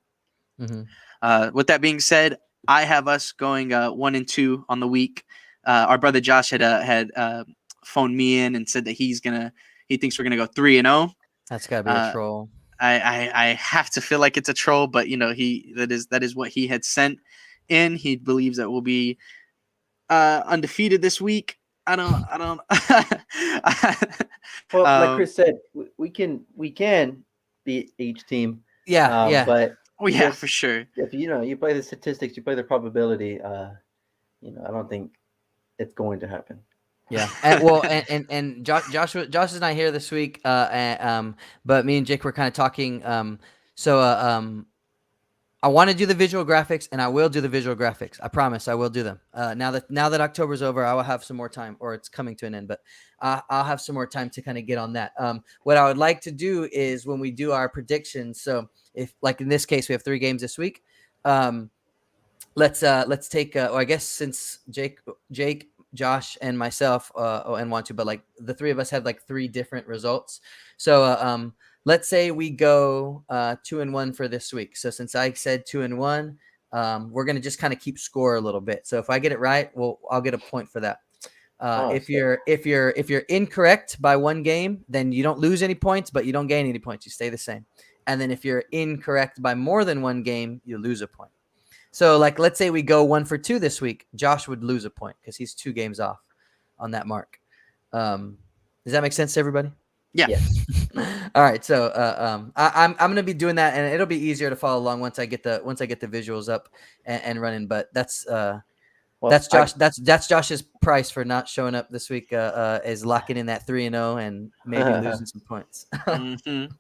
With that being said, I have us going 1-2 on the week. Our brother Josh had phoned me in and said that he thinks we're gonna go 3-0. That's gotta be a troll. I have to feel like it's a troll, but that is what he had sent in. He believes that we'll be undefeated this week. I don't. Well, like Chris said, we can beat each team. Yeah. But for sure. If you play the statistics, you play the probability. I don't think it's going to happen. Yeah, and Josh is not here this week. But me and Jake were kind of talking. I want to do the visual graphics, and I will do the visual graphics. I promise, I will do them. Now that October's over, I will have some more time, or it's coming to an end. But I'll have some more time to kind of get on that. What I would like to do is when we do our predictions. So if, like in this case, we have 3 games this week. Let's take. I guess since Jake, Josh, and myself, and want to, but like the 3 of us had like 3 different results. So let's say we go 2-1 for this week. So since I said 2-1, we're gonna just kind of keep score a little bit. So if I get it right, I'll get a point for that. If you're incorrect by 1 game, then you don't lose any points, but you don't gain any points. You stay the same. And then if you're incorrect by more than 1 game, you lose a point. So, like, let's say we go 1 for 2 this week. Josh would lose a point because he's 2 games off on that mark. Does that make sense to everybody? Yeah. All right. So, I'm gonna be doing that, and it'll be easier to follow along once I get the visuals up and running. But that's Josh. That's Josh's price for not showing up this week. Is locking in that 3-0 and maybe losing some points. Mm-hmm.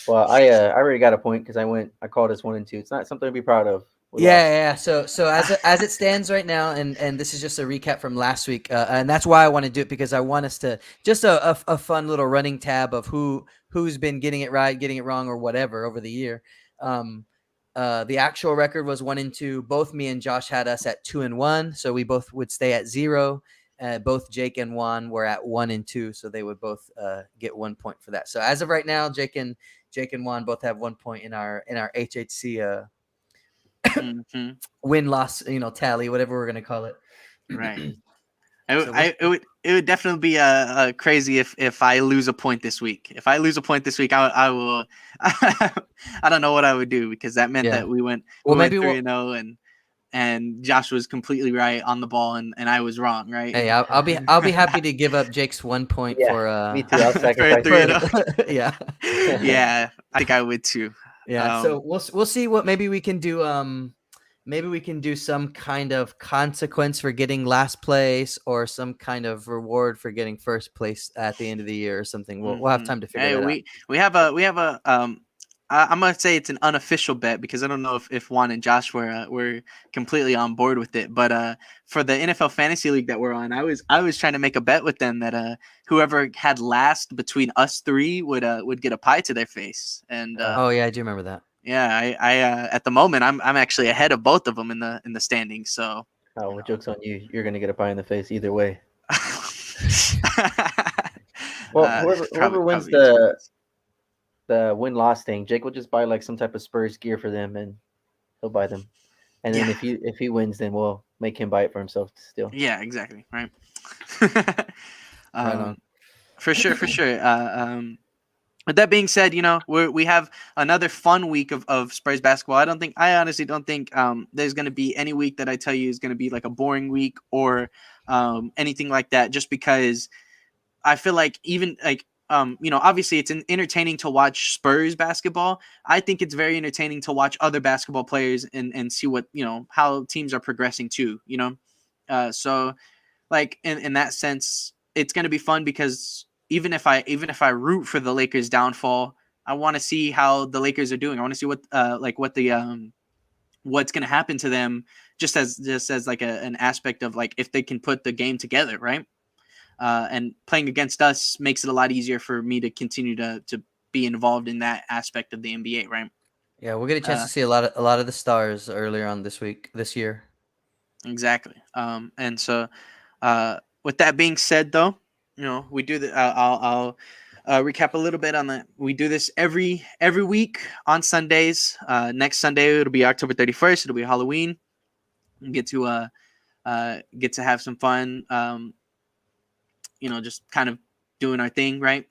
Well, I already got a point because I called us 1-2. It's not something to be proud of. Yeah. So as it stands right now, and this is just a recap from last week, and that's why I want to do it, because I want us to just a fun little running tab of who's been getting it right, getting it wrong, or whatever over the year. The actual record was 1-2. Both me and Josh had us at 2-1, so we both would stay at 0. Both Jake and Juan were at 1-2, so they would both get 1 point for that. So as of right now, Jake and Juan both have 1 point in our HHC win-loss, tally, whatever we're gonna call it. Right. It would definitely be crazy if I lose a point this week. If I lose a point this week, I will. I don't know what I would do, because that meant that we went 3-0 and Josh was completely right on the ball, and I was wrong, right? Hey, I'll be happy to give up Jake's 1 point for me too. I'll sacrifice 3-0. Yeah. Yeah, I think I would too. Yeah. So we'll see what maybe we can do. Maybe we can do some kind of consequence for getting last place, or some kind of reward for getting first place at the end of the year, or something. We'll have time to figure it out. We have a I'm gonna say it's an unofficial bet, because I don't know if Juan and Josh were completely on board with it. But for the NFL Fantasy League that we're on, I was trying to make a bet with them that whoever had last between us 3 would get a pie to their face. And oh yeah, I do remember that. Yeah, I at the moment I'm actually ahead of both of them in the standings. So well, joke's on you. You're gonna get a pie in the face either way. Well, whoever wins the win-loss thing, Jake will just buy like some type of Spurs gear for them, and he'll buy them. And then if he wins, then we'll make him buy it for himself still. Yeah, exactly. Right. Right on. For sure. With that being said, we have another fun week of Spurs basketball. I honestly don't think there's going to be any week that I tell you is going to be like a boring week, or anything like that, just because I feel like even like, obviously it's entertaining to watch Spurs basketball. I think it's very entertaining to watch other basketball players and see what, how teams are progressing too, so like in that sense, it's going to be fun, because even if I root for the Lakers' downfall, I want to see how the Lakers are doing. I want to see what's going to happen to them, just as like an aspect of like if they can put the game together, right? And playing against us makes it a lot easier for me to continue to be involved in that aspect of the NBA, right? Yeah, we'll get a chance to see a lot of the stars earlier on this year. Exactly. And so with that being said, though, we do the. I'll recap a little bit on the. We do this every week on Sundays. Next Sunday it'll be October 31st. It'll be Halloween. We get to have some fun. Just kind of doing our thing, right?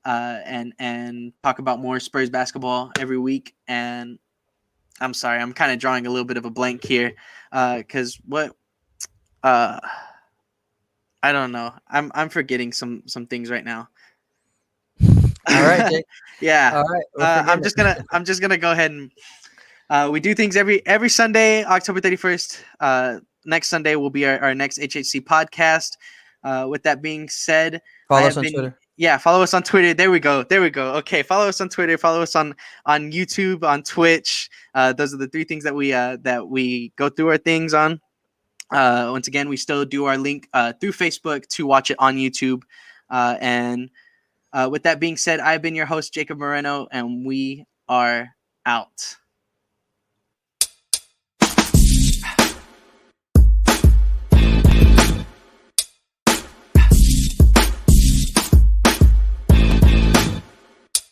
And talk about more Spurs basketball every week. And I'm sorry, I'm kind of drawing a little bit of a blank here, because I don't know. I'm forgetting some things right now. All right, Jake. Yeah. All right. I'm just gonna go ahead and we do things every Sunday, October 31st. Next Sunday will be our next HHC podcast. With that being said, Follow us on Twitter. Yeah, follow us on Twitter. There we go. Okay, follow us on Twitter. Follow us on YouTube, on Twitch. Those are the three things that we go through our things on. Once again, we still do our link through Facebook to watch it on YouTube. And with that being said, I've been your host, Jacob Moreno, and we are out.